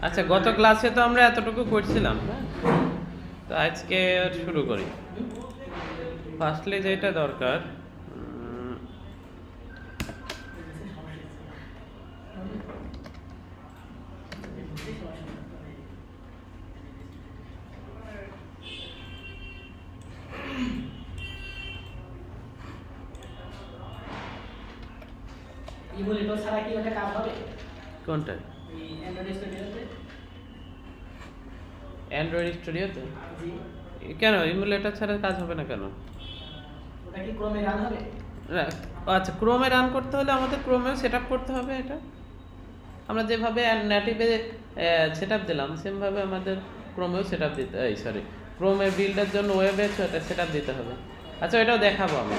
আচ্ছা, গত ক্লাসে তো আমরা এতটুকু করছিলাম, হ্যাঁ? তো আজকে শুরু করি। ফার্স্টলি যেটা দরকার, ইমুলেটর ছাড়া কি ওটা কাজ হবে? কোনটা? এই অ্যান্ড্রয়েড স্টুডিওতে? অ্যান্ড্রয়েড স্টুডিওতে? জি। কেন ইমুলেটর ছাড়া কাজ হবে না কেন? ওটা কি ক্রমে রান হবে? আচ্ছা, ক্রোমে রান করতে হলে আমাদের ক্রোমেও সেট আপ করতে হবে। এটা আমরা যেভাবে নেটিভে সেট আপ দিলাম সেমভাবে আমাদের ক্রোমেও সেট আপ দিতে, সরি, ক্রোমে বিল্ডের জন্য ওয়েবে সেট আপ দিতে হবে। আচ্ছা, এটাও দেখাবো আমরা।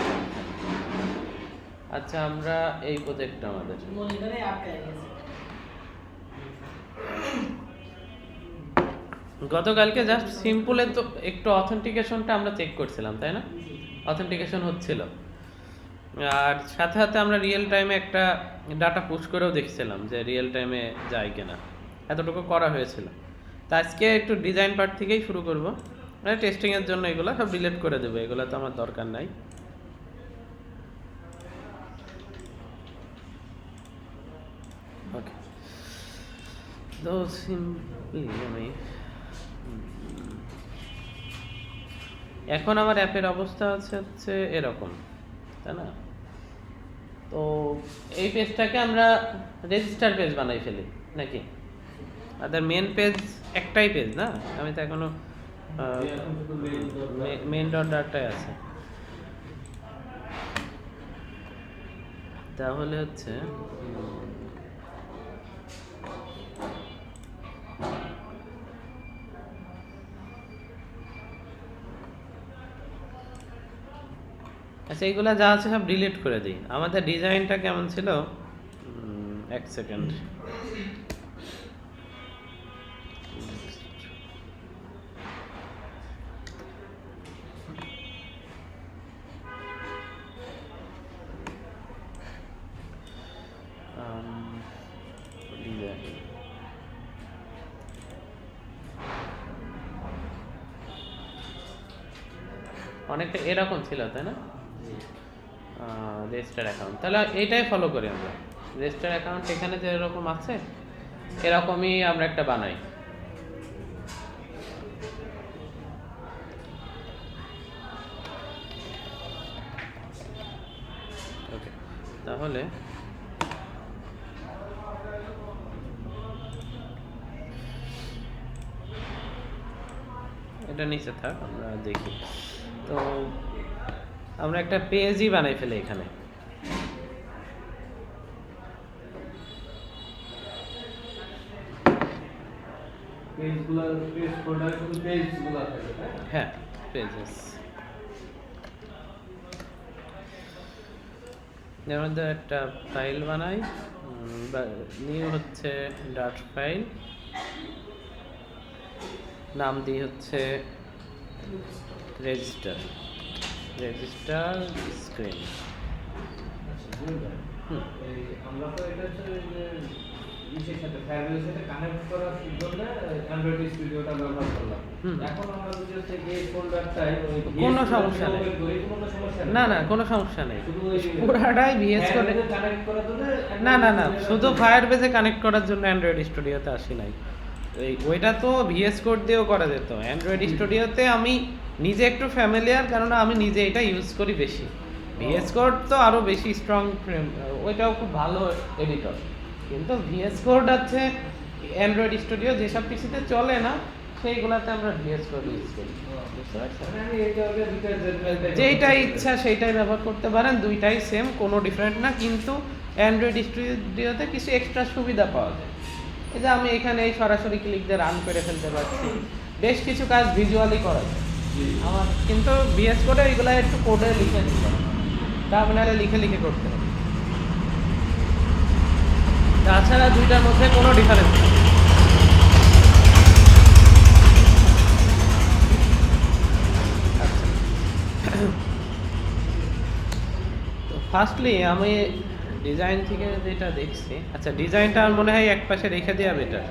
আচ্ছা, আমরা এই প্রজেক্টটা আমাদের মনিটরে আটকায় গেছে। গতকালকে জাস্ট সিম্পলের তো একটু অথেন্টিকেশনটা আমরা চেক করছিলাম, তাই না? অথেন্টিকেশন হচ্ছিল, আর সাথে সাথে আমরা রিয়েল টাইমে একটা ডাটা পুশ করেও দেখছিলাম যে রিয়েল টাইমে যায় কিনা। এতটুকু করা হয়েছিল। তো আজকে একটু ডিজাইন পার্ট থেকেই শুরু করবো। মানে টেস্টিংয়ের জন্য এগুলো সব ডিলিট করে দেবো, এগুলো তো আমার দরকার নাই। ওকে, তো সিম্পলি আমি এখন আমার অ্যাপের অবস্থা হচ্ছে এরকম, তাই না? তো এই পেজটাকে আমরা রেজিস্টার পেজ বানাই ফেলি নাকি? আর মেন পেজ একটাই পেজ না, আমি তো এখনো মেন ডট ডাটায় আছে। তাহলে হচ্ছে আচ্ছা, এইগুলা যা আছে সব ডিলিট করে দিই। আমাদের ডিজাইনটা কেমন ছিল? এক সেকেন্ড। অনেকটা এরকম ছিল, তাই না? রেজিস্টার অ্যাকাউন্ট, তাহলে এইটাই ফলো করি আমরা। রেজিস্টার অ্যাকাউন্ট এখানে যেরকম আছে এরকমই আমরা একটা বানাই। ওকে, তাহলে এটা নিচে থাক, আমরা দেখি। তো আমরা একটা পেজই বানাই ফেলি এখানে। হ্যাঁ, পেজেস। এর মধ্যে একটা ফাইল বানাই, নিউ হচ্ছে ডট ফাইল, নাম দিই হচ্ছে রেজিস্টার স্ক্রিন। আমরা তো এটা হচ্ছে যে ইসের সাথে ফায়ারওয়েলের সাথে কানেক্ট করার জন্য অ্যান্ড্রয়েড স্টুডিওটা ব্যবহার করলাম। এখন আমরা যদি হচ্ছে এই ফোল্ডারটাই ওই কোনো সমস্যা নেই, কোনো সমস্যা না না কোনো সমস্যা নেই, শুধু ওই পুরাটাই ভিএস কোডে কানেক্ট করার জন্য না না না, শুধু ফায়ারবেজে কানেক্ট করার জন্য অ্যান্ড্রয়েড স্টুডিওতে আসি নাই। ওইটা তো ভিএস কোড দিয়েও করা যেত। অ্যান্ড্রয়েড স্টুডিওতে আমি নিজে একটু ফ্যামিলিয়ার, কারণ আমি নিজে এটা ইউজ করি বেশি। ভিএস কোড তো আরও বেশি স্ট্রং, ওইটাও খুব ভালো এডিটর, কিন্তু ভিএস কোড আছে অ্যান্ড্রয়েড স্টুডিও যেসব পিসিতে চলে না সেইগুলোতে আমরা ভিএস কোড ইউজ করি। বুঝতে পারছেন? যেইটাই ইচ্ছা সেইটাই ব্যবহার করতে পারেন, দুইটাই সেম, কোনো ডিফারেন্ট না। কিন্তু অ্যান্ড্রয়েড স্টুডিওতে কিছু এক্সট্রা সুবিধা পাওয়া যায়। এই যে আমি এখানে এই সরাসরি ক্লিক দিয়ে রান করে ফেলতে পারছি, বেশ কিছু কাজ ভিজুয়ালি করা যায় আমার। কিন্তু ভিএস কোডে এইগুলো একটু কোডে লিখে দিতে হবে, টার্মিনালে লিখে লিখে করতে হবে। তাছাড়া দুইটার মধ্যে কোনো ডিফারেন্স নেই। তো ফার্স্টলি আমি ডিজাইন থেকে যেটা দেখছি, আচ্ছা ডিজাইনটা আমার মনে হয় এক পাশে রেখে দেওয়া বেটার।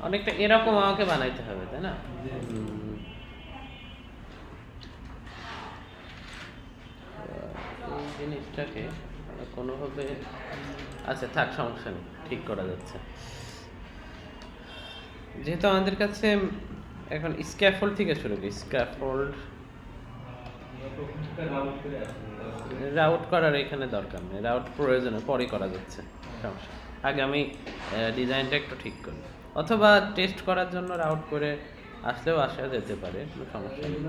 অনেকটা এরকম আমাকে বানাইতে হবে, তাই না? এই জিনিসটাকে কোনোভাবে, আচ্ছা থাক, সমস্যা নেই, ঠিক করা যাচ্ছে। যেহেতু আমাদের কাছে এখন স্ক্যাফোল্ড থেকে শুরু করি, স্ক্যাফোল্ড রাউট করার এখানে দরকার নেই, রাউট প্রয়োজনে পরে করা যাচ্ছে, সমস্যা। আগে আমি ডিজাইনটা একটু ঠিক করি, অথবা টেস্ট করার জন্য রাউট করে আসলেও আসা যেতে পারে, কোনো সমস্যা নেই।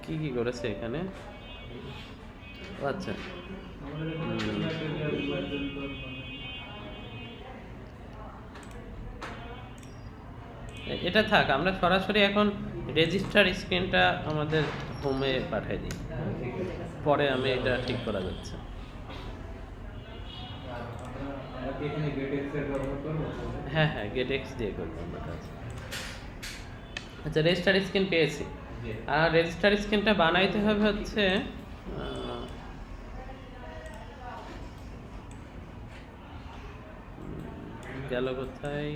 কি কি করেছে এখানে? ও আচ্ছা, এটা থাক, আমরা সরাসরি এখন রেজিস্টার স্ক্রিনটা আমাদের হোমে পাঠিয়ে দিই, পরে আমি এটা ঠিক করা যাচ্ছে। হ্যাঁ হ্যাঁ, গেট এক্স দিয়ে করবো আমরা কাজ। আচ্ছা, রেজিস্টার স্ক্রিন পেয়েছি। আর রেজিস্টার স্ক্রিনটা বানাইতে হবে হচ্ছে গেল কোথায়,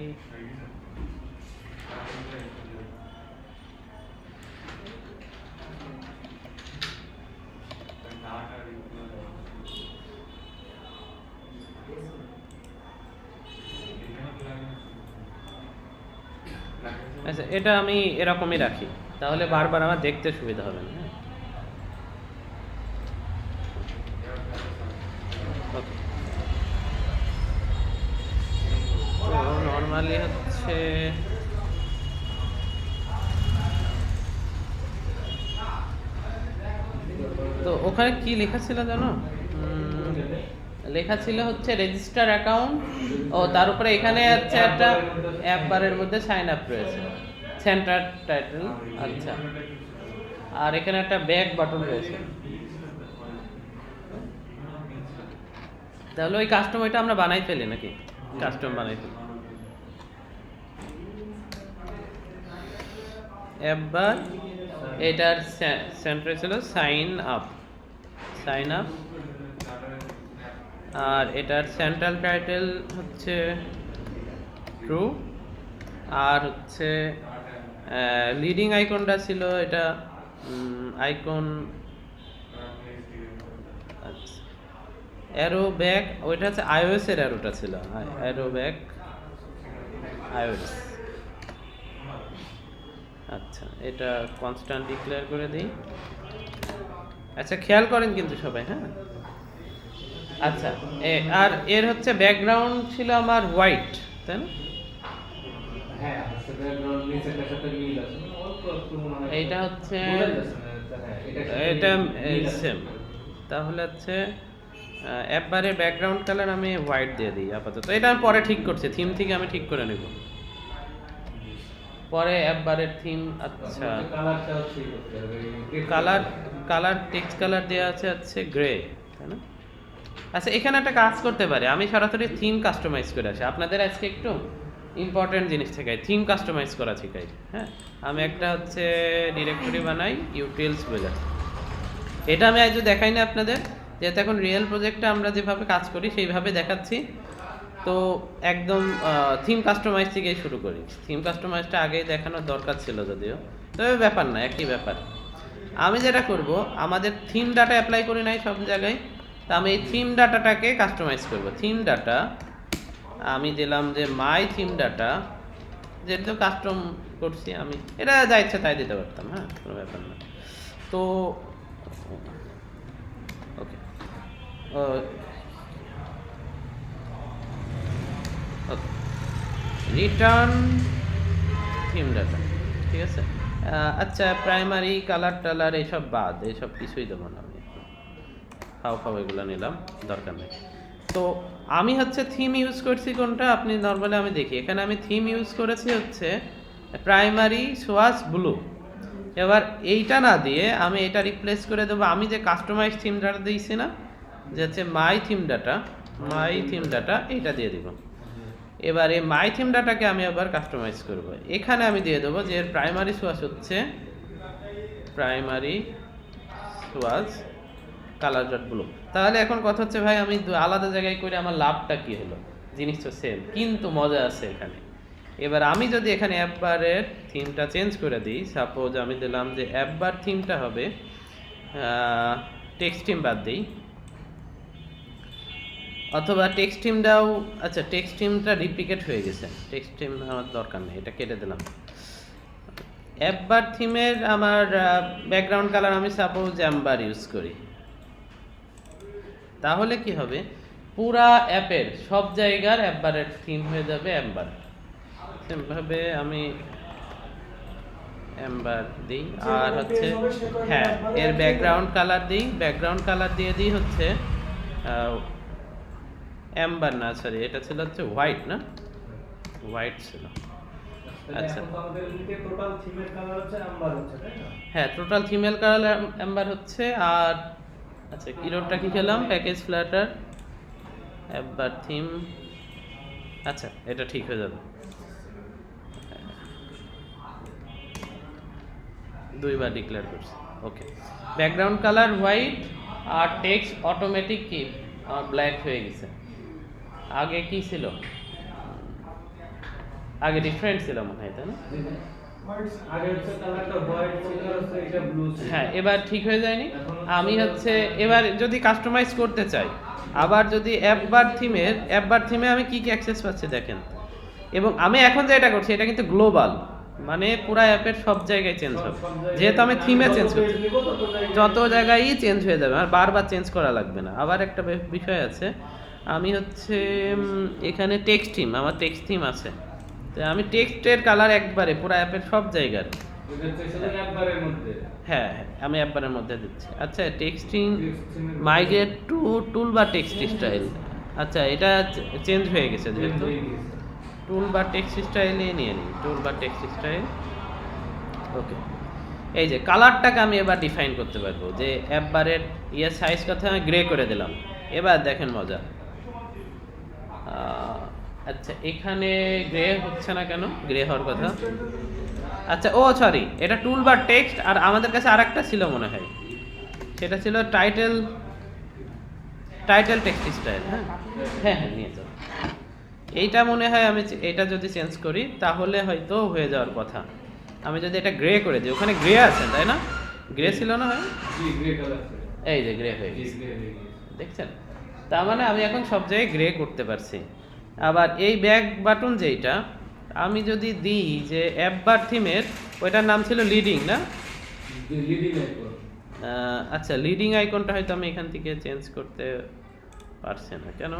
আচ্ছা এটা আমি এরকমই রাখি, তাহলে বারবার আমার দেখতে সুবিধা হবে না। ওকে, তো নর্মালি হচ্ছে তো ওখানে কি লেখা ছিল জানো? লেখা ছিল হচ্ছে রেজিস্টার অ্যাকাউন্ট, ও তার উপরে এখানে হচ্ছে একটা অ্যাপ বারের মধ্যে সাইন আপ রয়েছে, সেন্টার টাইটেল, আচ্ছা, আর এখানে একটা ব্যাক বাটন রয়েছে। তাহলে ওই কাস্টম ওইটা আমরা বানাই ফেলি নাকি? কাস্টম বানাই ফেলি। অ্যাপ বার, এটার সেন্টার ছিল সাইন আপ, সাইন আপ, আর এটার সেন্ট্রাল টাইটেল হচ্ছে ট্রু, আর হচ্ছে লিডিং আইকনটা ছিল এটা আইকন, আচ্ছা, অ্যারো ব্যাক, ওইটা হচ্ছে আইওএস এর অ্যারোটা ছিল, অ্যারো ব্যাক আইওএস। আচ্ছা, এটা কনস্ট্যান্ট ডিক্লেয়ার করে দিই। আচ্ছা, খেয়াল করেন কিন্তু সবাই, হ্যাঁ। আচ্ছা, আর এর হচ্ছে ব্যাকগ্রাউন্ড ছিল আমার হোয়াইট, তাই না? এইটা হচ্ছে, এটা সেম, তাহলে হচ্ছে অ্যাপ বারের ব্যাকগ্রাউন্ড কালার আমি হোয়াইট দিয়ে দিই আপাতত। এটা আমি পরে ঠিক করছি, থিম থেকে আমি ঠিক করে নেব পরে, অ্যাপ বারের থিম। আচ্ছা, কালার টেক্সট কালার দেওয়া আছে গ্রে, তাই না? আচ্ছা, এখানে একটা কাজ করতে পারে, আমি সরাসরি থিম কাস্টমাইজ করে আসি, আপনাদের আজকে একটু ইম্পর্টেন্ট জিনিস শেখাই, থিম কাস্টমাইজ করা শেখাই। হ্যাঁ, আমি একটা হচ্ছে ডিরেক্টরি বানাই, ইউটিলস বোঝা, এটা আমি আজ দেখাই না আপনাদের, যেহেতু এখন রিয়েল প্রজেক্টে আমরা যেভাবে কাজ করি সেইভাবে দেখাচ্ছি। তো একদম থিম কাস্টমাইজ থেকেই শুরু করি। থিম কাস্টমাইজটা আগেই দেখানোর দরকার ছিল যদিও, তবে ব্যাপার না, একই ব্যাপার। আমি যেটা করব, আমাদের থিম ডাটা অ্যাপ্লাই করি নাই সব জায়গায়, তা আমি এই থিম ডাটাটাকে কাস্টমাইজ করব। থিম ডাটা আমি দিলাম যে মাই থিম ডাটা, যেহেতু কাস্টম করছি আমি, এটা যা ইচ্ছা তাই দিতে পারতাম, হ্যাঁ, কোনো ব্যাপার না। তো ওকে, ওকে, রিটার্ন থিম ডাটা, ঠিক আছে। আচ্ছা, প্রাইমারি কালার টালার এইসব বাদ, এইসব কিছুই দেবো না আমি, ফাও এগুলো নিলাম, দরকার নেই। তো আমি হচ্ছে থিম ইউজ করছি কোনটা, আপনি নর্মালি আমি দেখি, এখানে আমি থিম ইউজ করেছি হচ্ছে প্রাইমারি সোয়াস ব্লু। এবার এইটা না দিয়ে আমি এটা রিপ্লেস করে দেবো, আমি যে কাস্টমাইজ থিম ডাটা দিয়েছি না, যে হচ্ছে মাই থিম ডাটা, এইটা দিয়ে দিব। এবার এই মাই থিম ডাটাকে আমি আবার কাস্টমাইজ করব, এখানে আমি দিয়ে দেবো যে এর প্রাইমারি সোয়াস হচ্ছে প্রাইমারি সোয়াস কালার ডট ব্লু। তাহলে এখন কথা হচ্ছে ভাই আমি আলাদা জায়গায় করে আমার লাভটা কি হলো? জিনিস তো সেম, কিন্তু মজা আছে এখানে। এবার আমি যদি এখানে অ্যাপ বারের থিমটা চেঞ্জ করে দিই, সাপোজ আমি দিলাম যে অ্যাপ বার থিমটা হবে টেক্সট থিম বাদ দিই, অথবা টেক্সট থিমটাও, আচ্ছা টেক্সট থিমটা রিপ্লিকেট হয়ে গেছে, টেক্সট থিম আমার দরকার নেই, এটা কেটে দিলাম। অ্যাপ বার থিমের আমার ব্যাকগ্রাউন্ড কালার আমি সাপোজ অ্যাম্বার ইউজ করি, তাহলে কি হবে? পুরা অ্যাপের সব জায়গার অ্যাপ বারের থিম হয়ে যাবে অ্যাম্বার। সেমভাবে আমি অ্যাম্বার দিই, আর হচ্ছে হ্যাঁ এর ব্যাকগ্রাউন্ড কালার দিই, ব্যাকগ্রাউন্ড কালার দিয়ে দিই হচ্ছে অ্যাম্বার না, সরি এটা ছিল হচ্ছে হোয়াইট, না হোয়াইট ছিল। আচ্ছা এখন তো আমাদের এদিকে টোটাল থিমের কালার হচ্ছে আম্বার হচ্ছে, তাই না? হ্যাঁ টোটাল থিমের কালার অ্যাম্বার হচ্ছে। আর আচ্ছা কিরোডটা কি খেলাম? প্যাকেজ ফ্ল্যাটার অ্যাম্বার থিম, আচ্ছা এটা ঠিক হয়ে যাবে, দুইবার ডিক্লেয়ার করছি। ওকে, ব্যাকগ্রাউন্ড কালার হোয়াইট আর টেক্সট অটোমেটিক কি আমার ব্ল্যাক হয়ে গেছে। আগে কি ছিল? আগে ডিফারেন্ট ছিল মনে হয়, তাই না? আগে হচ্ছে কালারটা হোয়াইট ছিল, হচ্ছে এটা ব্লু ছিল। হ্যাঁ এবার ঠিক হয়ে যায়নি? আমি হচ্ছে এবার যদি কাস্টমাইজ করতে চাই, আবার যদি অ্যাপ বার থিমে আমি কি কি অ্যাক্সেস পাচ্ছি দেখেন। এবং আমি এখন যেটা করছি এটা কিন্তু গ্লোবাল, মানে পুরা অ্যাপের সব জায়গায় চেঞ্জ হবে, যেহেতু আমি থিমে চেঞ্জ করছি, যত জায়গায়ই চেঞ্জ হয়ে যাবে, আর বারবার চেঞ্জ করা লাগবে না। আবার একটা বিষয় আছে, আমি হচ্ছে এখানে টেক্সট থিম, আমার টেক্সট থিম আছে, তো আমি টেক্সটের কালার একবারে পুরো অ্যাপের সব জায়গার, এটা হচ্ছে শুধু আম্বারের মধ্যে। হ্যাঁ আমি অ্যাপবারের মধ্যে দিচ্ছি। আচ্ছা টেক্সট থিম মাইগ্রেট টু টুল বা টেক্সট স্টাইল, আচ্ছা এটা চেঞ্জ হয়ে গেছে, যেহেতু টুল বা টেক্সট স্টাইলে নিয়ে নিই, টুল বা টেক্সট স্টাইল। ওকে, এই যে কালারটাকে আমি এবার ডিফাইন করতে পারবো, যে অ্যাপ বারের সাইজ কথা আমি গ্রে করে দিলাম। এবার দেখেন মজা, আচ্ছা এখানে গ্রে হচ্ছে না কেন? গ্রে হওয়ার কথা, আচ্ছা ও সরি এটা টুল বার টেক্সট, আর আমাদের কাছে আরেকটা ছিল মনে হয়, সেটা ছিল টাইটেল টেক্সট স্টাইল। হ্যাঁ হ্যাঁ হ্যাঁ নিয়ে যাও, এইটা মনে হয় আমি এটা যদি চেঞ্জ করি তাহলে হয়তো হয়ে যাওয়ার কথা। আমি যদি এটা গ্রে করে দিই, ওখানে গ্রে আছে তাই না? গ্রে ছিল না হয়, জি গ্রে কালার ছিল। এই যে গ্রে হয়ে জি গেছে, গ্রে হয়ে গেছে। দেখছেন? তার মানে আমি এখন সব জায়গায় গ্রে করতে পারছি। আবার এই ব্যাক বাটন যেটা আমি যদি দিই যে অ্যাপ বার থিমের, ওইটার নাম ছিল লিডিং, না? Leading icon. আচ্ছা লিডিং আইকনটা হয়তো আমি এখান থেকে চেঞ্জ করতে পারছি না কেন?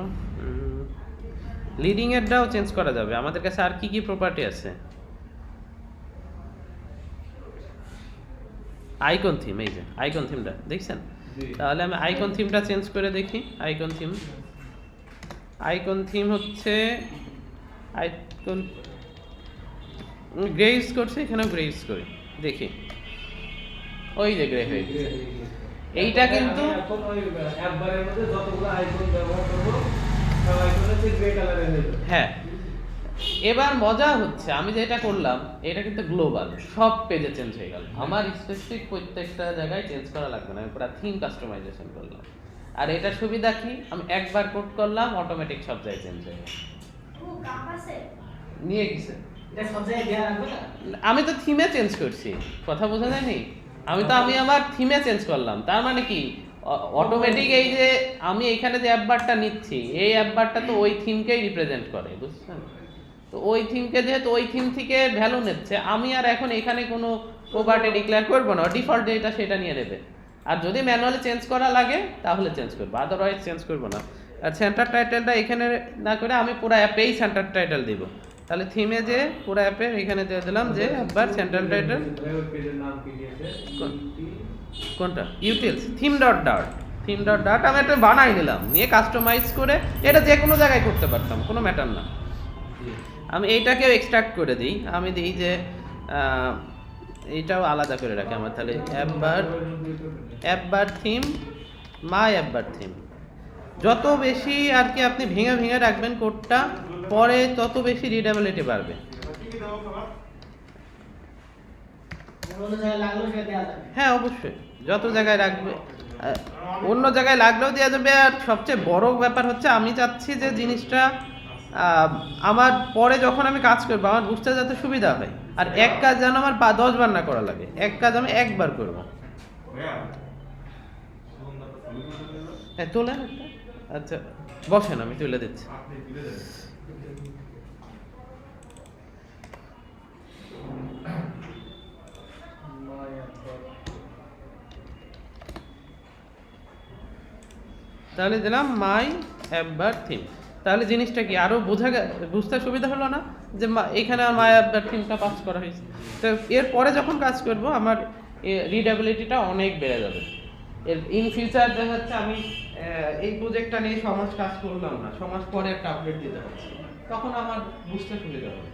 লিডিং এরটাও চেঞ্জ করা যাবে। আমাদের কাছে আর কি কি প্রপার্টি আছে? আইকন থিম, এই যে আইকন থিমটা দেখছেন? তাহলে আমি আইকন থিমটা চেঞ্জ করে দেখি। আইকন থিম হচ্ছে আইকন গ্রে ইউজ করছি, এখানেও গ্রে ইউজ করি, দেখি ওই যে গ্রে হয়ে গেছে। এইটা কিন্তু এখন ওই অ্যাপ বারের মধ্যে যতগুলো আইকন ব্যবহার করব সব আইকন হচ্ছে গ্রে কালারের হয়ে যাবে। হ্যাঁ এবার মজা হচ্ছে আমি যেটা করলাম এটা কিন্তু গ্লোবাল, সব পেজে চেঞ্জ হয়ে গেল, আমার স্পেসিফিক প্রত্যেকটা জায়গায় চেঞ্জ করা লাগবে না, আমি পুরো থিম কাস্টমাইজেশন করলাম। আর এটা সুবিধা কি, আমি একবার কোড করলাম অটোমেটিক সব জায়গায় চেঞ্জ হয়ে গেল। নিয়ে গেছে, এটা সব জায়গায় দেওয়া লাগবে না? আমি তো থিমে চেঞ্জ করছি, কথা বোঝা যায়নি? আমি আমার থিমে চেঞ্জ করলাম, তার মানে কি অটোমেটিক এই যে আমি এখানে যে অ্যাপ বারটা নিচ্ছি, এই অ্যাপ বারটা তো ওই থিমকেই রিপ্রেজেন্ট করে, বুঝছেন? তো ওই থিমকে যেহেতু ওই থিম থেকে ভ্যালু নিচ্ছে, আমি আর এখন এখানে কোনো প্রপার্টি ডিক্লেয়ার করবো না, ডিফল্ট যেটা সেটা নিয়ে নেবে। আর যদি ম্যানুয়ালি চেঞ্জ করা লাগে তাহলে চেঞ্জ করবো, আদারওয়াইজ চেঞ্জ করবো না। আর সেন্টার টাইটেলটা এখানে না করে আমি পুরো অ্যাপেই সেন্টার টাইটেল দিব। তাহলে থিমে যে পুরো অ্যাপের এখানে দিয়ে দিলাম যে একবার সেন্টার টাইটেল, পেজের নাম কি দিয়েছে? কোনটা? ইউটিলস থিম ডট ডাট আমি একটা বানাই নিলাম, নিয়ে কাস্টমাইজ করে এটা যে কোনো জায়গায় করতে পারতাম, কোনো ম্যাটার না। আমি এইটাকেও এক্সট্রাক্ট করে দিই, আমি দিই যে এইটাও আলাদা করে রাখি আমার, তাহলে অ্যাপ বার থিম, মাই অ্যাপ বার থিম। যত বেশি আর কি আপনি ভেঙে ভেঙে রাখবেন কোডটা, পরে তত বেশি রিডেবিলিটি বাড়বে। অন্য জায়গায় লাগলো সেটা দেওয়া যাবে। হ্যাঁ অবশ্যই, যত জায়গায় রাখবে। অন্য জায়গায় লাগলেও দেওয়া যাবে। আর সবচেয়ে বড় ব্যাপার হচ্ছে আমি চাচ্ছি যে জিনিসটা আমার পরে যখন আমি কাজ করবো আমার বুঝতে যাতে সুবিধা হয়, আর এক কাজ যেন আমার 10 বার না করা লাগে, এক কাজ আমি একবার করবো। হ্যাঁ তোলেন একটা, আচ্ছা বসেন আমি তুলে দিচ্ছি। তাহলে দিলাম মাই অ্যাপ বার থিম। তাহলে জিনিসটা কি আরো বুঝতে সুবিধা হলো না যে এখানে আমার মাই অ্যাপ বার থিমটা পাস করা হয়েছে। তো এরপরে যখন কাজ করব আমার রিডেবিলিটিটা অনেক বেড়ে যাবে। এর ইন ফিউচার দেখা যাচ্ছে আমি এই প্রজেক্টটা নিয়ে সমাজ কাজ করলাম না, সমাজ পরে একটা আপডেট দিতে হচ্ছে, তখন আমার বুঝতে সুবিধা হবে।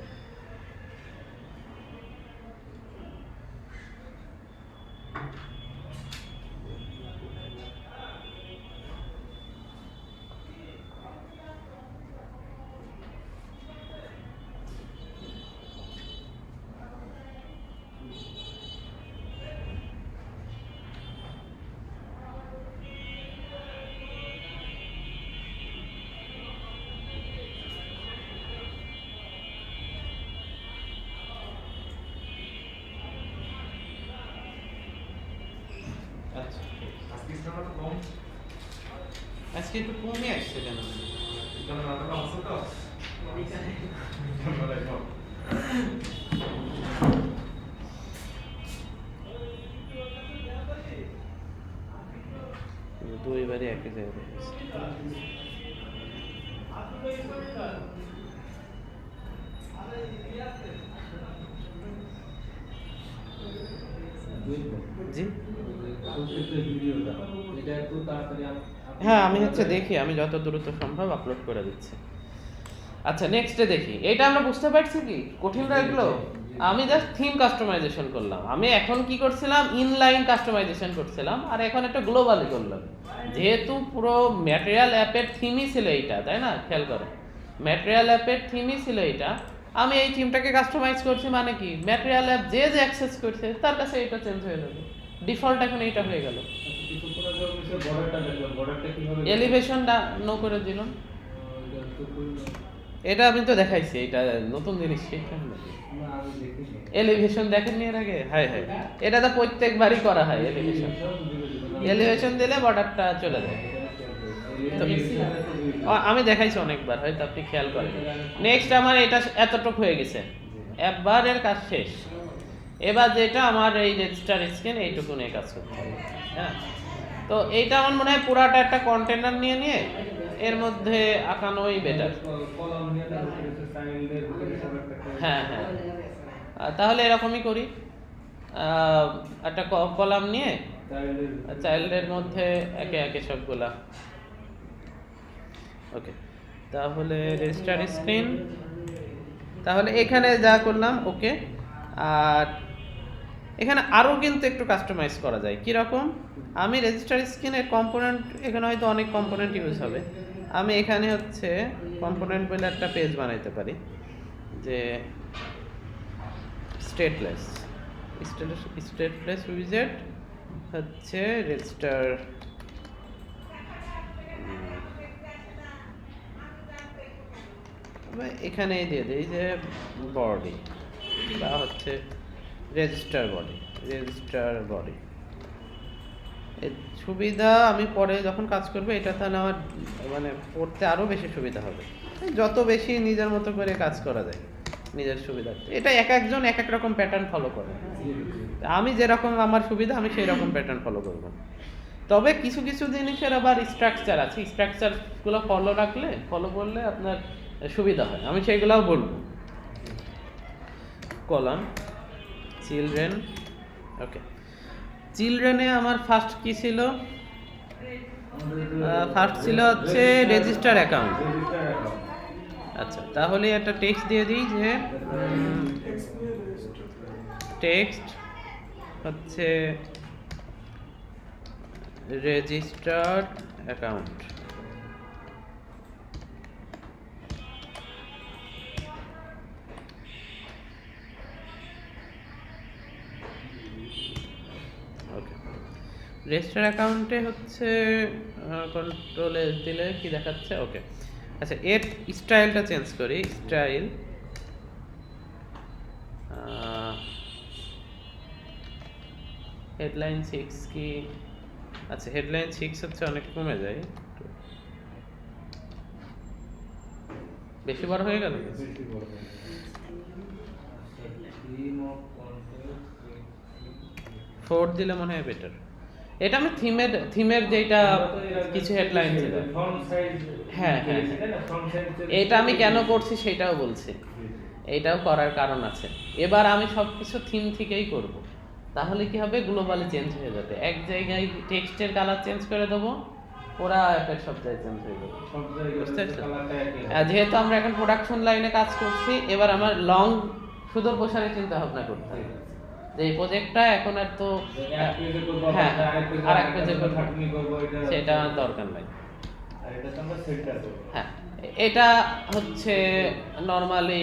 আচ্ছা আজকে একটু কমে আসছে কেন? দুইবারই একই জায়গায় জি হ্যাঁ আমি হচ্ছে দেখি, আমি যত দ্রুত সম্ভব আপলোড করে দিচ্ছি। আচ্ছা নেক্সটে দেখি, এটা আমরা বুঝতে পারছি কি কঠিন লাগলো। আমি জাস্ট থিম কাস্টমাইজেশন করলাম, আমি এখন কি করছিলাম ইনলাইন কাস্টমাইজেশন করছিলাম, আর এখন একটা গ্লোবালি করলাম। যেহেতু পুরো ম্যাটেরিয়াল অ্যাপের থিমই ছিল এইটা, তাই না? খেয়াল করো ম্যাটেরিয়াল অ্যাপের থিমই ছিল এইটা, আমি এই থিমটাকে কাস্টমাইজ করছি, মানে কি ম্যাটেরিয়াল অ্যাপ যে যে অ্যাক্সেস করছে তার কাছে এটা চেঞ্জ হয়ে যাবে, ডিফল্ট এখন এইটা হয়ে গেল। এলিভেশনটা নো করে দিলাম, এটা আমি তো দেখাইছি, এটা নতুন জিনিস শিখলাম না। এলিভেশন দেখেননি এর আগে? হাই হাই, এটা তো প্রত্যেকবারই করা হয়। এলিভেশন দিলে বর্ডারটা চলে যায়। আমি দেখাইছি অনেকবার, হয়তো আপনি খেয়াল করেন। নেক্সট আমার এটা এতটুকু হয়ে গেছে, একবারের কাজ শেষ। এবার যেটা আমার এই রেজিস্টার স্ক্রিন এইটুকু নিয়ে কাজ করতে হবে। হ্যাঁ, তো এইটা আমার মনে হয় পুরাটা একটা কন্টেনার নিয়ে এর মধ্যে আঁকানোই বেটার। হ্যাঁ হ্যাঁ, তাহলে এরকমই করি, একটা কলাম নিয়ে চাইল্ডের মধ্যে একে একে সবগুলা। ওকে, তাহলে রেজিস্টার স্ক্রিন, তাহলে এখানে যা করলাম ওকে। আর এখানে আরও কিন্তু একটু কাস্টমাইজ করা যায়। কীরকম? আমি রেজিস্টার স্ক্রিনের কম্পোনেন্ট, এখানে হয়তো অনেক কম্পোনেন্ট ইউজ হবে, আমি এখানে হচ্ছে কম্পোনেন্ট বলে একটা পেজ বানাইতে পারি, যে স্টেটলেস উইজেট হচ্ছে রেজিস্টার, এখানেই দিয়ে দিই যে বডি বা হচ্ছে রেজিস্টার বডি। এর সুবিধা আমি পরে যখন কাজ করবো এটা তাহলে আমার মানে পড়তে আরও বেশি সুবিধা হবে, যত বেশি নিজের মতো করে কাজ করা যায় নিজের সুবিধা। এটা এক একজন এক এক রকম প্যাটার্ন ফলো করে, আমি যেরকম আমার সুবিধা আমি সেই রকম প্যাটার্ন ফলো করব। তবে কিছু কিছু জিনিসের আবার স্ট্রাকচার আছে, স্ট্রাকচারগুলো ফলো করলে আপনার সুবিধা হয়, আমি সেইগুলোও বলবো। কলাম চিলড্রেন, ওকে। চিলড্রেনে আমার ফার্স্ট কি ছিল? ফার্স্ট ছিল হচ্ছে রেজিস্টার অ্যাকাউন্ট। আচ্ছা, তাহলে একটা টেক্সট দিয়ে দিই যে টেক্সট হচ্ছে রেজিস্টার্ড অ্যাকাউন্ট। রেজিস্টার অ্যাকাউন্টে হচ্ছে কন্ট্রোল এস দিলে কি দেখাচ্ছে? ওকে, আচ্ছা এর স্টাইলটা চেঞ্জ করি। স্টাইল হেডলাইন 6 কি? আচ্ছা হেডলাইন 6 হচ্ছে অনেক কমে যায়, বেশি বড় হয়ে গেল। বেশি বড় হয়ে গেছে। থিম অফ কন্টেন্ট 4 দিলে মনে হয় বেটার। এটা আমি থিমের যেটা কিছু হেডলাইন ছিল, ফন্ট সাইজ। হ্যাঁ হ্যাঁ ফন্ট সাইজ এটা আমি কেন করছি সেটাও বলছি। এইটাও করার কারণ আছে। এবার আমি সব কিছু থিম থেকেই করব, তাহলে কি হবে, গ্লোবালি চেঞ্জ হয়ে যাবে। এক জায়গায় টেক্সটের কালার চেঞ্জ করে দেবো, ওরা অ্যাপের সব জায়গায় চেঞ্জ হয়ে যাবে। সব বুঝতে জায়গায় পারছো? কালারটা একই। যেহেতু আমরা এখন প্রোডাকশন লাইনে কাজ করছি, এবার আমার লং সুদূর প্রসারে চিন্তা ভাবনা করতে হবে যে এই প্রজেক্টটা এখন আর তো এক পেজে করব, হ্যাঁ, আরেক আরেক পেজে পেজে করব। খাটনি করব, এটা সেটা আমার দরকার নাই। আর এটা তো আমরা সেন্টার করব। হ্যাঁ, এটা হচ্ছে নর্মালি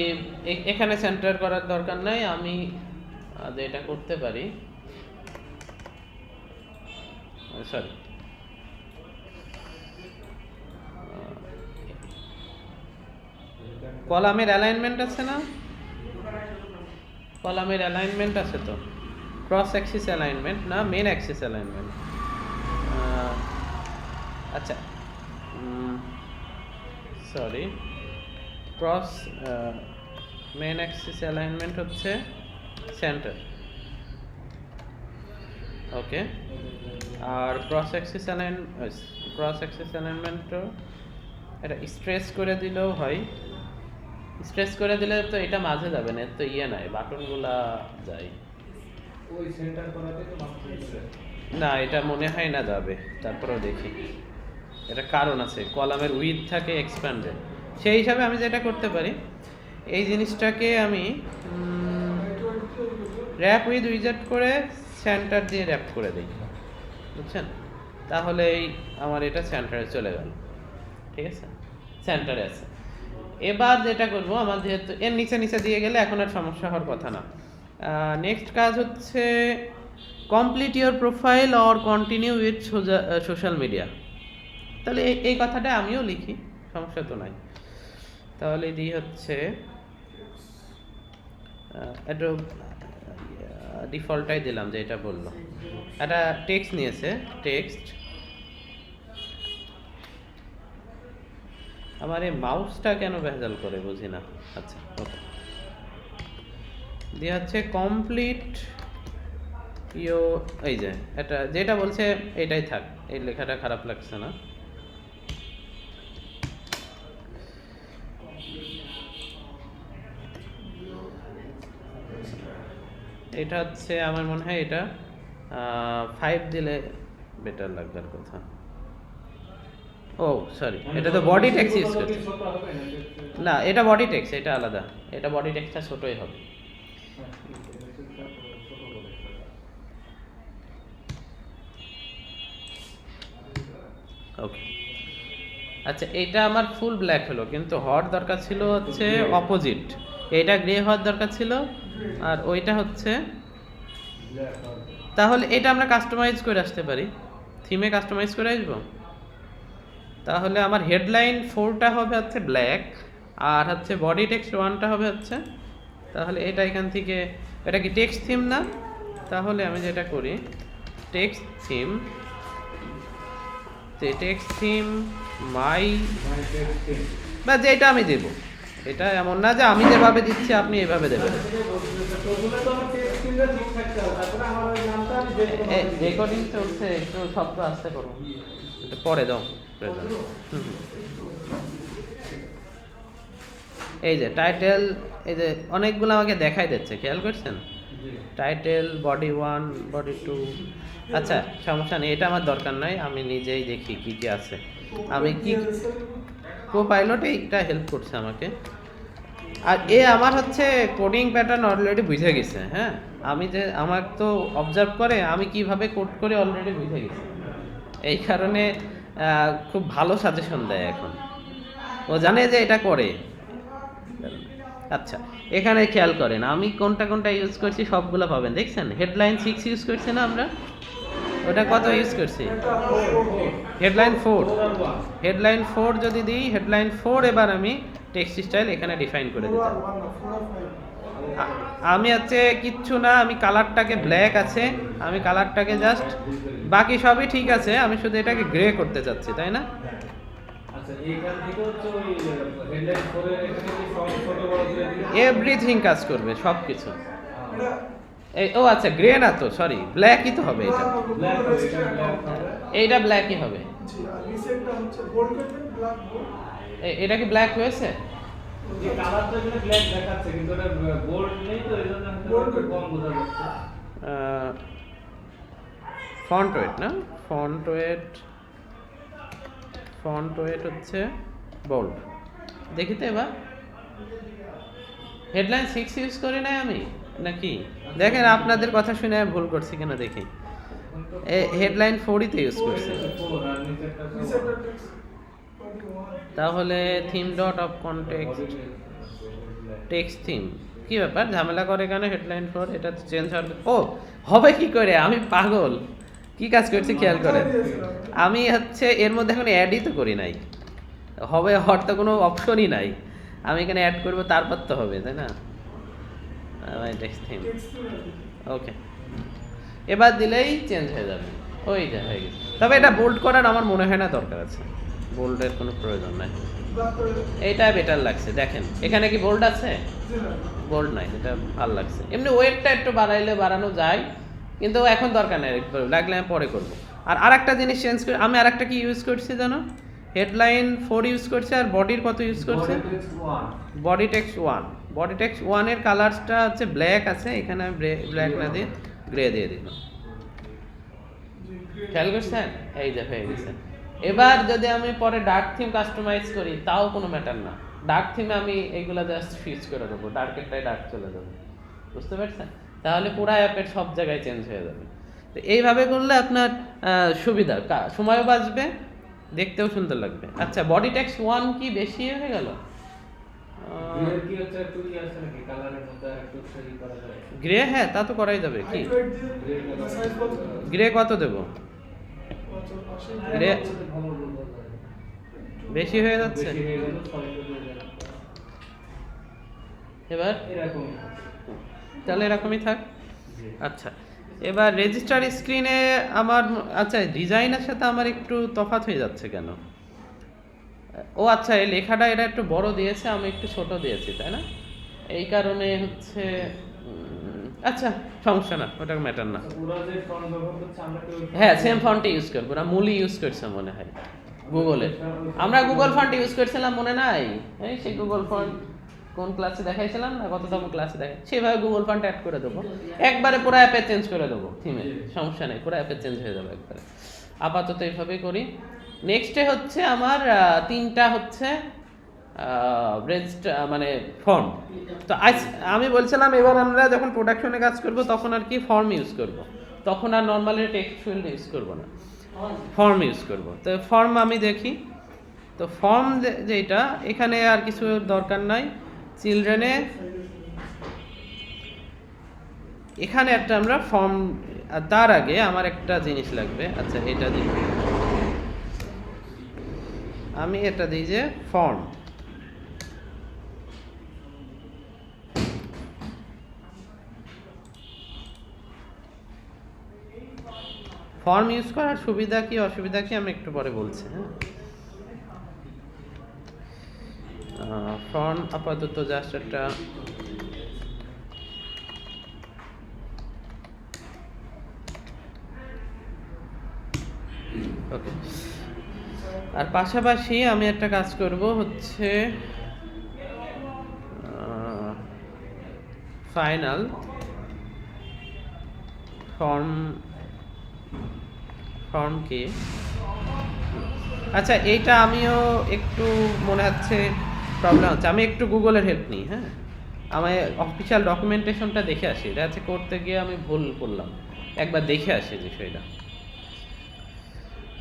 এখানে সেন্টার করার দরকার নাই। আমি যেটা করতে পারি, সরি কলামের অ্যালাইনমেন্ট আছে না? কলামের অ্যালাইনমেন্ট আছে তো, ক্রস অ্যাক্সিস অ্যালাইনমেন্ট না মেন অ্যাক্সিস অ্যালাইনমেন্ট। আচ্ছা sorry, cross main axis alignment হচ্ছে সেন্টার, ওকে। আর ক্রস অ্যাক্সিস অ্যালাইনমেন্ট এটা স্ট্রেস করে দিলেও হয়। স্ট্রেস করে দিলে তো এটা মাঝে যাবে না, তো ইয়ে নাই, বাটনগুলা যায় ওই সেন্টার করাতে তো মাত্র না, এটা মনে হয় না যাবে। তারপরেও দেখি, এটা কারণ আছে, কলামের উইথ থাকে এক্সপ্যান্ডেড। সেই হিসাবে আমি যেটা করতে পারি, এই জিনিসটাকে আমি র্যাপ উইথ উইজার্ড করে সেন্টার দিয়ে র্যাপ করে দিই, বুঝছেন? তাহলেই আমার এটা সেন্টারে চলে গেল, ঠিক আছে, সেন্টারে আছে। এবার যেটা করব, আমার যেহেতু এর নিচে নিচে দিয়ে গেলে এখন আর সমস্যা হওয়ার কথা না। নেক্সট কাজ হচ্ছে complete your profile or continue with social media. তাহলে এই কথাটা আমিও লিখি, সমস্যা তো নাই। তাহলে দিই হচ্ছে এটা ডিফল্টটাই দিলাম যে এটা বললো, একটা টেক্সট নিয়েছে, টেক্সট। আমার এই মাউসটা কেন ভেজাল করে বুঝি না। আচ্ছা ওকে, দিয়ে হচ্ছে কমপ্লিট ইও, এই যে এটা যেটা বলছে এটাই থাক, এই লেখাটা খারাপ লাগছে না। এটা হচ্ছে আমার মনে হয় এটা 5 দিলে বেটার লাগবার কথা। ও সরি, এটা তো বডি টেক্সট ইউজ করছে। ছোট হবে না, না এটা বডি টেক্সট, এটা আলাদা, এটা বডি টেক্সটটা ছোটই হবে। ওকে, আচ্ছা এটা আমার ফুল ব্ল্যাক হলো, কিন্তু হওয়ার দরকার ছিল হচ্ছে অপোজিট। এটা গ্রে হওয়ার দরকার ছিল, আর ওইটা হচ্ছে, তাহলে এটা আমরা কাস্টমাইজ করে আসতে পারি, থিমে কাস্টমাইজ করে আসবো। তাহলে আমার হেডলাইন 4টা হবে হচ্ছে ব্ল্যাক, আর হচ্ছে বডি টেক্সট 1টা হবে হচ্ছে, তাহলে এটা এখান থেকে, এটা কি টেক্সট থিম না? তাহলে আমি যেটা করি, টেক্সট থিম, টেক্সট থিম মাই, বা যেটা আমি দেবো, এটা এমন না যে আমি যেভাবে দিচ্ছি আপনি এভাবে দেবেন। রেকর্ডিং চলছে, একটু শব্দ আসতে করো, এটা পরে দাও। এই যে টাইটেল, এই যে অনেকগুলো আমাকে দেখাই দিচ্ছে, খেয়াল করছেন? Title, body 1, body 2। আচ্ছা সমস্যা নেই, এটা আমার দরকার নাই, আমি নিজেই দেখি কি কি আছে। আমি কি কো-পাইলট এইটা হেল্প করছে আমাকে। আর আমার হচ্ছে কোডিং প্যাটার্ন অলরেডি বুঝে গেছে। হ্যাঁ, আমি যে আমার তো অবজার্ভ করে আমি কিভাবে কোড করে অলরেডি বুঝে গেছি, এই কারণে খুব ভালো সাজেশন দেয় এখন, ও জানে যে এটা করে। আচ্ছা এখানে খেয়াল করেন আমি কোনটা কোনটা ইউজ করছি, সবগুলো পাবেন, দেখছেন? হেডলাইন 6 ইউজ করছি না আমরা, ওটা কত ইউজ করছি? এটা হলো 4 হেডলাইন 4। 4 আর 1 হেডলাইন 4 যদি দিই, হেডলাইন 4 এবার আমি টেক্সট স্টাইল এখানে ডিফাইন করে 4 দিতাম। আর 1 না 4 আর 5 আমি হচ্ছে কিচ্ছু না, আমি কালারটাকে ব্ল্যাক আছে, আমি কালারটাকে জাস্ট, বাকি সবই ঠিক আছে, আমি শুধু এটাকে গ্রে করতে চাচ্ছি, তাই না? আচ্ছা এইখান থেকে হচ্ছে ওই হেডলাইন 4 এর এখানে কি সব ছোট বড় করে দিলে এভরিথিং কাজ করবে, সব কিছু। এটা এই ও আচ্ছা, গ্রে না তো, সরি, ব্ল্যাকই তো হবে এটা। ব্ল্যাক হবে, এটা ব্ল্যাক হবে। এইটা ব্ল্যাকই হবে। জি আর নিচেরটা হচ্ছে বোল্ড করবেন ব্ল্যাক বোল্ড এটা কি ব্ল্যাক হয়েছে? যে কালার তো এখানে ব্ল্যাক দেখাচ্ছে কিন্তু এটা বোল্ড নেই তো এইজন্য Bold হয়তো কম বোঝা যাচ্ছে। ফন্ট ওয়েট না, ফন্ট ওয়েট হচ্ছে বোল্ড। দেখি তো এবার, হেডলাইন 6 ইউজ করি নাই আমি নাকি? দেখেন আপনাদের কথা শুনে আমি ভুল করছি কিনা দেখি। হেডলাইন 4ই তো ইউজ করছি। 4 আর নিচেরটা নিচেরটা টেক্সট 21 তাহলে theme dot of context text theme, কি ব্যাপার, ঝামেলা করে কেন? হেডলাইন 4 এটা চেঞ্জ হবে। ও হবে কি করে, আমি পাগল, কি কাজ করছি খেয়াল করেন। আমি হচ্ছে এর মধ্যে এখন অ্যাডই তো করি নাই, হবে হওয়ার তো কোনো অপশনই নাই, আমি এখানে অ্যাড করবো তারপর তো হবে, তাই না? টেক্সট থিম, টেক্সট ওকে, এবার দিলেই চেঞ্জ হয়ে যাবে, ওই যা হয়ে গেছে। তবে এটা বোল্ড করার আমার মনে হয় না দরকার আছে, বোল্ডের কোনো প্রয়োজন নাই। ব্ল্যাক করে এইটা বেটার লাগছে, দেখেন এখানে কি বোল্ড আছে? জি না বোল্ড নাই, এটা ভালো লাগছে। এমনি ওয়েটটা একটু বাড়াইলে বাড়ানো যায়, কিন্তু এখন দরকার নেই, লাগলে আমি পরে করব। আর আরেকটা জিনিস চেঞ্জ করে, আমি আরেকটা কি ইউজ করছি জানো? হেডলাইন 4 ইউজ করছে, আর বডির কত ইউজ করছে? Body text 1। বডি টেক্সট 1 এর কালারটা হচ্ছে ব্ল্যাক আছে, এখানে আমি ব্ল্যাক না দিয়ে গ্রে দিয়ে দিলাম। জি গ্রে খেয়াল করছেন? এই যে হয়ে গেছে। এবার যদি আমি পরে ডার্ক থিম কাস্টমাইজ করি তাও কোনো ম্যাটার না, ডার্ক থিমে আমি এইগুলো জাস্ট সুইচ করে দেবো, ডার্কেরটাই ডার্ক চলে যাবে, বুঝতে পারছেন? তাহলে পুরো অ্যাপের সব জায়গায় চেঞ্জ হয়ে যাবে। তো এইভাবে করলে আপনার সুবিধা, সময়ও বাঁচবে, দেখতেও সুন্দর লাগবে। আচ্ছা, বডি টেক্সট 1 কি বেশি হয়ে গেল? এর কি হচ্ছে একটু কি আছে নাকি কালারের মধ্যে একটু সহি করা যায়? গ্রে, হ্যাঁ তা তো করাই যাবে। কি হাইট ওয়েট দিয়ে সাইজ কত গ্রে কত দেবো? 85 গ্রে ভালো বোঝা যায়। বেশি হয়ে যাচ্ছে। বেশি হয়ে গেল 6 হয়ে যাবে। এবার এরকম তাহলে এরকমই থাক। আচ্ছা, এবার রেজিস্টার স্ক্রিনে আমার, আচ্ছা ডিজাইনের সাথে আমার একটু তফাৎ হয়ে যাচ্ছে কেন? ও আচ্ছা, এই লেখাটা এটা একটু বড় দিয়েছে, আমি একটু ছোট দিয়েছি, তাই না? এই কারণে হচ্ছে আচ্ছা সমস্যা না, ওটা ম্যাটার না। ওরা যে ফন্ট ব্যবহার করছে আমরা কি ওই হ্যাঁ, সেম ফন্টে ইউজ করবো না, মূলই ইউজ করছে মনে হয় গুগলে। আমরা গুগল ফন্ট ইউজ করছিলাম মনে নাই? এই সেই গুগল ফন্ট কোন ক্লাসে দেখাইছিলাম না, কততম ক্লাসে দেখাই, সেভাবে গুগল ফন্ট অ্যাড করে দেবো, একবারে পুরো অ্যাপে চেঞ্জ করে দেবো থিমে, সমস্যা নেই, পুরো অ্যাপে চেঞ্জ হয়ে যাবে একবারে। আপাতত এইভাবেই করি। নেক্সটে হচ্ছে আমার 3টা হচ্ছে মানে ফর্ম। তো আমি বলছিলাম এবার আমরা যখন প্রোডাকশনে কাজ করব তখন আর কি ফর্ম ইউজ করব, তখন আর নর্মালি টেক্সট ফিল্ড ইউজ করব না, ফর্ম ইউজ করব। তো ফর্ম আমি দেখি, তো ফর্ম যেটা এখানে আর কিছু দরকার নাই। চিলড্রেনে এখানে একটা আমরা ফর্ম, তার আগে আমার একটা জিনিস লাগবে। আচ্ছা এটা দিই, আমি এটা দিই যে ফর্ম। ফর্ম ইউজ করার সুবিধা কি অসুবিধা কি আমি একটু পরে বলছি। হ্যাঁ, ফর্ম আপাতত জাস্ট একটা ওকে। আর পাশাপাশি আমি একটা কাজ করব হচ্ছে ফাইনাল ফর্ম কি, আচ্ছা এইটা আমিও একটু মনে হচ্ছে প্রবলেম হচ্ছে, আমি একটু গুগলের হেল্প নিই। হ্যাঁ, আমি অফিসিয়াল ডকুমেন্টেশনটা দেখে আসি, এটা হচ্ছে করতে গিয়ে আমি ভুল করলাম, একবার দেখে আসি বিষয়টা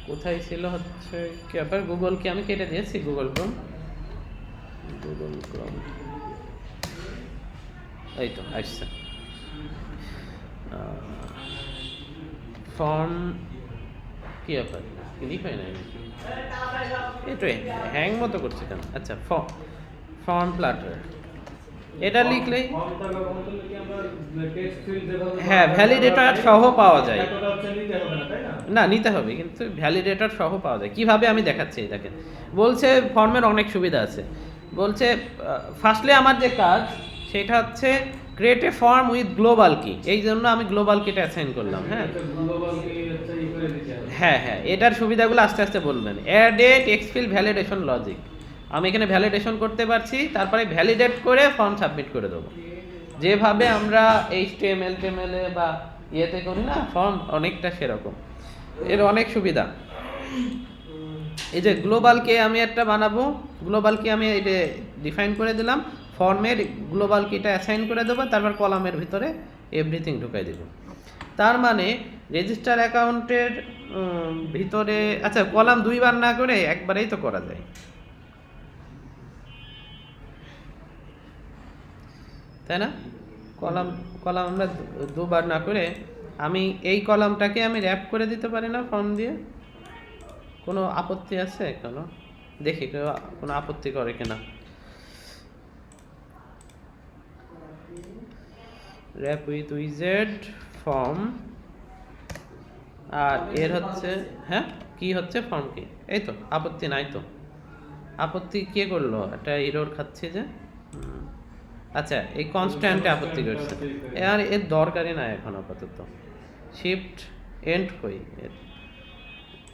কোথায় ছিল। হচ্ছে কি ব্যাপার, গুগল কি আমি কেটে দিয়েছি? গুগল ক্রোম এই তো আসছে। ফর্ম কি ব্যাপার ক্লিক হয় না এটাই হ্যাং মতো করছে কেন? আচ্ছা ফর্ম প্লাটার এটা লিখলেই ফর্মটা ব্যবহার করলে কি আমরা টেক্সট ফিল্ড যেভাবে হ্যাঁ ভ্যালিডেটর সহ পাওয়া যায়। এতটা অপশন নিতে হবে না, তাই না? না নিতে হবে, কিন্তু ভ্যালিডেটর সহ পাওয়া যায়। কিভাবে আমি দেখাচ্ছি দেখেন। বলছে ফর্মের অনেক সুবিধা আছে। বলছে ফার্স্টলি আমার যে কাজ সেটা হচ্ছে create a form with global কি, এই জন্য আমি গ্লোবাল কিটা অ্যাসাইন করলাম। হ্যাঁ গ্লোবাল কি হচ্ছে ই করে দিতে হবে। হ্যাঁ এটার সুবিধাগুলো আস্তে আস্তে বলবেন। Add a text field validation logic, আমি এখানে ভ্যালিডেশন করতে পারছি, তারপরে ভ্যালিডেট করে ফর্ম সাবমিট করে দেবো। যেভাবে আমরা HTML এ বা ইয়েতে করি না ফর্ম, অনেকটা সেরকম। এর অনেক সুবিধা। এই যে গ্লোবাল কে আমি একটা বানাবো, গ্লোবাল কি আমি এটা ডিফাইন করে দিলাম, ফর্মের গ্লোবাল কিটা অ্যাসাইন করে দেবো, তারপর কলামের ভিতরে এভরিথিং ঢুকাই দেবো। তার মানে রেজিস্টার অ্যাকাউন্টের ভিতরে আচ্ছা কলাম দুইবার না করে একবারেই তো করা যায়, তাই না? কলাম আমরা দুবার না করে আমি এই কলামটাকে আমি র্যাপ করে দিতে পারি না ফর্ম দিয়ে? কোনো আপত্তি আছে? কোনো দেখি কেউ কোনো আপত্তি করে কিনা। র্যাপ উইথ উইজেড ফর্ম, আর এর হচ্ছে হ্যাঁ কি হচ্ছে ফর্ম কি, এই তো আপত্তি নাই তো। আপত্তি কে করলো? একটা এরর খাচ্ছে যে আচ্ছা এই কনস্ট্যান্টে আপত্তি করছে, আর এর দরকারই নাই এখন আপাতত। শিফট এন্ড কই এর,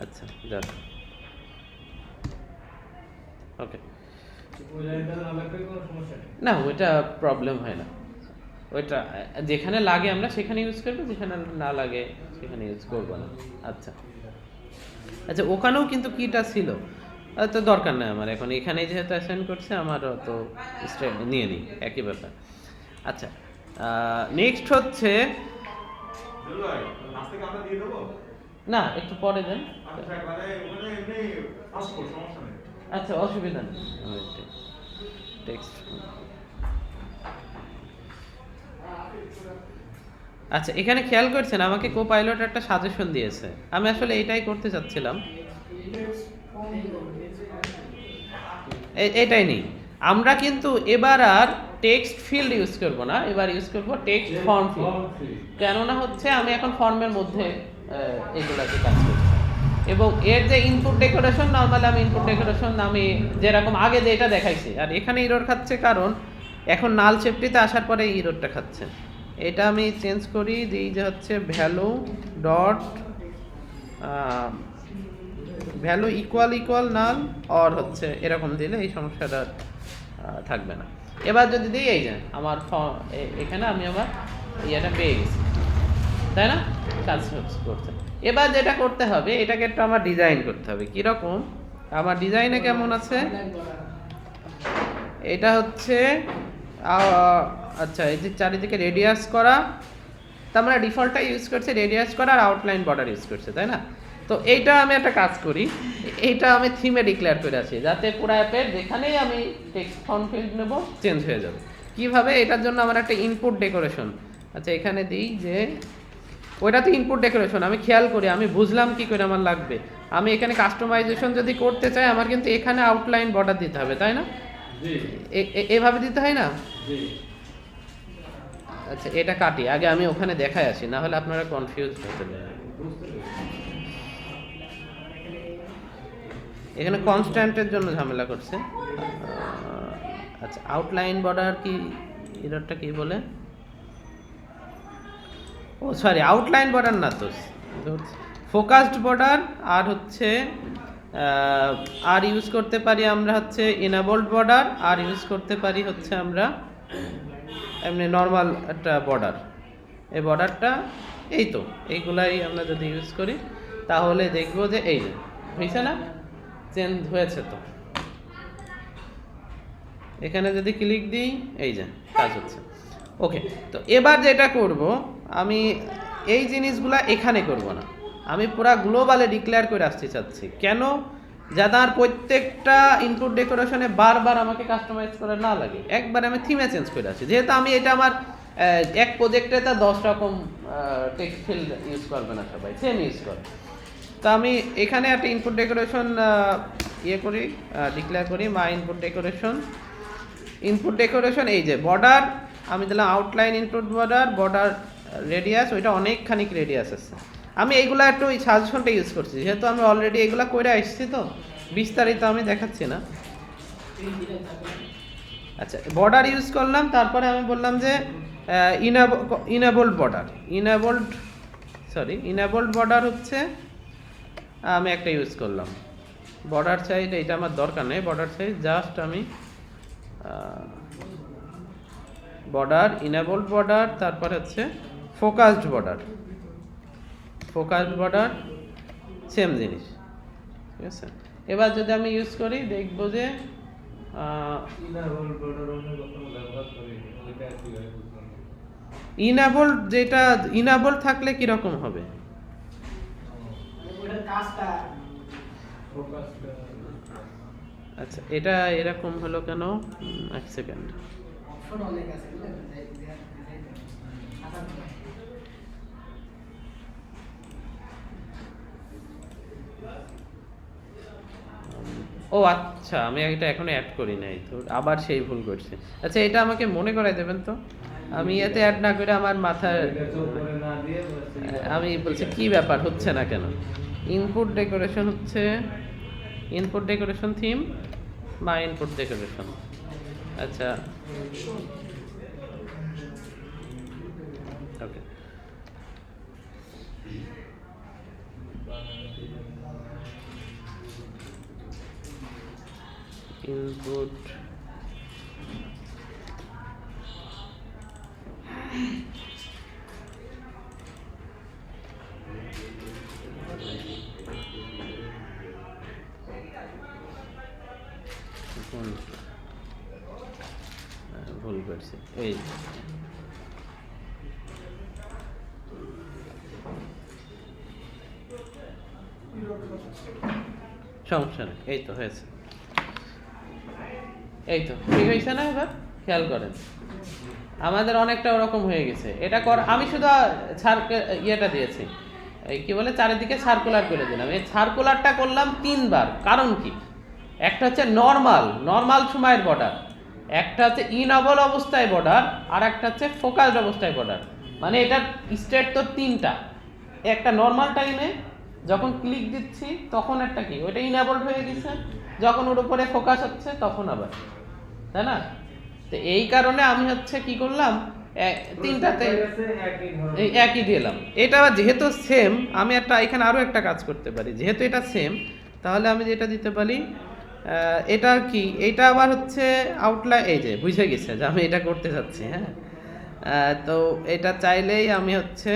আচ্ছা যাক ওকে। ওই লাইনটা না লাগলে কোনো সমস্যা নেই। না ওইটা প্রবলেম হয় না, ওইটা যেখানে লাগে আমরা সেখানে ইউজ করবো, যেখানে না লাগে সেখানে ইউজ করবো না। আচ্ছা আচ্ছা ওখানেও কিন্তু কিটা ছিল, তো দরকার নেই আমার এখন, এখানে যেহেতু অ্যাসাইন করছে আমারও তো নিয়ে নিই, একই ব্যাপার। আচ্ছা নেক্সট হচ্ছে না একটু পরে দেন, আচ্ছা অসুবিধা নেই। টেক্সট আচ্ছা এখানে খেয়াল করছেন আমাকে কোপাইলট একটা সাজেশন দিয়েছে, আমি আসলে এটাই করতে চাচ্ছিলাম। এটাই নেই, আমরা কিন্তু এবার আর টেক্সট ফিল্ড ইউজ করব না, এবার ইউজ করব টেক্সট ফর্ম ফিল্ড। কেননা হচ্ছে আমি এখন ফর্মের মধ্যে এগুলাকে কাজ করছি, এবং এর যে ইনপুট ডেকোরেশন নর্মালি আমি ইনপুট ডেকোরেশন আমি যেরকম আগে যেটা দেখাইছি, আর এখানে ইরোর খাচ্ছে কারণ এখন নাল শেপটিতে আসার পরে ইরোরটা খাচ্ছে। এটা আমি চেঞ্জ করি, দিই যে হচ্ছে value dot value equal null, or হচ্ছে এরকম দিলে এই সমস্যাটা থাকবে না। এবার যদি দিই এই যে আমার এখানে আমি আমার ইয়েটা পেয়ে গেছি, তাই না? কাজ করতে। এবার যেটা করতে হবে এটাকে একটু আমার ডিজাইন করতে হবে। কীরকম আমার ডিজাইনে কেমন আছে এটা হচ্ছে আচ্ছা এই যে চারিদিকে রেডিয়াস করা, তা আমরা ডিফল্টটা ইউজ করছি রেডিয়াস করা আর আউটলাইন বর্ডার ইউজ করছে, তাই না? তো এইটা আমি একটা কাজ করি, এইটা আমি থিমে ডিক্লেয়ার করে আছি যাতে পুরো অ্যাপের যেখানেই আমি টেক্সট ফন্ট ফিল্ড নেব চেঞ্জ হয়ে যাবে। কিভাবে? এটার জন্য আমার একটা ইনপুট ডেকোরেশন, আচ্ছা এখানে দিই যে ওইটা তো ইনপুট ডেকোরেশন, আমি খেয়াল করি আমি বুঝলাম কি করে আমার লাগবে। আমি এখানে কাস্টমাইজেশন যদি করতে চাই আমার কিন্তু এখানে আউটলাইন বর্ডার দিতে হবে, তাই না? এভাবে দিতে হয় না? আচ্ছা এটা কাটি, আগে আমি ওখানে দেখাই আসি, না হলে আপনারা কনফিউজ হতে পারেন। এখানে কনস্ট্যান্টের জন্য ঝামেলা করছে। আচ্ছা আউটলাইন বর্ডার কি এরটা কি বলে? ও সরি আউটলাইন বর্ডার না, তো ফোকাসড বর্ডার, আর হচ্ছে আর ইউজ করতে পারি আমরা হচ্ছে এনাবলড বর্ডার, আর ইউজ করতে পারি হচ্ছে আমরা এমনি নর্মাল একটা বর্ডার। এই বর্ডারটা এই তো এইগুলাই আমরা যদি ইউজ করি তাহলে দেখবো যে এই যে হয়েছে না, চেঞ্জ হয়েছে। তো এখানে যদি ক্লিক দিই এই যে কাজ হচ্ছে। ওকে, তো এবার যেটা করব আমি এই জিনিসগুলা এখানে করব না, আমি পুরা গ্লোবালে ডিক্লেয়ার করে আসতে চাচ্ছি। কেন? যাতে আর প্রত্যেকটা ইনপুট ডেকোরেশনে বারবার আমাকে কাস্টমাইজ করা না লাগে, একবার আমি থিমে চেঞ্জ করে আসি। যেহেতু আমি এটা আমার এক প্রজেক্টে তা 10 রকম টেক্সট ফিল্ড ইউজ করবে না, সবাই সেম ইউজ করে। তো আমি এখানে একটা ইনপুট ডেকোরেশন ইয়ে করি, ডিক্লেয়ার করি মাই ইনপুট ডেকোরেশন এই যে বর্ডার আমি দিলাম আউটলাইন ইনপুট বর্ডার রেডিয়াস, ওইটা অনেকখানি রেডিয়াস আছে। আমি এইগুলা একটু ওই সাজেশনটা ইউজ করছি, যেহেতু আমি অলরেডি এগুলা করে আসছি তো বিস্তারিত আমি দেখাচ্ছি না। আচ্ছা বর্ডার ইউজ করলাম, তারপরে আমি বললাম যে ইনেবলড বর্ডার হচ্ছে আমি একটা ইউজ করলাম। বর্ডার সাইজ এটা আমার দরকার নেই, বর্ডার সাইজ জাস্ট আমি ইনেবলড বর্ডার, তারপর হচ্ছে ফোকাসড বর্ডার সেম জিনিস, ঠিক আছে। এবার যদি আমি ইউজ করি দেখবো যে ইনেবল থাকলে কিরকম হবে? ওটার কাজটা আচ্ছা এটা এরকম হলো কেন, এক সেকেন্ড। অপশন অনেক আছে বুঝলেন? ও আচ্ছা আমি এটা এখনো অ্যাড করি নাই তো, আবার সেই ভুল করছি। আচ্ছা এটা আমাকে মনে করাই দেবেন তো, আমি এতে অ্যাড না করে আমার মাথায় আমি বলছি কি ব্যাপার হচ্ছে না কেন। ইনপুট ডেকোরেশন হচ্ছে ইনপুট ডেকোরেশন থিম বা ইনপুট ডেকোরেশন। আচ্ছা ওকে ইনপুট ভুল করছি, এই সমস্যা নেই, এই তো হয়েছে, এই তো ঠিক হয়েছে না? এবার খেয়াল করেন আমাদের অনেকটা ওরকম হয়ে গেছে। এটা আমি শুধু ইয়েটা দিয়েছি, এই কি বলে চারিদিকে সার্কুলার করে দিলাম। এই সার্কুলারটা করলাম 3 বার, কারণ কি? একটা হচ্ছে নর্মাল সময়ের বর্ডার, একটা হচ্ছে ইনেবল অবস্থায় বর্ডার, আর একটা হচ্ছে ফোকাসড অবস্থায় বর্ডার। মানে এটার স্টেট তো 3টা, একটা নর্মাল টাইমে যখন ক্লিক দিচ্ছি তখন একটা কি ওইটা ইনেবলড হয়ে গেছে, যখন ওর উপরে ফোকাস হচ্ছে তখন আবার, তাই না? তো এই কারণে আমি হচ্ছে কি করলাম 3টাতে একই দিলাম। এটা যেহেতু সেম আমি এখানে আরো একটা কাজ করতে পারি, যেহেতু এটা সেম তাহলে আমি যেটা দিতে পারি এটা কি, এটা আবার হচ্ছে আউটলাইন, এই যে বুঝে গেছে যে আমি এটা করতে যাচ্ছি। হ্যাঁ তো এটা চাইলেই আমি হচ্ছে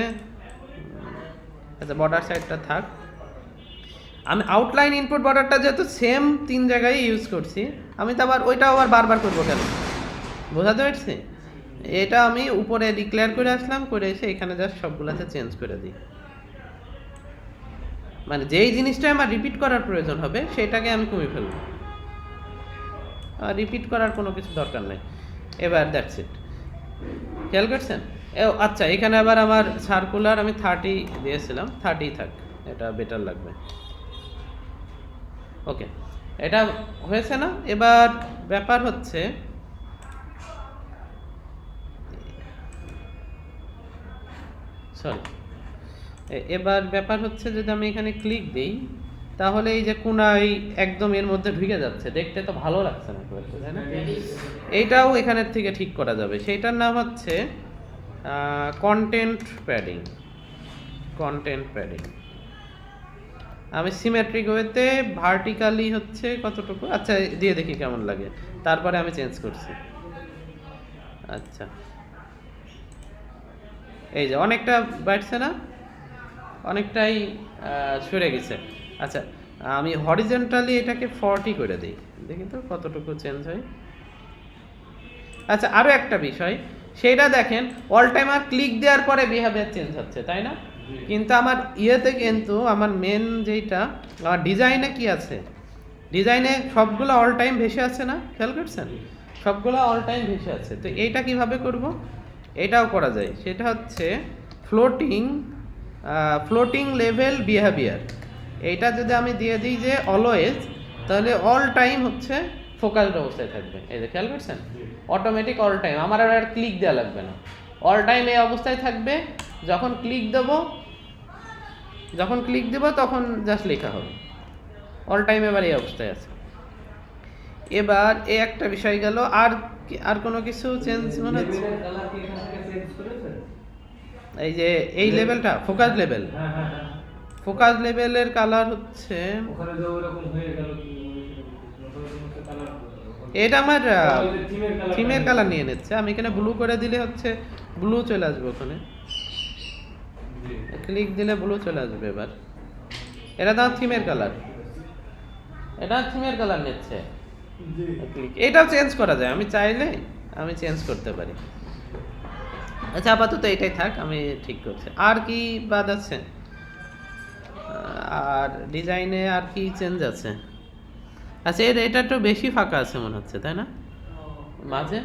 আচ্ছা বর্ডার সাইডটা থাক, আমি আউটলাইন ইনপুট বর্ডারটা যেহেতু সেম 3 জায়গায় ইউজ করছি, আমি তো আবার ওইটাও আবার বারবার করবো কেন, বোঝাতে পারছি? এটা আমি উপরে ডিক্লেয়ার করে আসলাম, করে এসে এখানে জাস্ট সবগুলাতে চেঞ্জ করে দিই। মানে যেই জিনিসটা আমার রিপিট করার প্রয়োজন হবে সেটাকে আমি কমিয়ে ফেলবো, রিপিট করার কোনো কিছু দরকার নেই। এবার দ্যাটস ইট, খেয়াল করছেন? আচ্ছা এখানে আবার আমার সার্কুলার আমি 30 দিয়েছিলাম, 30 থাক, এটা বেটার লাগবে। ওকে এটা হয়েছে না? এবার ব্যাপার হচ্ছে যদি আমি এখানে ক্লিক দিই তাহলে এই যে কোনায় একদম এর মধ্যে ঢুকে যাচ্ছে, দেখতে তো ভালো লাগছে না, তাই না? এইটাও এখানের থেকে ঠিক করা যাবে, সেইটার নাম হচ্ছে কন্টেন্ট প্যাডিং। আমি সিমেট্রিক ওয়েতে ভার্টিক্যালি হচ্ছে কতটুকু, আচ্ছা দিয়ে দেখি কেমন লাগে, তারপরে আমি চেঞ্জ করছি। আচ্ছা এই যে অনেকটা বাড়ছে না, অনেকটাই সরে গেছে। আচ্ছা আমি হরিজন্টালি এটাকে 40 করে দিই, দেখি তো কতটুকু চেঞ্জ হয়। আচ্ছা আরো একটা বিষয় সেটা দেখেন, অল টাইমার ক্লিক দেওয়ার পরে বিহেভিয়ার চেঞ্জ হচ্ছে, তাই না? কিন্তু আমার ইয়েতে কিন্তু আমার মেন যেটা আমার ডিজাইনে কি আছে, ডিজাইনে সবগুলো অল টাইম ভেসে আছে না, খেয়াল করছেন? সবগুলো অল টাইম ভেসে আছে। তো এইটা কিভাবে করব? এটাও করা যায়, সেটা হচ্ছে ফ্লোটিং লেভেল বিহেভিয়ার। এইটা যদি আমি দিয়ে দিই যে অলওয়েজ, তাহলে অল টাইম হচ্ছে ফোকাসড অবস্থায় থাকবে। এই যে খেয়াল করছেন, অটোমেটিক অল টাইম, আমার আর ক্লিক দেওয়া লাগবে না, অল টাইম এই অবস্থায় থাকবে। যখন ক্লিক দেবো তখন জাস্ট লেখা হবে, অল টাইম এবার এই অবস্থায় আছে। এবার এই একটা বিষয় গেল, আর কোনো কিছু চেঞ্জ মনে হচ্ছে? লেভেলের কালার কি এখান থেকে চেঞ্জ করেছেন? এই যে এই লেভেলটা ফোকাস লেভেল, হ্যাঁ হ্যাঁ হ্যাঁ, ফোকাস লেভেলের কালার হচ্ছে ওখানে যে ওরকম হয়ে গেল কি ওখানে সমস্ত কালার এটা আমার থিমের থিমের কালার নিয়ে নিচ্ছে। আমি এখানে ব্লু করে দিলে হচ্ছে ব্লু চলে আসবে, ওখানে ক্লিক দিলে ব্লু চলে আসবে। এবার এটা তো থিমের কালার, এটা থিমের কালার নিচ্ছে। জি এটাও চেঞ্জ করা যায়, আমি চাইলে আমি চেঞ্জ করতে পারি। আচ্ছা আপাতত এটাই থাক, আমি ঠিক করছি। আর কি বাদ আছে? আর ডিজাইনে আর কি চেঞ্জ আছে? আচ্ছা এটা একটু বেশি ফাঁকা আছে মনে হচ্ছে, তাই না? মাঝে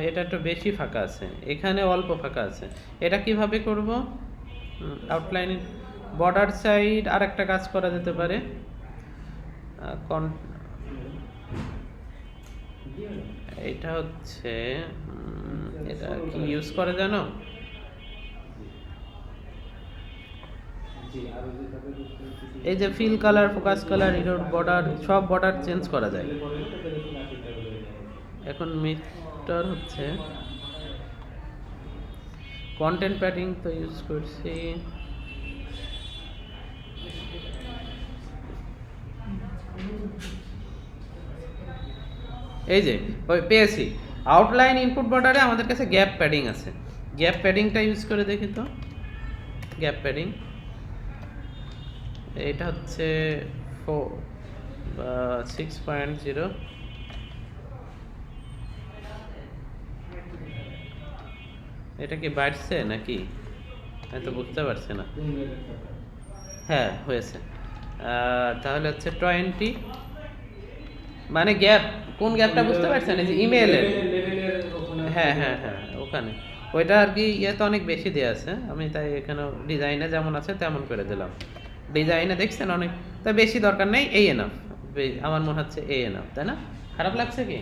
এটা একটু বেশি ফাঁকা আছে, এখানে অল্প ফাঁকা আছে। এটা কিভাবে করব? আউটলাইন বর্ডার সাইড আর একটা কাজ করা যেতে পারে। এটা হচ্ছে এটা কি ইউজ করে জানো? এই যে fill colour, focus colour, error border, সব বর্ডার চেঞ্জ করা যায়। এখন মিটার হচ্ছে কন্টেন্ট প্যাডিং তো ইউজ করছি। এই যে ওই পেয়েছি, আউটলাইন ইনপুট বর্ডারে আমাদের কাছে গ্যাপ প্যাডিং আছে। গ্যাপ প্যাডিংটা ইউজ করে দেখি তো। গ্যাপ প্যাডিং এটা হচ্ছে 6.0। এটা কি বাড়ছে নাকি? আমি তো বুঝতে পারছি না। হ্যাঁ হয়েছে। তাহলে হচ্ছে 20, মানে গ্যাপ, কোন গ্যাপটা বুঝতে পারছেন? এই যে ইমেইলের, হ্যাঁ হ্যাঁ হ্যাঁ ওখানে ওইটা আর কি ইয়ে তো অনেক বেশি দেওয়া আছে, আমি তাই এখানে ডিজাইনে যেমন আছে তেমন করে দিলাম। ডিজাইনে দেখছেন অনেক, তাই বেশি দরকার নেই, এই এনাফ। আমার মনে হচ্ছে এই এনাফ, তাই না? খারাপ লাগছে কি?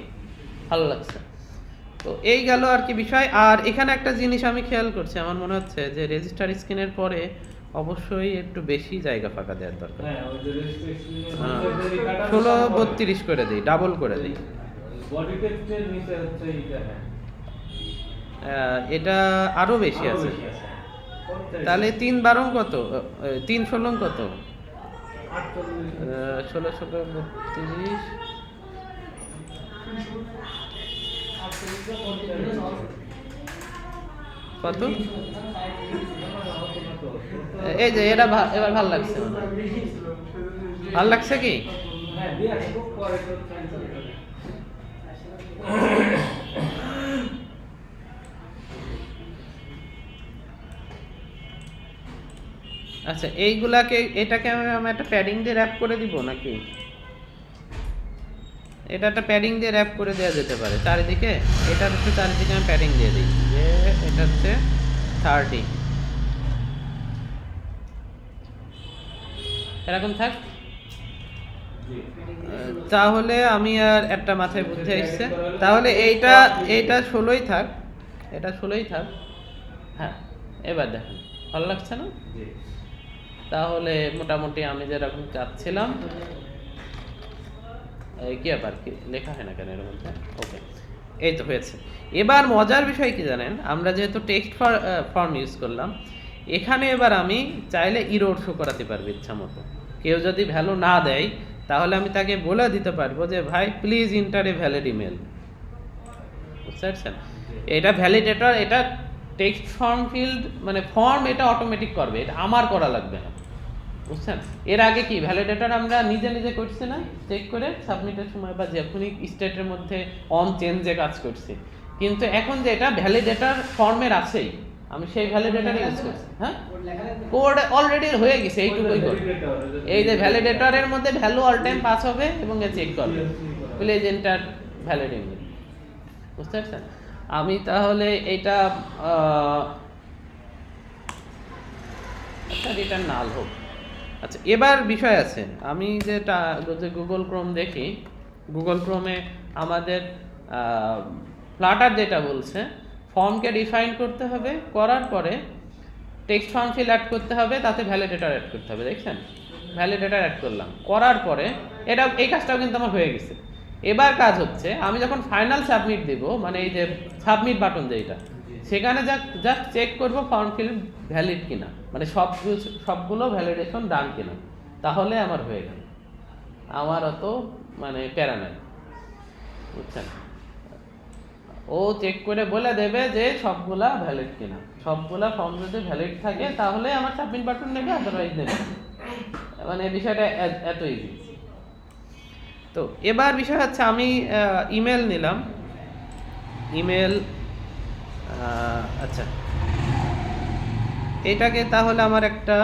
ভালো লাগছে। তো এই গেল আর কি বিষয়। আর এখানে একটা জিনিস আমি খেয়াল করছি, আমার মনে হচ্ছে যে রেজিস্টার স্ক্রিনের পরে অবশ্যই একটু বেশি জায়গা ফাঁকা দেওয়ার দরকার। 16:32 করে দিই, ডাবল করে দিই। বডি টেক্সটের নিচে হচ্ছে এইটা, হ্যাঁ এটা আরো বেশি আছে, তাহলে 3 12 কত, 3 16 কত, 16 কত? এই যে এটা এবার ভালো লাগছে, ভালো লাগছে কি? হ্যাঁ দিয়ে খুব পরে তো আচ্ছা এইগুলাকে, এটাকে আমি একটা প্যাডিং দিয়ে র্যাপ করে দিব নাকি? এটা একটা প্যাডিং দিয়ে র্যাপ করে দেওয়া যেতে পারে চারিদিকে। এটা হচ্ছে চারিদিকে আমি প্যাডিং দিয়ে দিই, যে এটা হচ্ছে 30, এরকম থাক। তাহলে আমি আর একটা মাথায় বুদ্ধি আসছে, তাহলে এইটা 16ই থাক, এটা 16ই থাক। হ্যাঁ এবার দেখেন ভালো লাগছে না? তাহলে মোটামুটি আমি যেরকম চাচ্ছিলাম, কি ব্যাপার, কি লেখা হয় না কেন এর মধ্যে? ওকে, এই তো হয়েছে। এবার মজার বিষয় কি জানেন, আমরা যেহেতু টেক্সট ফর্ম ইউজ করলাম, এখানে এবার আমি চাইলে ইরোর শো করাতে পারবো ইচ্ছা মতো। কেউ যদি ভ্যালু না দেয় তাহলে আমি তাকে বলে দিতে পারবো যে ভাই please inter a valid email. বুঝতে পারছেন? এটা ভ্যালিডেটর, এটা টেক্সট ফর্ম ফিল্ড মানে ফর্ম, এটা অটোমেটিক করবে, এটা আমার করা লাগবে না। বুঝছেন? এর আগে কি ভ্যালিডেটর আমরা নিজে নিজে করছি না, চেক করে সাবমিটের সময় বা যখনই স্টেটের মধ্যে অন চেঞ্জে কাজ করছি, কিন্তু এখন যে এটা ভ্যালিডেটর ফর্মের আছেই, আমি সেই ভ্যালিডেটর ইউজ করছি। হ্যাঁ কোড অলরেডি হয়ে গেছে, এইটুকুই কোড। এই যে ভ্যালিডেটরের মধ্যে ভ্যালু অল টাইম পাস হবে এবং এ চেক করবে প্লিজ এন্টার ভ্যালিড ইমেল। বুঝতে পারছেন? আমি তাহলে এইটা আচ্ছা রিটার্ন নাল হোক, আচ্ছা, এবার বিষয় আছে, আমি যেটা যে গুগল ক্রোম দেখি, গুগল ক্রোমে আমাদের ফ্লাটার যেটা বলছে, ফর্মকে ডিফাইন করতে হবে, করার পরে টেক্সট ফর্ম ফিল অ্যাড করতে হবে, তাতে ভ্যালিডেটর অ্যাড করতে হবে। দেখছেন, ভ্যালিডেটর অ্যাড করলাম, করার পরে এই কাজটাও কিন্তু আমার হয়ে গেছে। এবার কাজ হচ্ছে, আমি যখন ফাইনাল সাবমিট দেব, মানে এই যে সাবমিট বাটন যেটা, সেখানে জাস্ট চেক করব ফর্ম ফিল ভ্যালিড কিনা, মানে সবগুলো ভ্যালিডেশন ডান কিনা, তাহলে আমার হয়ে গেল। আমার অত মানে প্যারা নাই, বুঝছেন। ও চেক করে বলে দেবে যে সবগুলা ভ্যালিড কিনা, সবগুলা ফর্ম যদি ভ্যালিড থাকে তাহলে আমার সাবমিট বাটন নেবে, আদারওয়াইজ নেবে না। মানে বিষয়টা এত ইজি। তো এবার বিষয় হচ্ছে, আমি ইমেল নিলাম, ইমেল, আচ্ছা এটাকে তাহলে আমার একটা,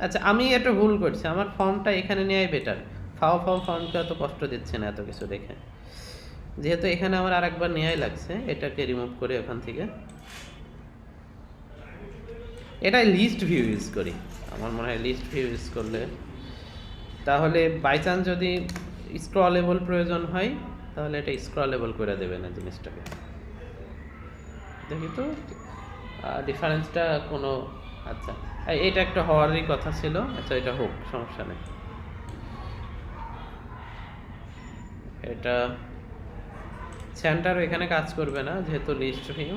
আচ্ছা আমি একটা ভুল করছি, আমার ফর্মটা এখানে নেওয়াই বেটার। ফর্মকে অত কষ্ট দিচ্ছে না এত কিছু দেখে, যেহেতু এখানে আমার আরেকবার নেওয়াই লাগছে, এটাকে রিমুভ করে ওখান থেকে এটা লিস্ট ভিউ ইউজ করি। আমার মনে হয় লিস্ট ভিউ ইউজ করলে তাহলে বাই চান্স যদি স্ক্রলেবল প্রয়োজন হয়, তাহলে এটা স্ক্রলেবল করে দেবে না জিনিসটাকে। দেখি তো ডিফারেন্সটা কোনো, আচ্ছা এটা একটা হওয়ারই কথা ছিল, আচ্ছা এটা হোক, সমস্যা নেই। এটা সেন্টারও এখানে কাজ করবে না, যেহেতু লিস্ট ভিউ।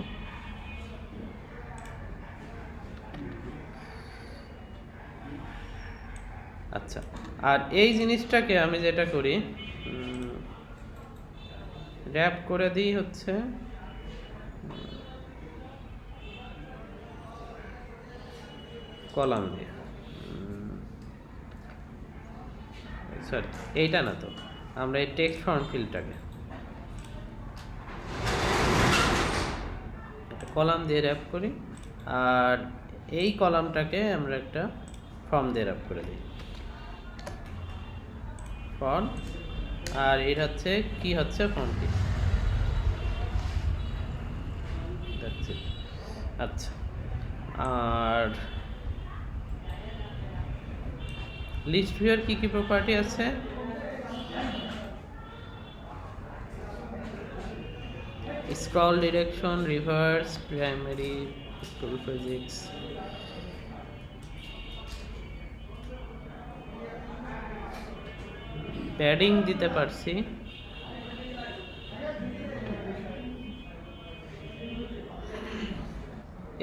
আচ্ছা, আর এই জিনিসটাকে আমি যেটা করি, র্যাপ করে দিই হচ্ছে কলাম দিয়ে, সরি এইটা না, তো আমরা এই টেক্সট ফর্ম ফিল্ডটাকে একটা কলাম দিয়ে র্যাপ করি, আর এই কলামটাকে আমরা একটা ফর্ম দিয়ে র্যাপ করে দিই, ফর্ম, আর এটা হচ্ছে কি হচ্ছে ফর্ম কি। আচ্ছা, আর লিস্ট ভিউয়ের কি কি প্রপার্টি আছে? Scroll direction, reverse, primary, scroll physics, padding দিতে পারছি,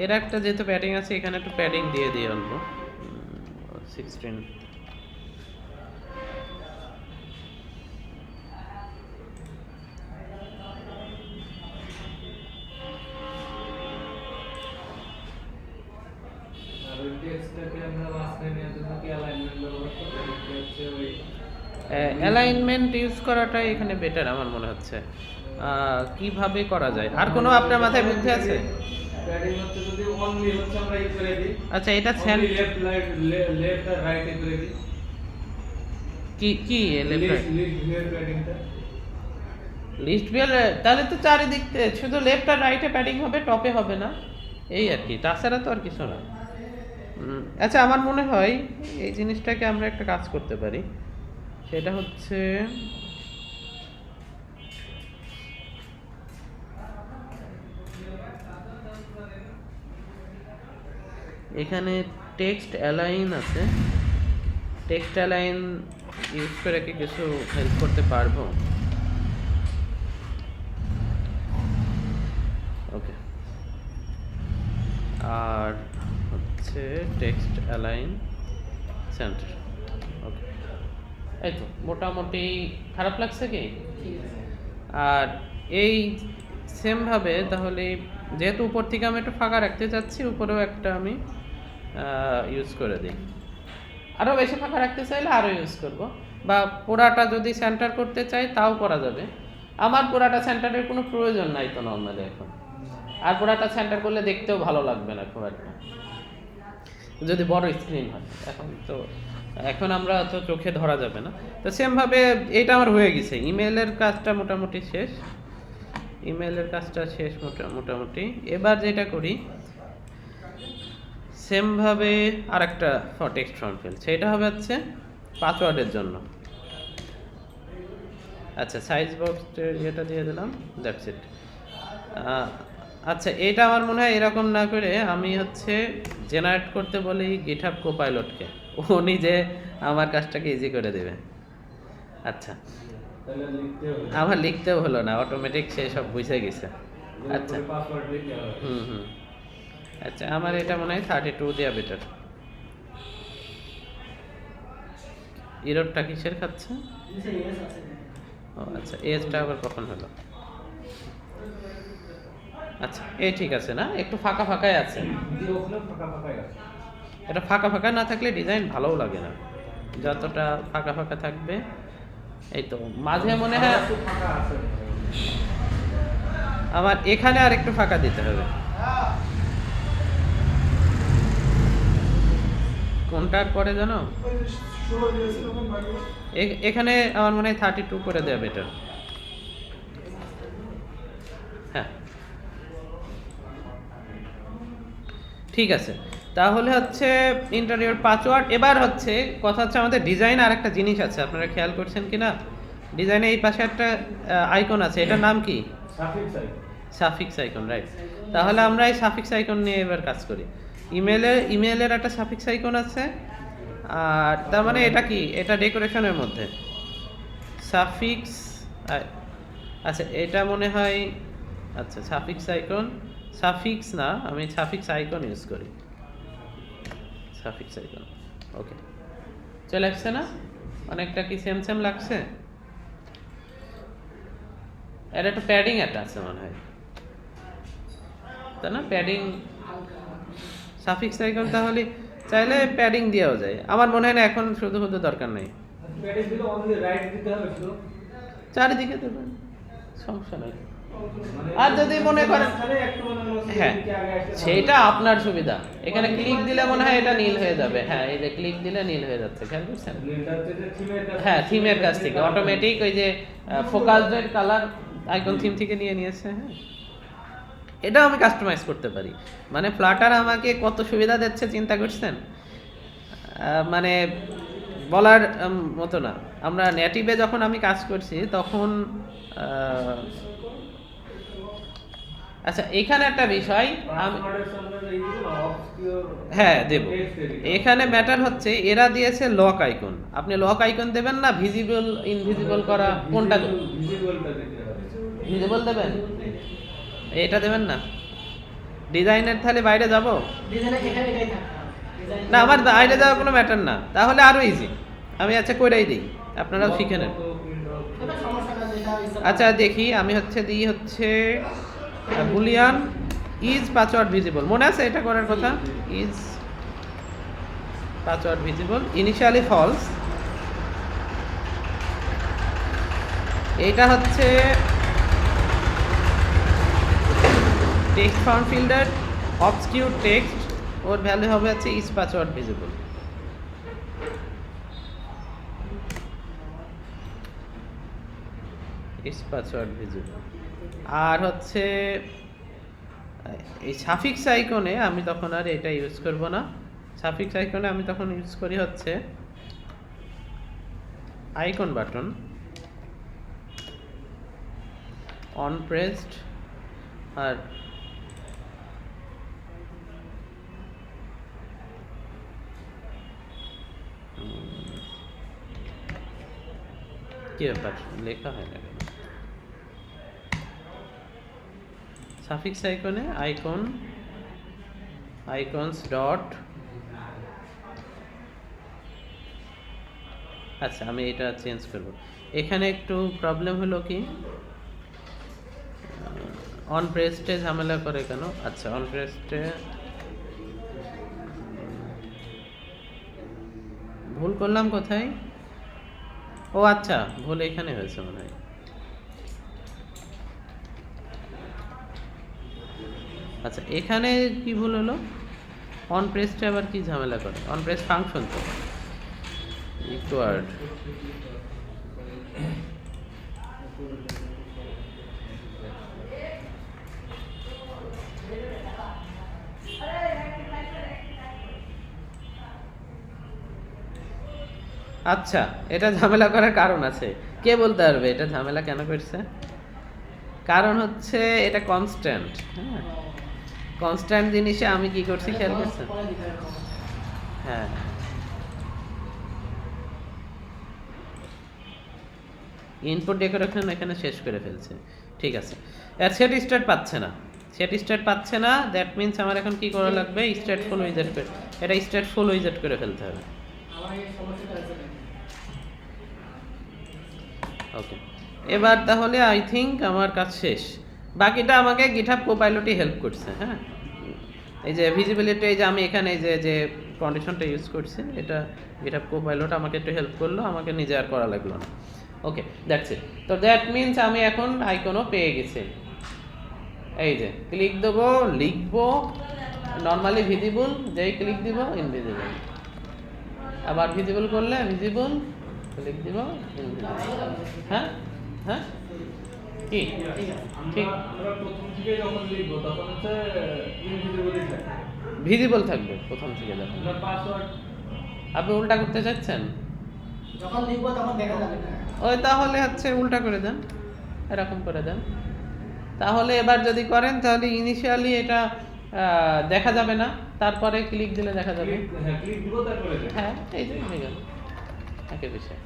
এর একটা যেহেতু প্যাডিং আছে, এখানে একটু প্যাডিং দিয়ে দিই অল্প, 16। আর ওই টেক্সটটাকে আমরা মাঝখানে নেওয়ার জন্য কি অ্যালাইনমেন্ট ব্যবহার করতে হচ্ছে? ওই অ্যালাইনমেন্ট ইউজ করাটাই এখানে বেটার আমার মনে হচ্ছে। কিভাবে করা যায়, আর কোনো আপনার মাথায় বুদ্ধি আছে? প্যাডিং হচ্ছে যদি অনলি হচ্ছে আমরা ই করে দিই, আচ্ছা এটা লেফট আর রাইট করে দিই। কি লিস্ট ভিউয়ের প্যাডিংটা, লিস্ট ভিউ, তাহলে তো চারিদিক শুধু লেফট আর রাইটে প্যাডিং হবে, টপে হবে না, এই আর কি, তাছাড়া তো আর কিছু না। আচ্ছা আমার মনে হয় এই জিনিসটাকে আমরা একটা কাজ করতে পারি, সেটা হচ্ছে এখানে টেক্সট অ্যালাইন আছে, টেক্সট অ্যালাইন ইউজ করে কি কিছু হেল্প করতে পারবো? ওকে, আর হচ্ছে টেক্সট অ্যালাইন সেন্টার, ওকে, এই তো মোটামুটি, খারাপ লাগছে কি? আর এই সেমভাবে তাহলে, যেহেতু উপর থেকে আমি একটু ফাঁকা রাখতে চাচ্ছি, উপরেও একটা আমি ইউজ করে দিই। আরও বেশি ফাঁকা রাখতে চাইলে আরও ইউজ করব, বা পুরাটা যদি সেন্টার করতে চাই তাও করা যাবে। আমার পুরাটা সেন্টারের কোনো প্রয়োজন নাই তো নর্মালি এখন, আর পুরাটা সেন্টার করলে দেখতেও ভালো লাগবে না খুব একটা, যদি বড় স্ক্রিন হয়। এখন আমরা তো চোখে ধরা যাবে না। তো সেমভাবে এটা আমার হয়ে গেছে, ইমেলের কাজটা মোটামুটি শেষ, মোটামুটি। এবার যেটা করি, সেম ভাবে আরেকটা টেক্সট ফন্ট ফিল, সেটা হবে হচ্ছে পাসওয়ার্ডের জন্য। আচ্ছা, সাইজ বক্সের এটা দিয়ে দিলাম, দ্যাটস ইট। আচ্ছা, এটা আমার মনে হয় এরকম না করে আমি হচ্ছে জেনারেট করতে বলি গিটহাব কোপাইলটকে, ও নিজে আমার কাজটাকে ইজি করে দেবে। আচ্ছা, তাহলে লিখতে হবে, আমার লিখতেও হলো না, অটোমেটিক সে সব বুঝে গেছে। আচ্ছা, পাসওয়ার্ড লিখতে হবে। হুম। আচ্ছা, আমার এটা মনে হয় 32 দেওয়া বেটার। ইরোডটা কিসের খাচ্ছে? নিচে yes আছে। ও আচ্ছা, এজটা আবার কখন হলো? আচ্ছা, এই ঠিক আছে না, একটু ফাঁকা ফাঁকাই আছে। দিয়ে ওখানে ফাঁকা ফাঁকাই আছে। এটা ফাঁকা ফাঁকা না থাকলে ডিজাইন ভালোও লাগে না, যতটা ফাঁকা ফাঁকা থাকবে। এই তো মাঝে মনে হয় একটু ফাঁকা আছে। আমার এখানে আর একটু ফাঁকা দিতে হবে। কোনটার পরে জানো? ওই যে 16 দিয়েছে তখন বাকি এখানে আমার মনে হয় 32 করে দেওয়া বেটার। হ্যাঁ, ঠিক আছে। তাহলে হচ্ছে ইন্টারিয়র পাসওয়ার্ড। এবার হচ্ছে কথা হচ্ছে আমাদের ডিজাইন আর একটা জিনিস আছে, আপনারা খেয়াল করছেন কিনা? ডিজাইনে এই পাশে একটা আইকন আছে, এটার নাম কি? Suffix icon. Suffix icon, right. তাহলে আমরা এই সাফিক্স আইকন নিয়ে এবার কাজ করি। ইমেলের একটা সাফিক্স আইকন আছে, আর তার মানে এটা কি? এটা ডেকোরেশনের মধ্যে সাফিক্স। আচ্ছা, এটা মনে হয়, আচ্ছা সাফিক্স আইকন, সাফিক্স না, আমি সাফিক্স আইকন ইউজ করি। সাফিক্স আইকন, ওকে, চলে আসছে না? অনেকটা কি সেম সেম লাগছে? এটা একটু প্যাডিং একটা আছে মনে হয়, তাই না? প্যাডিং সাফিক্স আইকন, তাহলে চাইলে প্যাডিং দেওয়াও যায়। আমার মনে হয় না এখন শুধু শুধু দরকার নেই, প্যাডিং দিলে অনলি রাইট দিতে হবে শুধু। চারিদিকে দেবেন, সমস্যা নেই। মানে আর যদি মনে করেন, মাঝখানে একটু মানে হ্যাঁ দিকে আগে আসলে সেটা আপনার সুবিধা। এখানে ক্লিক দিলে মনে হয় এটা নীল হয়ে যাবে। হ্যাঁ, এই যে ক্লিক দিলে নীল হয়ে যাচ্ছে, খেয়াল করছেন? নীলটা হচ্ছে যে থিমের কাছে। হ্যাঁ, থিমের কাছ থেকে অটোমেটিক ওই যে ফোকাসড কালার আইকন থিম থেকে নিয়ে নিয়েছে। হ্যাঁ, এটাও আমি কাস্টমাইজ করতে পারি। মানে ফ্লাটার আমাকে কত সুবিধা দিচ্ছে চিন্তা করছেন? মানে বলার মতো না। আমরা নেটিভে যখন আমি কাজ করছি তখন আচ্ছা, এখানে একটা বিষয় আমি, পাসওয়ার্ডের সামনে এইগুলো অবসকিউর। হ্যাঁ দেব। এখানে ম্যাটার হচ্ছে এরা দিয়েছে লক আইকন, আপনি লক আইকন দেবেন না ভিজিবল ইনভিজিবল করা, কোনটা ভিজিবলটা দিতে হবে। ভিজিবল দেবেন? এটা দেবেন না? ডিজাইনের তাহলে বাইরে যাব ডিজাইনে এখানে এটাই থাকতে হবে। ডিজাইন না, আমার বাইরে যাওয়ার কোনো ম্যাটার না, তাহলে আরো ইজি। আমি আচ্ছা কইরাই দিই, আপনারাও শিখে নেন। এটা সমস্যা না, যেটা ইচ্ছা। আচ্ছা দেখি, আমি হচ্ছে দিই হচ্ছে বুলিয়ান ইজ পাসওয়ার্ড ভিজিবল, মনে আছে এটা করার কথা? Is password visible initially false. এটা হচ্ছে text found filter obscure text, ওর ভ্যালু হবে হচ্ছে is password visible. Is password visible. আর হচ্ছে এই সাফিক্স আইকনে আমি তখন আর এটা ইউজ করব না। সাফিক্স আইকনে আমি তখন ইউজ করি হচ্ছে আইকন বাটন অন প্রেসড, আর কি ব্যাপার লেখা হয় না কেন? সাফিক্স আইকনে আইকনস ডট, আচ্ছা আমি এটা চেঞ্জ করব। এখানে একটু প্রবলেম হলো কি, অন প্রেসডে ঝামেলা করে কেন? আচ্ছা, অন প্রেসডে ভুল করলাম কোথায়? ও আচ্ছা, ভুল এখানে হয়েছে মনে হয়। আচ্ছা, এখানে কি ভুল হলো? অন প্রেসটা আবার কি ঝামেলা করে? অন প্রেস ফাংশন তো ইকুয়ার্ড, আচ্ছা, এটা ঝামেলা করার কারণ আছে। কে বলতে পারবে এটা ঝামেলা কেন করছে? কারণ হচ্ছে এটা কনস্ট্যান্ট। হ্যাঁ, কনস্ট্যান্ট জিনিসে আমি কি করছি খেয়াল করছেন? পরে দিতে হবে। হ্যাঁ, ইনপুট ডেকোরেশন এখানে শেষ করে ফেলছে। ঠিক আছে, আর সেট স্টার্ট পাচ্ছে না, সেট স্টার্ট পাচ্ছে না, দ্যাট মিনস আমার এখন কি করা লাগবে? স্ট্যাটফুল উইজেট করে, এটা স্ট্যাটফুল উইজেট করে ফেলতে হবে। আমার এই সমস্যাটা আছে নাকি? ওকে, এবার তাহলে আই থিঙ্ক আমার কাজ শেষ। বাকিটা আমাকে গিটহাব কোপাইলটই হেল্প করছে। হ্যাঁ, এই যে ভিজিবিলিটি, এই যে আমি এখানে এই যে যে কন্ডিশনটা ইউজ করছি, এটা গিটহাব কোপাইলট আমাকে একটু হেল্প করলো, আমাকে নিজে আর করা লাগলো না। ওকে, দ্যাটস ইট। তো দ্যাট মিনস আমি এখন আইকনও পেয়ে গেছি। এই যে ক্লিক দেবো, লিখবো, নর্মালি ভিজিবল, যেই ক্লিক দিব ইনভিজিবল, আবার ভিজিবল করলে ভিজিবল, ক্লিক দিব ইনভিজিবল। হ্যাঁ হ্যাঁ, কি ঠিক, আমরা প্রথম থেকে যখন লিখবো তখন হচ্ছে ইনভিজিবলই থাকে। ভিজিবল থাকবে প্রথম থেকে যখন। আমরা পাসওয়ার্ড আপনি উল্টা করতে চাচ্ছেন? যখন লিখবো তখন দেখা যাবে না। ওই তাহলে হচ্ছে উল্টা করে দেন, এরকম করে দেন। তাহলে এবার যদি করেন তাহলে ইনিশিয়ালি এটা দেখা যাবে না, তারপরে ক্লিক দিলে দেখা যাবে। ক্লিক দিব তারপরে দেখো। হ্যাঁ, এই যে হয়ে গেল, একই বিষয়।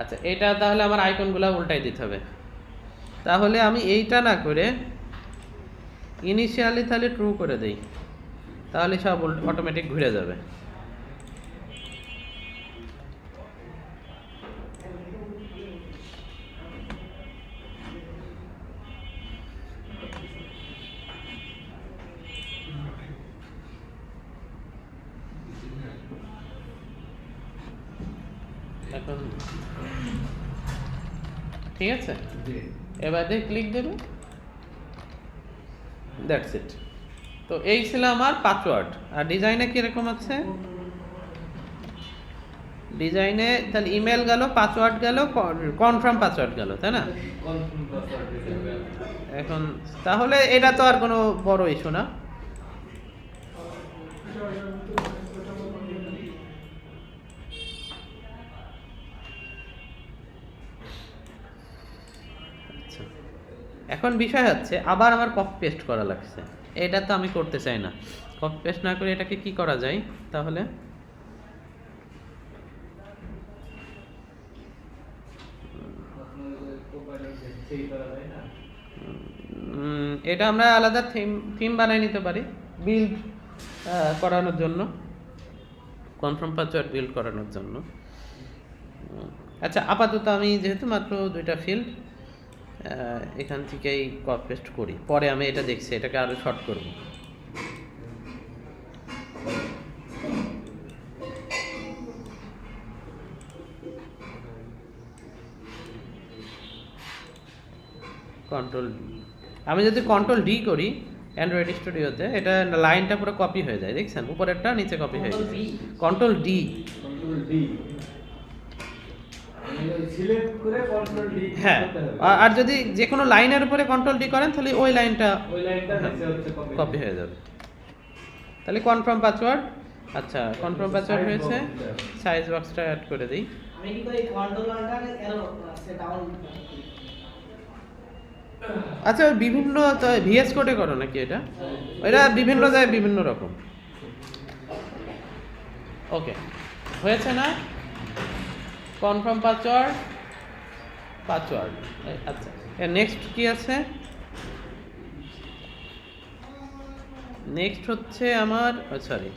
আচ্ছা, এটা তাহলে আমার আইকনগুলো উল্টাই দিতে হবে। তাহলে আমি এইটা না করে ইনিশিয়ালি তাহলে ট্রু করে দেই, তাহলে সব অটোমেটিক ঘুরে যাবে। এখন ঠিক আছে, জি। এবার দিয়ে ক্লিক দেবে, দ্যাটস ইট। তো এই ছিল আমার পাসওয়ার্ড। আর ডিজাইনে কিরকম আছে? ডিজাইনে তাহলে ইমেল গেল, পাসওয়ার্ড গেল, কনফার্ম পাসওয়ার্ড গেল, তাই না? কনফার্ম পাসওয়ার্ড দিতে হবে। এখন তাহলে এটা তো আর কোনো বড় ইস্যু না। আচ্ছা, এখন বিষয় হচ্ছে আবার আমার কপি পেস্ট করা লাগছে। এটা তো আমি করতে চাই না। কপি পেস্ট না করে এটাকে কি করা যায় তাহলে? আপনার কোপাইলট সেই করা যায় না। এটা আমরা আলাদা থিম বানাই নিতে পারি বিল্ড করানোর জন্য, কনফার্ম পাসওয়ার্ড বিল্ড করানোর জন্য। আচ্ছা, আপাতত আমি যেহেতু মাত্র 2টা ফিল্ড এখান থেকেই কপি পেস্ট করি, পরে আমি এটা দেখছি এটাকে আরো শর্ট করব। কন্ট্রোল, আমি যদি কন্ট্রোল ডি করি অ্যান্ড্রয়েড স্টুডিওতে, এটা লাইনটা পুরো কপি হয়ে যায়, দেখছেন? উপরেরটা নিচে কপি হয়ে গেছে। Control D, control D select করে কন্ট্রোল ডি হ্যাঁ। করতে হবে। আর যদি যে কোনো লাইনের উপরে কন্ট্রোল ডি করেন তাহলে ওই লাইনটা ওই লাইনটা নিচে হচ্ছে কপি হয়ে যাবে। তাহলে কনফার্ম পাসওয়ার্ড, আচ্ছা কনফার্ম পাসওয়ার্ড হয়েছে, সাইজ বক্সটা অ্যাড করে দিই। আমি কি করি কন্ট্রোলারটা এরর আছে ডাউন আচ্ছা, ওই বিভিন্ন ভিএস কোডে করো নাকি এটা? এটা বিভিন্ন জায়গায় বিভিন্ন রকম। ওকে, হয়েছে না? Confirm password, password. আচ্ছা, এর নেক্সট কি আছে? নেক্সট হচ্ছে আমার, সরি,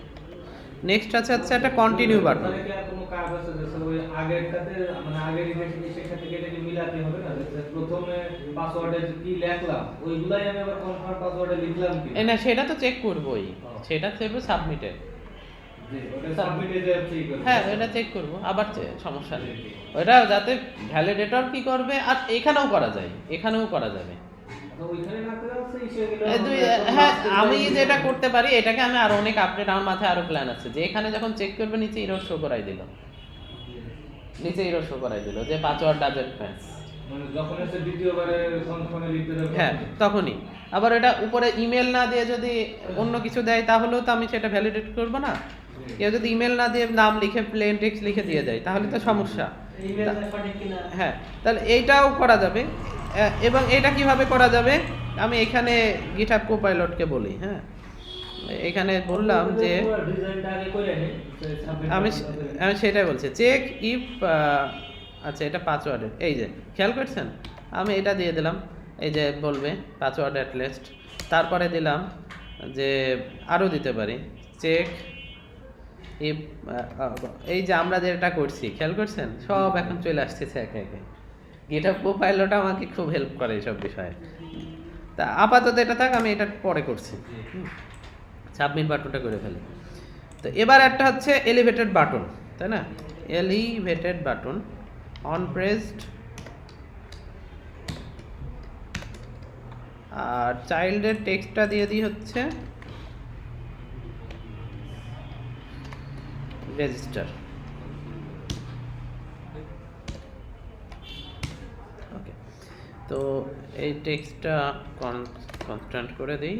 নেক্সট আছে আচ্ছা একটা কন্টিনিউ বাটন। তাহলে কি আর কোনো কাজ আছে যে ওই আগেরটাতে মানে আগের ইনভেস্টিগেশন সাথে এটা কি মিলাতে হবে না? যে প্রথমে পাসওয়ার্ডে কি লিখলাম ওইগুলাই আমি আবার কনফার্ম পাসওয়ার্ডে লিখলাম কি? না, সেটা তো চেক করবোই, সেটা চেক সাবমিটে। জি, ওটা সাবমিটে যে ঠিক আছে। হ্যাঁ, এটা চেক করব, আবার সমস্যা নেই। ওটা যাতে ভ্যালিডেটর কি করবে, আর এখানেও করা যায়, এখানেও করা যাবে। তো ওইখানে না করে হচ্ছে ইসে গেলে হ্যাঁ, আমি যেটা করতে পারি, এটাকে আমি আরো অনেক আপডেট, আমার মাথায় আরো প্ল্যান আছে যে এখানে যখন চেক করবে নিচে এরর শো করাই দিল, নিচে এরর শো করাই দিল যে পাসওয়ার্ড ডাজন্ট ম্যাচ। মানে যখন হচ্ছে দ্বিতীয়বারে সংস্করণে লিখতে যাবে হ্যাঁ তখনই। আবার এটা উপরে ইমেল না দিয়ে যদি অন্য কিছু দেয় তাহলেও তো আমি সেটা ভ্যালিডেট করব না। কেউ যদি ইমেল না দিয়ে নাম লিখে প্লেন টেক্সট লিখে দিয়ে দেয় তাহলে তো সমস্যা। ইমেল সঠিক কিনা হ্যাঁ তাহলে এইটাও করা যাবে। এবং এটা কিভাবে করা যাবে আমি এখানে গিটহাব কোপাইলটকে বলি। হ্যাঁ এখানে বললাম যে ডিজাইনটা আগে করে নি আমি আমি সেটাই বলছি চেক ইফ আচ্ছা এটা পাসওয়ার্ডের এই যে খেয়াল করছেন আমি এটা দিয়ে দিলাম এই যে বলবে পাসওয়ার্ড অ্যাট লিস্ট, তারপরে দিলাম যে আরও দিতে পারি চেক ইফ এই যে আমরা যেটা করছি খেয়াল করছেন সব এখন চলে আসতেছে একে একে। গিটহাব কোপাইলট আমাকে খুব হেল্প করে এইসব বিষয়ে। তা আপাতত এটা থাক, আমি এটা পরে করছি। সাবমিট বাটনটা করে ফেলি। তো এবার একটা হচ্ছে এলিভেটেড বাটন, তাই না? এলিভেটেড বাটন অন প্রেসড, আর চাইল্ডের টেক্সটটা দিয়ে দিই হচ্ছে রেজিস্টার। ওকে, তো এই টেক্সটটা কনস্ট্যান্ট করে দিই।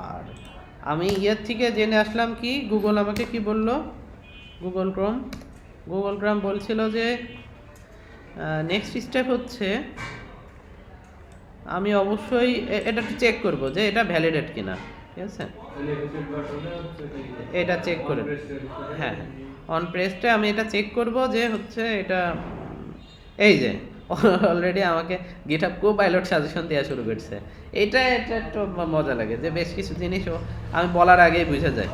আর আমি ইয়ের থেকে জেনে আসলাম কি গুগল আমাকে কি বললো, গুগল ক্রোম বলছিল যে নেক্সট স্টেপ হচ্ছে আমি অবশ্যই এটা একটু চেক করব যে এটা ভ্যালিডেট কিনা, ঠিক আছে? এটা চেক করে হ্যাঁ অন প্রেসটে আমি এটা চেক করব যে হচ্ছে এটা এই যে অলরেডি আমাকে গিটহাব কোপাইলট সাজেশন দেওয়া শুরু করছে। এটা একটু মজা লাগে যে বেশ কিছু জিনিসও আমি বলার আগেই বুঝে যাই।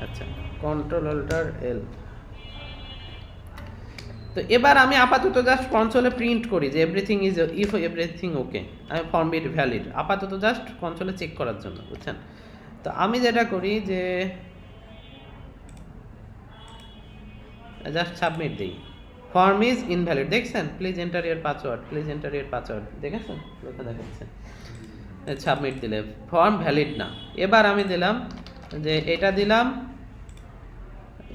আচ্ছা Ctrl+Alt+L। তো এবার আমি আপাতত জাস্ট কনসোলে প্রিন্ট করি যে everything is if everything okay, আমি ফর্মেট ভ্যালিড আপাতত জাস্ট কনসোলে চেক করার জন্য, বুঝছেন? তো আমি যেটা করি যে জাস্ট সাবমিট দিই। ফর্ম ইজ ইনভ্যালিড, দেখছেন? Please enter year password, please enter year password, দেখেছেন? লেখা দেখাচ্ছে। সাবমিট দিলে ফর্ম ভ্যালিড না। এবার আমি দিলাম যে এটা দিলাম,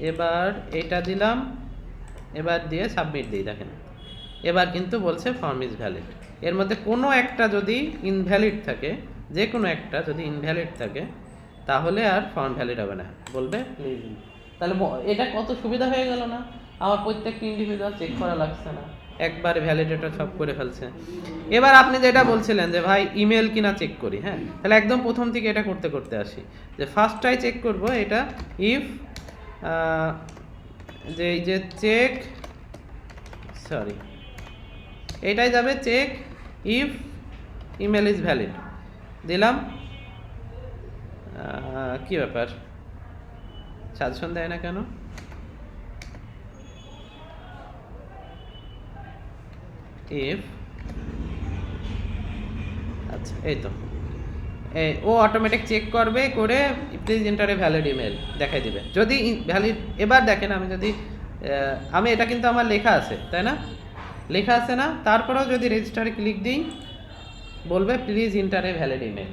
এবার এটা দিলাম, এবার দিয়ে সাবমিট দিই। দেখেন এবার কিন্তু বলছে ফর্ম ইজ ভ্যালিড। এর মধ্যে কোনো একটা যদি ইনভ্যালিড থাকে, যে কোনো একটা যদি ইনভ্যালিড থাকে তাহলে আর ফর্ম ভ্যালিড হবে না, বলবে প্লিজ। তাহলে এটা কত সুবিধা হয়ে গেল না? আমার প্রত্যেকটা ইন্ডিভিজুয়াল চেক করা লাগছে না, একবারে ভ্যালিডেটর সব করে ফেলছে। এবার আপনি যেটা বলছিলেন যে ভাই ইমেল কিনা চেক করি, হ্যাঁ তাহলে একদম প্রথম থেকে এটা করতে করতে আসি যে ফার্স্টটাই চেক করব এটা ইফ যে এই যে চেক সরি এটাই যাবে check if email is valid দিলাম। কি ব্যাপার সাজেশন দেয় না কেন? ইফ আচ্ছা এই তো ও অটোমেটিক চেক করবে, করে please enter a valid email দেখাই দিবে যদি ভ্যালিড। এবার দেখেন আমি যদি আমি এটা কিন্তু আমার লেখা আছে, তাই না? লেখা আছে না? তারপরেও যদি রেজিস্টারে ক্লিক দিই বলবে please enter a valid email.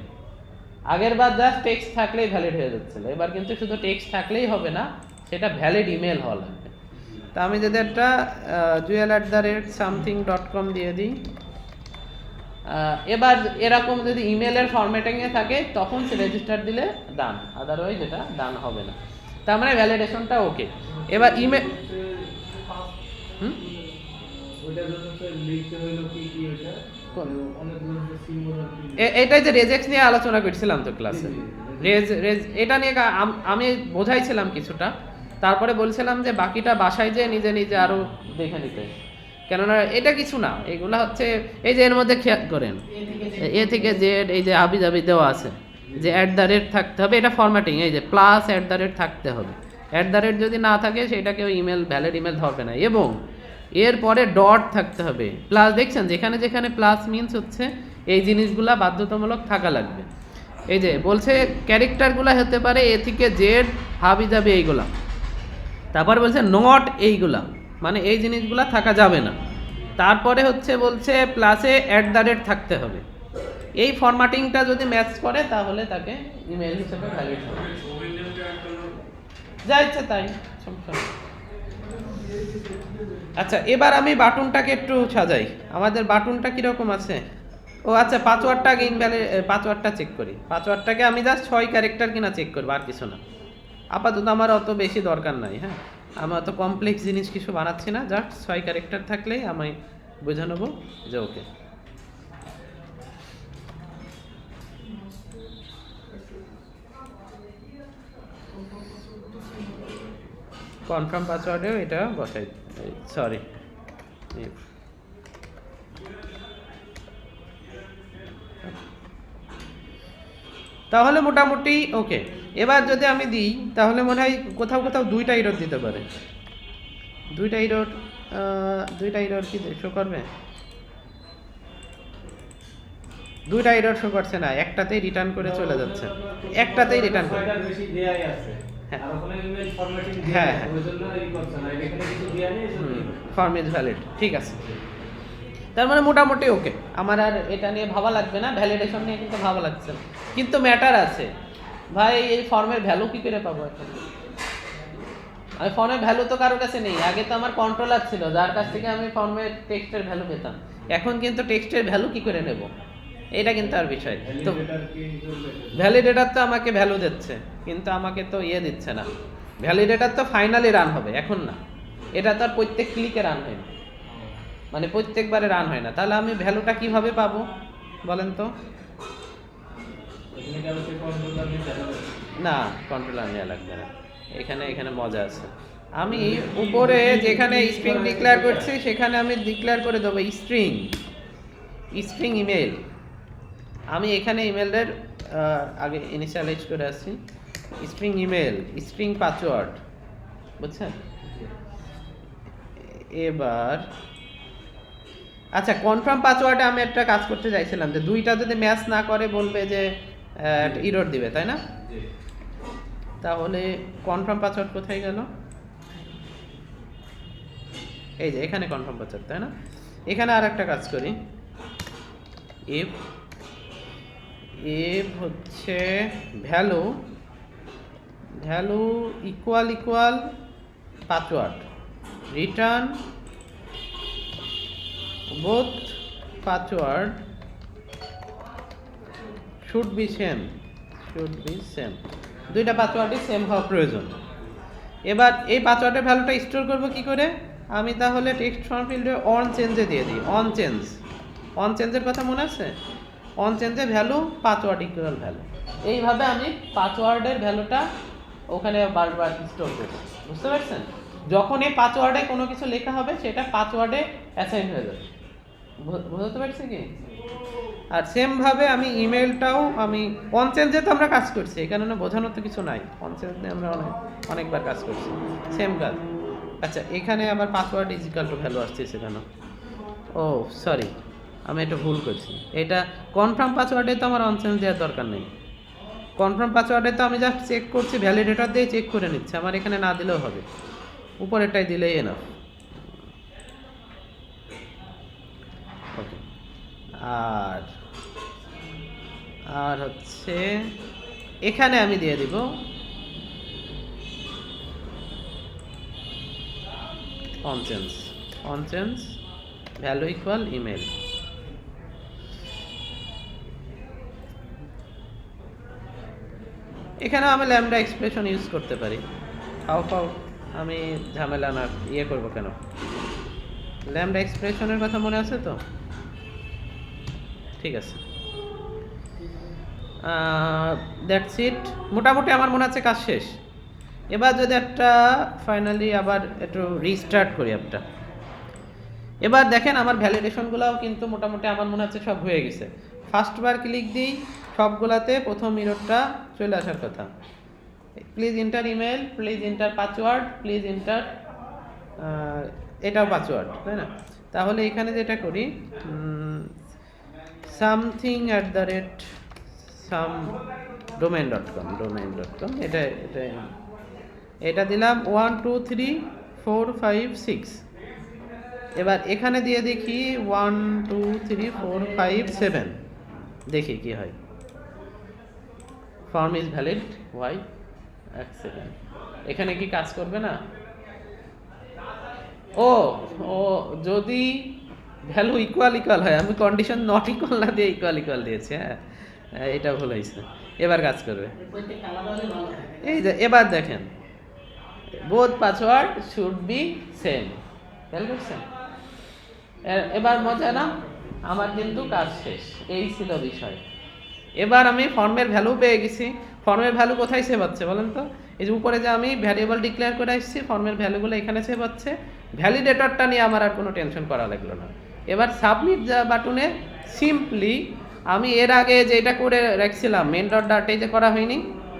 আগের বার জাস্ট টেক্সট থাকলেই ভ্যালিড হয়ে যাচ্ছিল, এবার কিন্তু শুধু টেক্সট থাকলেই হবে না, সেটা ভ্যালিড ইমেল হওয়া লাগবে। তা আমি যদি একটা joel@something.com দিয়ে দিই, এবার এরকম যদি ইমেলের ফরম্যাটিংয়ে থাকে তখন সে রেজিস্টার দিলে ডান, আদারওয়াইজ এটা ডান হবে না। তার মানে ভ্যালিডেশনটা ওকে। এবার ইমেল এটাই যে রেজেক্ট নিয়ে আলোচনা করছিলাম তো ক্লাসে, এটা নিয়ে আমি বোঝাইছিলাম কিছুটা, তারপরে বলছিলাম যে বাকিটা বাসায় যেয়ে নিজে নিজে আরো দেখে নিতে, কেননা এটা কিছু না, এগুলা হচ্ছে এই যে এর মধ্যে খেয়াল করেন এ থেকে জেড এই যে হাবি জাবি দেওয়া আছে যে @ থাকতে হবে, এটা ফরম্যাটিং, এই যে প্লাস @ থাকতে হবে। @ যদি না থাকে সেটা কেউ ইমেল ভ্যালিড ইমেল ধরবে না, এবং এরপরে ডট থাকতে হবে, প্লাস। দেখছেন যেখানে যেখানে প্লাস মিনস হচ্ছে এই জিনিসগুলা বাধ্যতামূলক থাকা লাগবে। এই যে বলছে ক্যারেক্টারগুলো হতে পারে এ থেকে জেড হাবি যাবে এইগুলা, তারপর বলছে নট এইগুলা, মানে এই জিনিসগুলা থাকা যাবে না। তারপরে হচ্ছে বলছে প্লাসে @ থাকতে হবে। এই ফরম্যাটিংটা যদি ম্যাচ করে তাহলে তাকে ইমেল হিসেবে ভ্যালিড হবে। যা ইচ্ছে তাই, সমস্যা নেই। আচ্ছা, এবার আমি বাটনটাকে একটু সাজাই। আমাদের বাটনটা কিরকম আছে? ও আচ্ছা, পাসওয়ার্ডটা আগে পাসওয়ার্ডটা চেক করি। পাসওয়ার্ডটাকে আমি জাস্ট 6 ক্যারেক্টার কিনা চেক করবো, আর কিছু না। আপাতত আমার অত বেশি দরকার নাই। হ্যাঁ, আমি অত কমপ্লেক্স জিনিস কিছু বানাচ্ছি না, জাস্ট 6 ক্যারেক্টার থাকলেই আমি বুঝে নেবো যে ওকে। কনফার্ম পাসওয়ার্ডেও এটা বসাই, সরি। তাহলে মোটামুটি ওকে। এবার যদি আমি দিই তাহলে মনে হয় কোথাও কোথাও 2টা ইরোড দিতে পারে। 2টা ইরোড কি শো করবে? 2টা ইরোড শো করছে না, একটাতেই রিটার্ন করে চলে যাচ্ছে, একটাতেই রিটার্ন করে। ছয়টার বেশি দেয়াই আছে। হ্যাঁ। আর ওখানে ইমেজ ফরম্যাটিং হ্যাঁ, দেয়া আছে, হ্যাঁ। ওই জন্য এই করছে না, এখানে কিছু দেয়া নেই, এজন্য ফর্ম ইজ ভ্যালিড, ঠিক আছে। তার মানে মোটামুটি ওকে, আমার আর এটা নিয়ে ভাবা লাগবে না, ভ্যালিডেশন নিয়ে কিন্তু ভাবা লাগছে না। কিন্তু ম্যাটার আছে ভাই, এই ফর্মের ভ্যালু কি করে পাবো এখন? আমি ফর্মের ভ্যালু তো কারোর কাছে নেই। আগে তো আমার কন্ট্রোলার ছিল যার কাছ থেকে আমি ফর্মের টেক্সটের ভ্যালু পেতাম। এখন কিন্তু টেক্সটের ভ্যালু কি করে নেব, এটা কিন্তু আর বিষয় তো। ভ্যালিডেটর কি করবে? ভ্যালিডেটর তো আমাকে ভ্যালু দিচ্ছে, কিন্তু আমাকে তো দিচ্ছে না। ভ্যালিডেটর তো ফাইনালি রান হবে, এখন না। এটা তো আর প্রত্যেক ক্লিকে রান হয় না, মানে প্রত্যেকবারে রান হয় না। তাহলে আমি ভ্যালুটা কিভাবে পাবো বলেন তো? এখানে কি আবার সেই কন্ট্রোলার নিতে হবে? না, কন্ট্রোলার নেওয়া লাগবে না। এখানে মজা আছে। আমি উপরে যেখানে স্ট্রিং ডিক্লেয়ার করছি সেখানে আমি ডিক্লেয়ার করে দেবো স্ট্রিং ইমেল। আমি এখানে ইমেলের আগে ইনিশিয়ালাইজ করে আসছি, স্ট্রিং ইমেল, স্ট্রিং পাসওয়ার্ড, বুঝছেন? এবার আচ্ছা, কনফার্ম পাসওয়ার্ডে আমি একটা কাজ করতে চাইছিলাম যে 2টা যদি ম্যাচ না করে বলবে যে ইরর দিবে, তাই না? জি। তাহলে কনফার্ম পাসওয়ার্ড কোথায় গেল? এই যে এখানে কনফার্ম পাসওয়ার্ড, তাই না? এখানে আর একটা কাজ করি, ইফ হচ্ছে value equal password, return both password should be same. 2টা পাসওয়ার্ডই সেম হওয়া প্রয়োজন। এবার এই পাসওয়ার্ডের ভ্যালুটা স্টোর করব কি করে? আমি তাহলে টেক্সট ফর্ম ফিল্ডে অন চেঞ্জে দিয়ে দিই। অন চেঞ্জের কথা মনে আছে? অন চেঞ্জে ভ্যালু পাসওয়ার্ড ইকুয়াল ভ্যালু। এইভাবে আমি পাসওয়ার্ডের ভ্যালুটা ওখানে বারবার স্টোর করব, বুঝতে পারছেন? যখন এই পাসওয়ার্ডে কোনো কিছু লেখা হবে সেটা পাসওয়ার্ডে অ্যাসাইন হয়ে যাবে, বুঝতে পারছি কি? আর সেম ভাবে আমি ইমেলটাও আমি অন চেঞ্জে তো আমরা কাজ করছি, এই কারণে বোঝানোর তো কিছু নাই। অন চেঞ্জে আমরা অনেকবার কাজ করছি, সেম কাজ। আচ্ছা, এখানে আবার password is equal to value আসছে সেখানে। ও সরি, আমি এটা ভুল করছি। এটা কনফার্ম পাসওয়ার্ডে তো আমার অন চেঞ্জ দেওয়ার দরকার নেই। কনফার্ম পাসওয়ার্ডে তো আমি জাস্ট চেক করছি, ভ্যালিডেটর দিয়ে চেক করে নিচ্ছি, আমার এখানে না দিলেও হবে, উপরেরটাই দিলেই এনাফ। ওকে, আর হচ্ছে এখানে আমি দিয়ে দিব on change value equal email. এখানে আমি ল্যামডা এক্সপ্রেশন ইউজ করতে পারি। হাউ আমি ঝামেলা না করবো কেন? ল্যামডা এক্সপ্রেশনের কথা মনে আছে তো? ঠিক আছে, দ্যাটস ইট। মোটামুটি আমার মনে আছে কাজ শেষ। এবার যদি একটা ফাইনালি আবার একটু রিস্টার্ট করি অ্যাপটা, এবার দেখেন আমার ভ্যালিডেশনগুলোও কিন্তু মোটামুটি আমার মনে হচ্ছে সব হয়ে গেছে। ফার্স্টবার ক্লিক দিই, সবগুলাতে প্রথম ইরোডটা চলে আসার কথা। Please enter email, please enter password, please enter, এটাও পাসওয়ার্ড, তাই না? তাহলে এখানে যেটা করি, something@some এটা দিলাম 1 2 3 4 5 6। এবার এখানে দিয়ে দেখি 1 2 3 4 5 7, দেখি কি হয়। ফর্ম ইজ ভ্যালিড, ওয়াই এক সেকেন্ড, এখানে কি কাজ করবে না? ও ও যদি ভ্যালু ইকুয়াল হয়, আমি কন্ডিশন নট ইকুয়াল না দিয়ে ইকুয়াল দিয়েছি। হ্যাঁ, এটা ভুল হয়েছে। এবার কাজ করবে। প্রত্যেকটা আলাদা হলে ভালো হয়। এই যে এবার দেখেন, both password should be same. খেয়াল করছেন? এবার মজা না? আমার কিন্তু কাজ শেষ, এই ছিল বিষয়। এবার আমি ফর্মের ভ্যালু পেয়ে গেছি। ফর্মের ভ্যালু কোথায় সেভ হচ্ছে বলেন তো? এই যে উপরে যে আমি ভ্যারিয়েবল ডিক্লেয়ার করে আসছি, ফর্মের ভ্যালুগুলো এখানে সেভ হচ্ছে। ভ্যালিডেটরটা নিয়ে আমার আর কোনো টেনশন করা লাগলো না। এবার সাবমিট যা বাটনে সিম্পলি আমি এর আগে যেটা করে রাখছিলাম মেন ডট ডাট, এই যে করা হয়নি,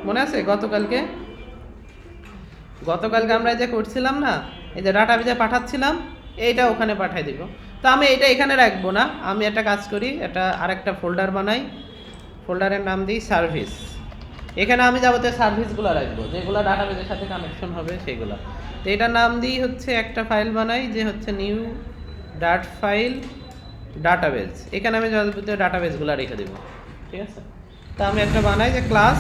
মনে আছে গতকালকে আমরা যে করছিলাম না, এই যে ডাটাবেজে পাঠাচ্ছিলাম, এইটা ওখানে পাঠাই দিব। তো আমি এটা এখানে রাখবো না, আমি একটা কাজ করি, এটা আরেকটা ফোল্ডার বানাই, ফোল্ডারের নাম দিই সার্ভিস। এখানে আমি যাবতীয় সার্ভিসগুলো রাখবো, যেগুলো ডাটাবেজের সাথে কানেকশন হবে সেগুলো। তো এটার নাম দিই হচ্ছে, একটা ফাইল বানাই যে হচ্ছে নিউ ডাট ফাইল ডাটাবেজ। এখানে আমি যাবতীয় ডাটাবেজগুলো রেখে দেবো, ঠিক আছে? তো আমি একটা বানাই যে ক্লাস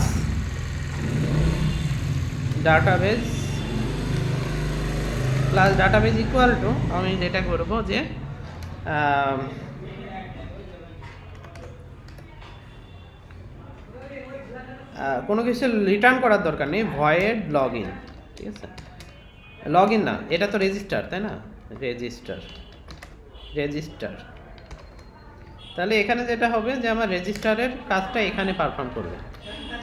ডাটাবেজ ইকুয়াল টু, আমি যেটা করব যে কোনো কিছু রিটার্ন করার দরকার নেই, ভয়েড লগ ইন, ঠিক আছে? লগ ইন না, এটা তো রেজিস্টার, তাই না? রেজিস্টার। তাহলে এখানে যেটা হবে যে আমার রেজিস্টারের কাজটা এখানে পারফর্ম করবে।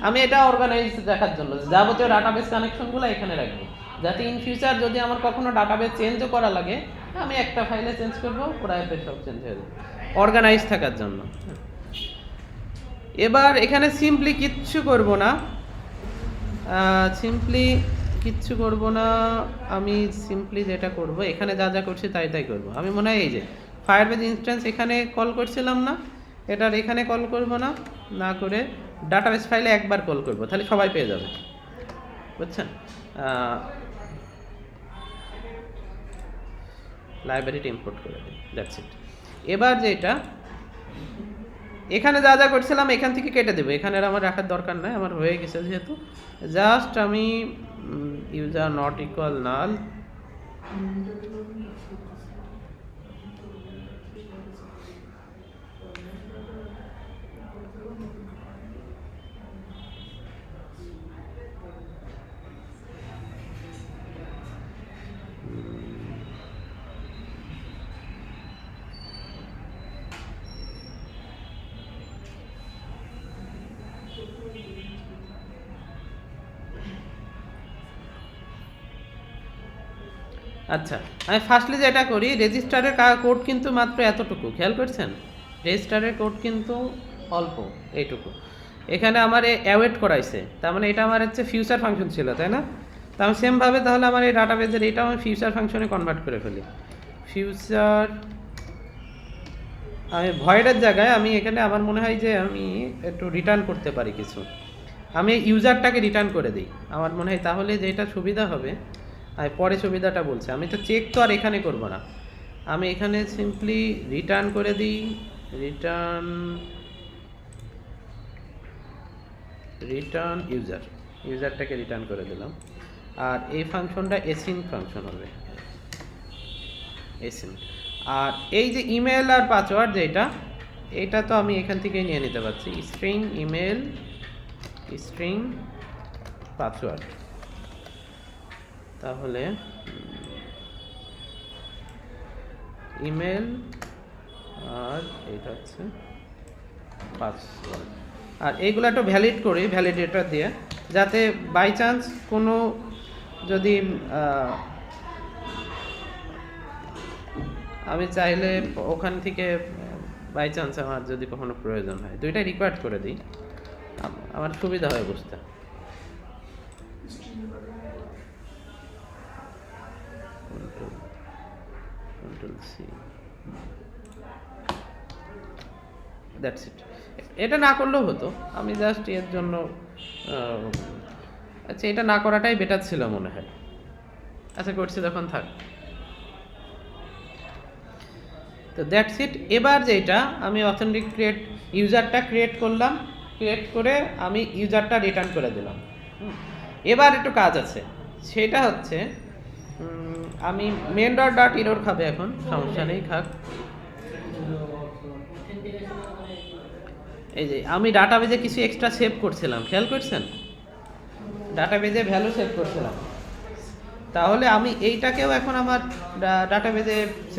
আমি এটা অর্গানাইজ দেখার জন্য যাবতীয় ডাটাবেস কানেকশনগুলো এখানে রাখবো, যাতে ইন ফিউচার যদি আমার কখনো ডাটাবেস চেঞ্জও করা লাগে, আমি একটা ফাইলে চেঞ্জ করবো, পুরো অ্যাপে সব চেঞ্জ হয়ে যাবে, অর্গানাইজ থাকার জন্য। এবার এখানে সিম্পলি কিচ্ছু করব না, আমি সিম্পলি যেটা করব, এখানে যা যা করছি তাই করব। আমি মনে হয় এই যে ফায়ারবেজ ইনস্ট্যান্স এখানে কল করছিলাম না, এটার এখানে কল করব না করে ডাটাবেস ফাইলে একবার কল করব, তাহলে সবাই পেয়ে যাবে, বুঝছেন? লাইব্রেরিটা ইম্পোর্ট করে দিই, দ্যাটস ইট। এবার যেটা এখানে যা যা করছিলাম এখান থেকে কেটে দেবো, এখানে আর আমার রাখার দরকার নাই, আমার হয়ে গেছে যেহেতু। জাস্ট আমি ইউজার নট ইকুয়াল নাল, আচ্ছা আমি ফার্স্টলি যেটা করি, রেজিস্টারের কোড কিন্তু মাত্র এতটুকু, খেয়াল করছেন? রেজিস্টারের কোড কিন্তু অল্প, এইটুকু। এখানে আমার অ্যাওয়েট করাইছে, তার মানে এটা আমার হচ্ছে ফিউচার ফাংশন ছিল, তাই না? তা আমি সেমভাবে তাহলে আমার এই ডাটাবেজের এইটাও আমি ফিউচার ফাংশনে কনভার্ট করে ফেলি। ফিউচার, আমি ভয়েডের জায়গায় আমি এখানে আমার মনে হয় যে আমি একটু রিটার্ন করতে পারি কিছু, আমি ইউজারটাকে রিটার্ন করে দিই, আমার মনে হয় তাহলে যেটা সুবিধা হবে। আর পরে সুবিধাটা বলছে, আমি তো চেক তো আর এখানে করব না, আমি এখানে সিম্পলি রিটার্ন করে দিই, রিটার্ন ইউজারটাকে রিটার্ন করে দিলাম। আর এই ফাংশনটা এসিন ফাংশন হবে, এসিন। আর এই যে ইমেল আর পাসওয়ার্ড যেটা, এটা তো আমি এখান থেকেই নিয়ে নিতে পারছি, স্ট্রিং ইমেল স্ট্রিং পাসওয়ার্ড। তাহলে ইমেল আর এটা হচ্ছে পাসওয়ার্ড, আর এইগুলো একটু ভ্যালিড করি ভ্যালিডেটর দিয়ে, যাতে বাই চান্স কোনো যদি আমি চাইলে ওখান থেকে বাই চান্স আমার যদি কখনো প্রয়োজন হয়, দুইটাই রিকোয়ার্ড করে দিই, আমার সুবিধা হয় বুঝতে। That's it. এটা না করলেও হতো, আমি জাস্ট এর জন্য আচ্ছা এটা না করাটাই বেটার ছিল মনে হয়। আচ্ছা করছি যখন থাক। তো দ্যাটস ইট। এবার যেটা আমি অথেন্টিক ইউজারটা ক্রিয়েট করলাম, ক্রিয়েট করে আমি ইউজারটা রিটার্ন করে দিলাম। এবার একটু কাজ আছে, সেটা হচ্ছে আমি মেন ডট ডট ইরোর খাবে এখন, সমস্যা নেই, খাক। এই যে আমি ডাটাবেজে কিছু এক্সট্রা সেভ করছিলাম, খেয়াল করছেন? ডাটাবেজে ভ্যালু সেভ করছিলাম, তাহলে আমি এইটাকেও এখন আমার ডাটাবেজে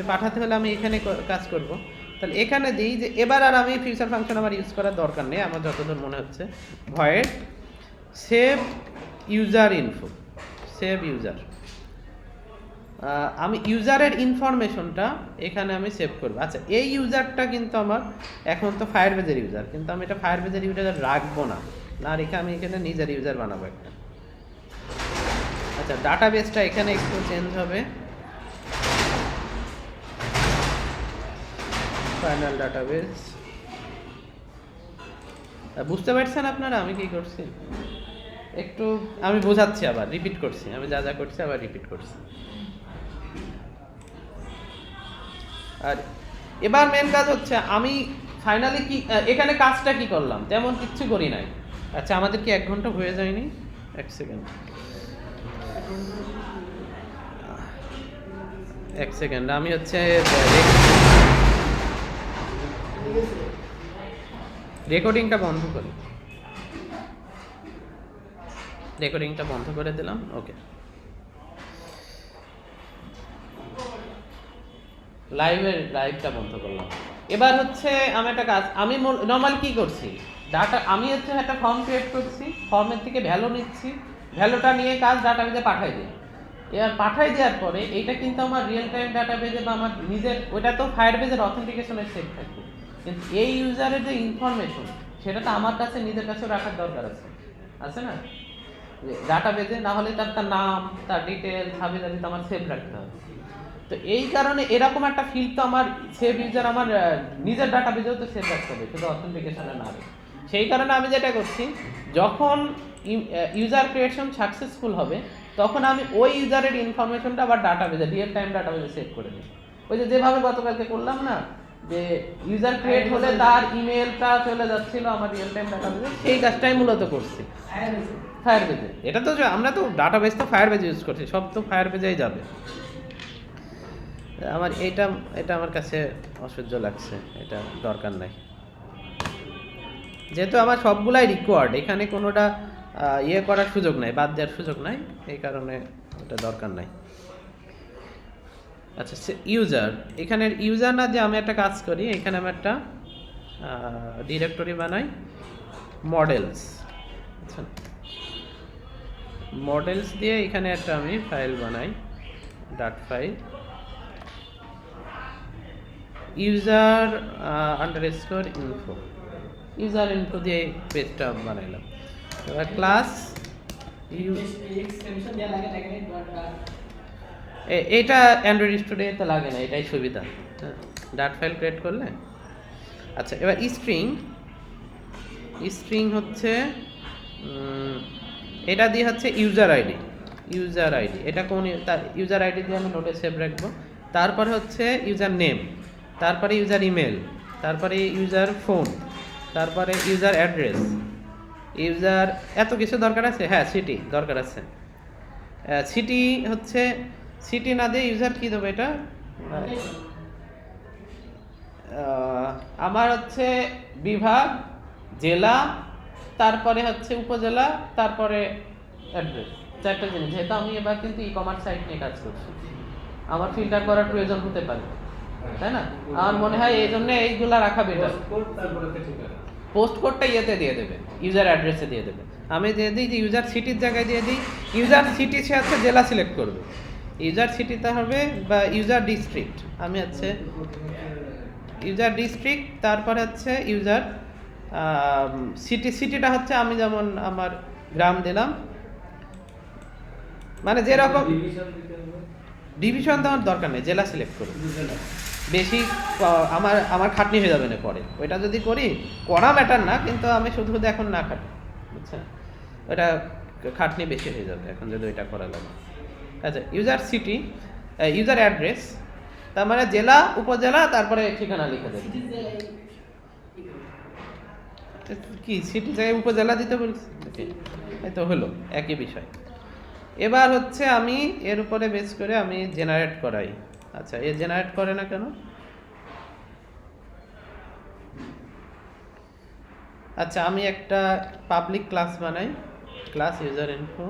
পাঠাতে হলে আমি এখানে কাজ করব। তাহলে এখানে দিই যে এবার আর আমি ফিউচার ফাংশন আমার ইউজ করার দরকার নেই, আমার যতদূর মনে হচ্ছে। Void save user info, save user, আমি ইউজারের ইনফরমেশনটা এখানে আমি সেভ করব। আচ্ছা, এই ইউজারটা কিন্তু আমার এখন তো ফায়ারবেজের ইউজার, কিন্তু আমি এটা ফায়ারবেজের ইউজার রাখবো না, না রেখে আমি এখানে নিজের ইউজার বানাবো একটা। আচ্ছা, ডাটাবেসটা এখানে একটু চেঞ্জ হবে, ফাইনাল ডাটাবেস। বুঝতে পারছেন আপনারা আমি কি করছি? একটু আমি বোঝাচ্ছি, আবার রিপিট করছি, আমি যা যা করছি আবার রিপিট করছি। আর এবার মেন কাজ হচ্ছে আমি ফাইনালি কি এখানে কাজটা কি করলাম, তেমন কিচ্ছু করি নাই। আচ্ছা, আমাদের কি 1 ঘন্টা হয়ে যায়নি? 1 সেকেন্ড, 1 সেকেন্ড, আমি হচ্ছে রেকর্ডিংটা বন্ধ করি, রেকর্ডিংটা বন্ধ করে দিলাম। ওকে, লাইভটা বন্ধ করলাম। এবার হচ্ছে আমি একটা কাজ, আমি নর্মাল কি করছি, ডাটা আমি হচ্ছে একটা ফর্ম ক্রিয়েট করছি, ফর্মের থেকে ভ্যালু নিচ্ছি, ভ্যালুটা নিয়ে কাজ ডাটাবেজে পাঠাই দিই। এবার পাঠাই দেওয়ার পরে এইটা কিন্তু আমার রিয়েল টাইম ডাটাবেজে বা আমার নিজের, ওইটা তো ফায়ারবেজের অথেন্টিকেশনের সেভ থাকবে, কিন্তু এই ইউজারের যে ইনফরমেশন সেটা তো আমার কাছে নিজের কাছেও রাখার দরকার আছে না ডাটাবেজে, না হলে তার নাম, তার ডিটেল, হাবি জাবি তো আমার সেভ রাখতে হবে। তো এই কারণে এরকম একটা ফিল্ড তো আমার সেভ ইউজার আমার নিজের ডাটাবেজেও তো সেভ রাখতে হবে, শুধু অথেন্টিকেশনে না। সেই কারণে আমি যেটা করছি, যখন ইউজার ক্রিয়েশন সাকসেসফুল হবে তখন আমি ওই ইউজারের ইনফরমেশনটা আবার ডাটাবেজে, রিয়েল টাইম ডাটাবেজে সেভ করে নিই। ওই যেভাবে গতকালকে করলাম না, যে ইউজার ক্রিয়েট হলে তার ইমেলটা চলে যাচ্ছিল আমার রিয়েল টাইম ডাটাবেজে, সেই কাজটাই মূলত করছি ফায়ারবেজে। এটা তো আমরা তো ডাটাবেজ তো ফায়ারবেজ ইউজ করছি, সব তো ফায়ারবেজেই যাবে। আমার এটা আমার কাছে অসহ্য লাগছে, এটা দরকার নাই, যেহেতু আমার সবগুলাই রিকোয়ার্ড, এখানে কোনোটা ইয়ে করার সুযোগ নাই, বাদ দেওয়ার সুযোগ নাই, এই কারণে এটা দরকার নাই। আচ্ছা, ইউজার, এখানে ইউজার না, যে আমি একটা কাজ করি, এখানে আমি একটা ডিরেক্টরি বানাই, মডেলস। আচ্ছা, মডেলস দিয়ে এখানে একটা আমি ফাইল বানাই, dot file, user underscore info, user info দিয়ে পেজটা বানাইলাম। এবার ক্লাস এটা অ্যান্ড্রয়েড স্টুডিওতে লাগে না, এটাই সুবিধা, হ্যাঁ, ডাট ফাইল ক্রিয়েট করলে। আচ্ছা, এবার স্ট্রিং হচ্ছে এটা দিয়ে হচ্ছে ইউজার আইডি, এটা কোন ইউজার আইডি দিয়ে আমি নোটে সেভ রাখবো। তারপরে হচ্ছে ইউজার নেম, তারপরে ইউজার ইমেল, তারপরে ইউজার ফোন, তারপরে ইউজার অ্যাড্রেস, ইউজার এত কিছু দরকার আছে। হ্যাঁ, সিটি দরকার আছে। সিটি হচ্ছে, সিটি না দিয়ে ইউজার কি দেবো, এটা আমার হচ্ছে বিভাগ, জেলা, তারপরে হচ্ছে উপজেলা, তারপরে অ্যাড্রেস, 4টা জিনিস। যেহেতু আমি এবার কিন্তু ই-কমার্স সাইট নিয়ে কাজ করছি, আমার ফিল্টার করার প্রয়োজন হতে পারে, তাই না? আমার মনে হয় এই জন্য এইগুলা রাখা বেটার। পোস্ট কোডটা ইয়েতে দিয়ে দেবে, ইউজার অ্যাড্রেসে দিয়ে দেবে। আমি দিয়ে দিই যে ইউজার সিটির জায়গায় দিয়ে দিই, ইউজার সিটি সে হচ্ছে জেলা সিলেক্ট করবে, ইউজার সিটিতে হবে, বা ইউজার ডিস্ট্রিক্ট, আমি হচ্ছে ইউজার ডিস্ট্রিক্ট, তারপরে হচ্ছে ইউজার সিটিটা হচ্ছে আমি যেমন আমার গ্রাম দিলাম, মানে যেরকম ডিভিশন দেওয়ার দরকার নেই, জেলা সিলেক্ট করুন, বেশি আমার খাটনি হয়ে যাবে না পরে। ওইটা যদি করা ম্যাটার না, কিন্তু আমি শুধু এখন না খাটি, বুঝছেন, ওটা খাটনি বেশি হয়ে যাবে এখন যদি ওইটা করা লাগে। আচ্ছা, ইউজার সিটি, ইউজার অ্যাড্রেস, তার মানে জেলা, উপজেলা, তারপরে ঠিকানা লিখে দেবে। কি সিটি জায়গায় উপজেলা দিতে বলছি, এই তো হলো একই বিষয়। এবার হচ্ছে আমি এর উপরে বেস করে আমি জেনারেট করাই। আচ্ছা, এ জেনারেট করে না কেন? আচ্ছা, আমি একটা পাবলিক ক্লাস বানাই, ক্লাস ইউজার ইনফো।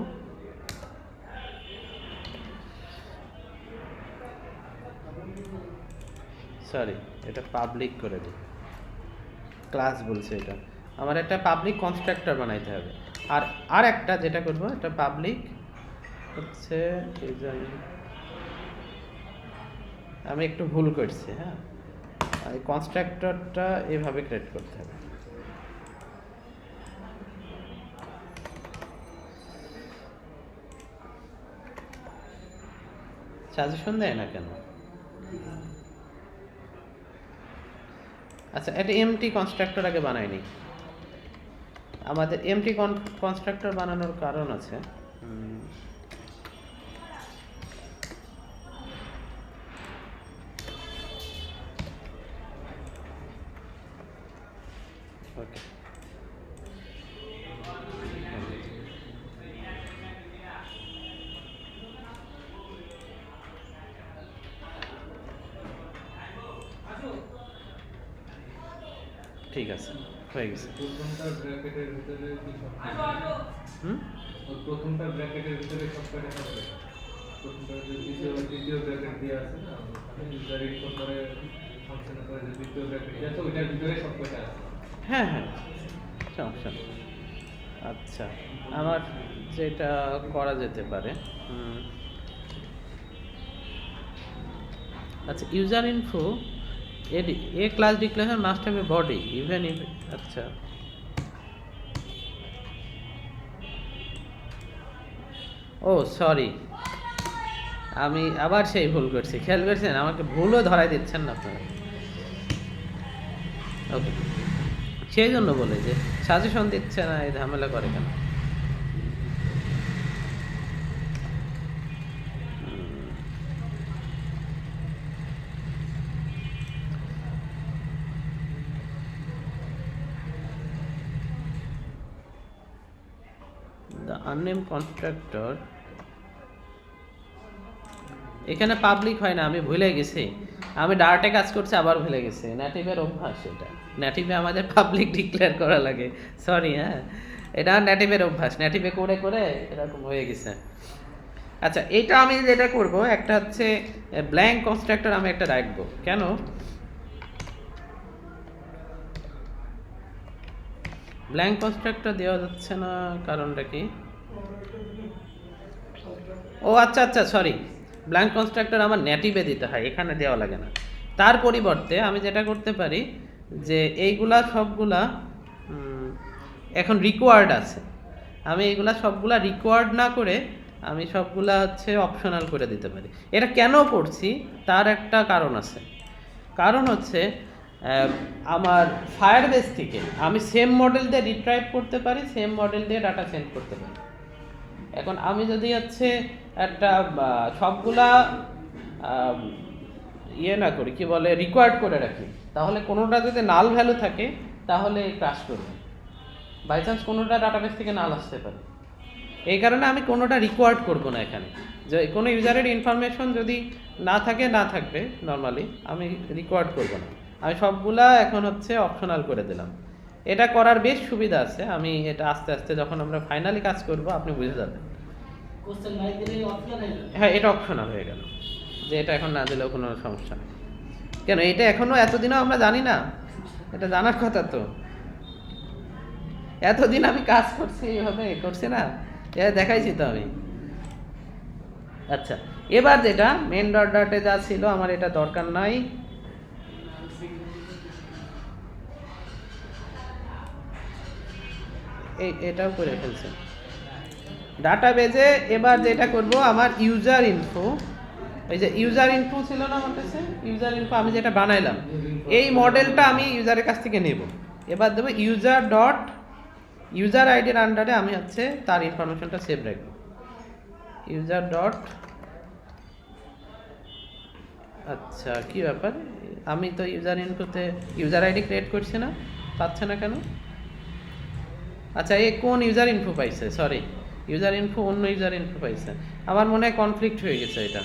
সরি, এটা পাবলিক করে দিই, ক্লাস বলছে এটা। আমার একটা পাবলিক কনস্ট্রাক্টর বানাইতে হবে। আর একটা যেটা করব, এটা পাবলিক হচ্ছে user info। আমি একটু ভুল করছি, হ্যাঁ, এই কনস্ট্রাক্টরটা এভাবে ক্রিয়েট করতে হবে। সাজেশন দেয় না কেন? আচ্ছা, এটা এমটি কনস্ট্রাক্টর আগে বানাইনি। আমাদের এমটি কনস্ট্রাক্টর বানানোর কারণ আছে। ওকে, ঠিক আছে, হয়ে গেছে। প্রথমটা ব্র্যাকেটের ভিতরে কি হুম, প্রথমটা ব্র্যাকেটের ভিতরে সব কয়টা থাকবে? প্রথমটা যে দ্বিতীয় ব্র্যাকেট দেওয়া আছে না, ইউজার ইনফো করে ফাংশনের পরে যে দ্বিতীয় ব্র্যাকেট দেওয়া আছে ওইটার ভিতরে সব কয়টা আছে? হ্যাঁ হ্যাঁ, সমস্যা নেই। আচ্ছা, আমার যেটা করা যেতে পারে, আচ্ছা, user info A class declaration must have a body even if, আচ্ছা, ও সরি, আমি আবার সেই ভুল করছি, খেয়াল করছেন? আমাকে ভুলও ধরাই দিচ্ছেন না আপনারা। ওকে, সেই জন্য বলে যে সাজেশন দিচ্ছে না, এই ঝামেলা করে কেন? The unnamed constructor, এখানে পাবলিক হয় না, আমি ভুলে গেছি। আমি ডার্টে কাজ করছি, আবার ভুলে গেছি। নেটিভের অভ্যাস এটা, নেটিভে আমাদের পাবলিক ডিক্লেয়ার করা লাগে। সরি, হ্যাঁ, এটা নেটিভের অভ্যাস, নেটিভে করে করে এরকম হয়ে গেছে। আচ্ছা, এটা আমি যেটা করব, একটা হচ্ছে ব্ল্যাঙ্ক কনস্ট্রাক্টর আমি একটা রাখবো। কেন? ব্ল্যাঙ্ক কনস্ট্রাক্টর দেওয়া যাচ্ছে না, কারণটা কি? ও আচ্ছা আচ্ছা, সরি, ব্ল্যাঙ্ক কনস্ট্রাক্টর আমার নেটিভে দিতে হয়, এখানে দেওয়া লাগে না। তার পরিবর্তে আমি যেটা করতে পারি যে এইগুলা সবগুলা এখন রিকোয়ার্ড আছে, আমি এইগুলা সবগুলা রিকোয়ার্ড না করে আমি সবগুলা হচ্ছে অপশনাল করে দিতে পারি। এটা কেন করছি তার একটা কারণ আছে। কারণ হচ্ছে আমার ফায়ারবেস থেকে আমি সেম মডেল দিয়ে রিট্রাইভ করতে পারি, সেম মডেল দিয়ে ডাটা সেন্ড করতে পারি। এখন আমি যদি হচ্ছে একটা সবগুলা ইয়ে না করি, কি বলে, রিকোয়ার্ড করে রাখি, তাহলে কোনোটা যদি নাল ভ্যালু থাকে তাহলে ক্রাশ করবে, বাই চান্স কোনোটা ডাটাবেস থেকে নাল আসতে পারে। এই কারণে আমি কোনোটা রিকোয়ার্ড করব না এখানে, যে কোনো ইউজারের ইনফরমেশন যদি না থাকে, না থাকবে, নর্মালি আমি রিকোয়ার্ড করব না, আমি সবগুলা এখন হচ্ছে অপশনাল করে দিলাম। এটা করার বেশ সুবিধা আছে, আমি এটা আস্তে আস্তে যখন আমরা ফাইনালি কাজ করব আপনি বুঝে যাবেন। কোশ্চেন নাই দিলে অপশন হয়ে যাবে। হ্যাঁ, এটা অপশনাল হয়ে গেল, যে এটা এখন না দিলেও কোনো সমস্যা নেই। কেন, এটা এখনো এতদিনও আমরা জানি না? এটা জানার কথা তো, এতদিন আমি কাজ করছি এইভাবে করছি না, এটা দেখাইছি তো আমি। আচ্ছা, এবার যেটা মেন ডট ডটে যা ছিল আমার এটা দরকার নাই। এটাও করে ফেলছে ডাটাবেজে। এবার যেটা করব, আমার ইউজার ইনফো, এই যে ইউজার ইনফো ছিল না আমার কাছে, ইউজার ইনফো আমি যেটা বানাইলাম, এই মডেলটা আমি ইউজারের কাছ থেকে নেব। এবার দেবো ইউজার ডট, ইউজার আইডির আন্ডারে আমি হচ্ছে তার ইনফরমেশনটা সেভ রাখবো। ইউজার ডট, আচ্ছা কি ব্যাপার, আমি তো ইউজার ইনফোতে ইউজার আইডি ক্রিয়েট করছি না, পাচ্ছে না কেন? আচ্ছা, এ কোন ইউজার ইনফো পাইছে? সরি, ইউজার ইনফো অন্য ইউজার ইনফো পাইছে। আমার মনে হয় কনফ্লিক্ট হয়ে গেছে এটা।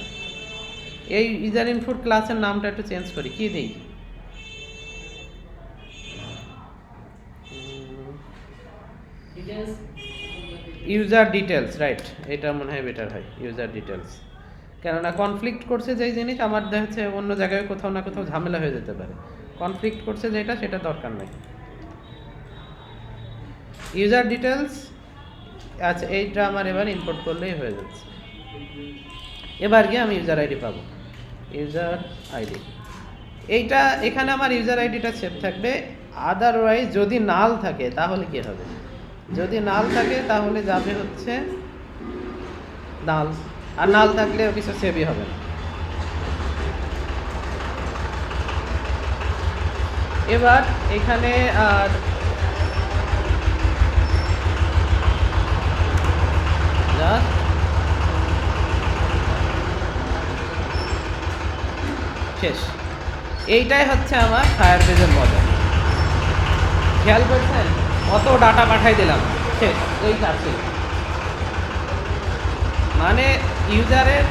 এই ইউজার ইনফোর ক্লাসের নামটা একটু চেঞ্জ করি, কি দিই? ডিটেলস ইউজার ডিটেলস, রাইট, এটা মনে হয় বেটার হয়, ইউজার ডিটেলস। কেননা কনফ্লিক্ট করছে যেই জিনিস আমার দেখা যাচ্ছে অন্য জায়গায় কোথাও না কোথাও ঝামেলা হয়ে যেতে পারে। কনফ্লিক্ট করছে যেটা, সেটা দরকার নেই। ইউজার ডিটেলস, আচ্ছা এইটা আমার এবার ইম্পোর্ট করলেই হয়ে যাচ্ছে। এবার গিয়ে আমি ইউজার আইডি পাবো, ইউজার আইডি। এইটা এখানে আমার ইউজার আইডিটা সেভ থাকবে। আদারওয়াইজ যদি নাল থাকে তাহলে কি হবে? যদি নাল থাকে তাহলে যাবে হচ্ছে নাল, আর নাল থাকলে কিছু সেভই হবে না। এবার এখানে আর জাস্ট শেষ। এইটাই হচ্ছে আমার ফায়ারবেজের মজা। খেয়াল করছেন, কত ডাটা পাঠাই দিলাম, শেষ, এই কাজ শেষ। মানে ইউজারের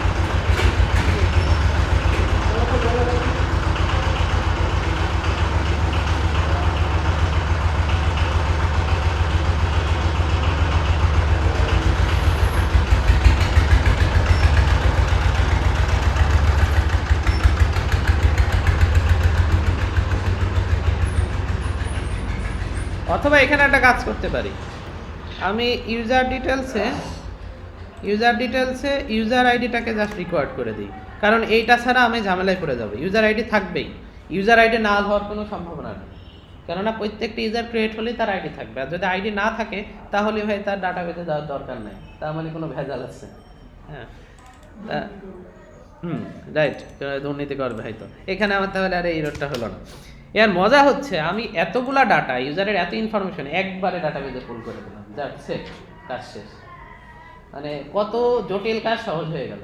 অথবা এখানে একটা কাজ করতে পারি, আমি ইউজার ডিটেলসে ইউজার আইডিটাকে জাস্ট রিকোয়ার্ড করে দিই, কারণ এইটা ছাড়া আমি ঝামেলায় পড়ে যাবো। ইউজার আইডি থাকবেই, ইউজার আইডি না হওয়ার কোনো সম্ভাবনা নেই, কেননা প্রত্যেকটা ইউজার ক্রিয়েট হলেই তার আইডি থাকবে। আর যদি আইডি না থাকে তাহলে ভাই তার ডাটা বেঁচে যাওয়ার দরকার নেই, তার মানে কোনো ভেজাল আছে। হ্যাঁ, রাইট, দুর্নীতি করবে হয়তো। এখানে আমার তাহলে আর এই রোডটা হলো না। এর মজা হচ্ছে আমি এতগুলা ডাটা, ইউজারের এত ইনফরমেশন একবারে ডাটাবেজে পুল করে দিলাম, জাস্ট সেট, কাজ শেষ। মানে কত জটিল কাজ সহজ হয়ে গেল।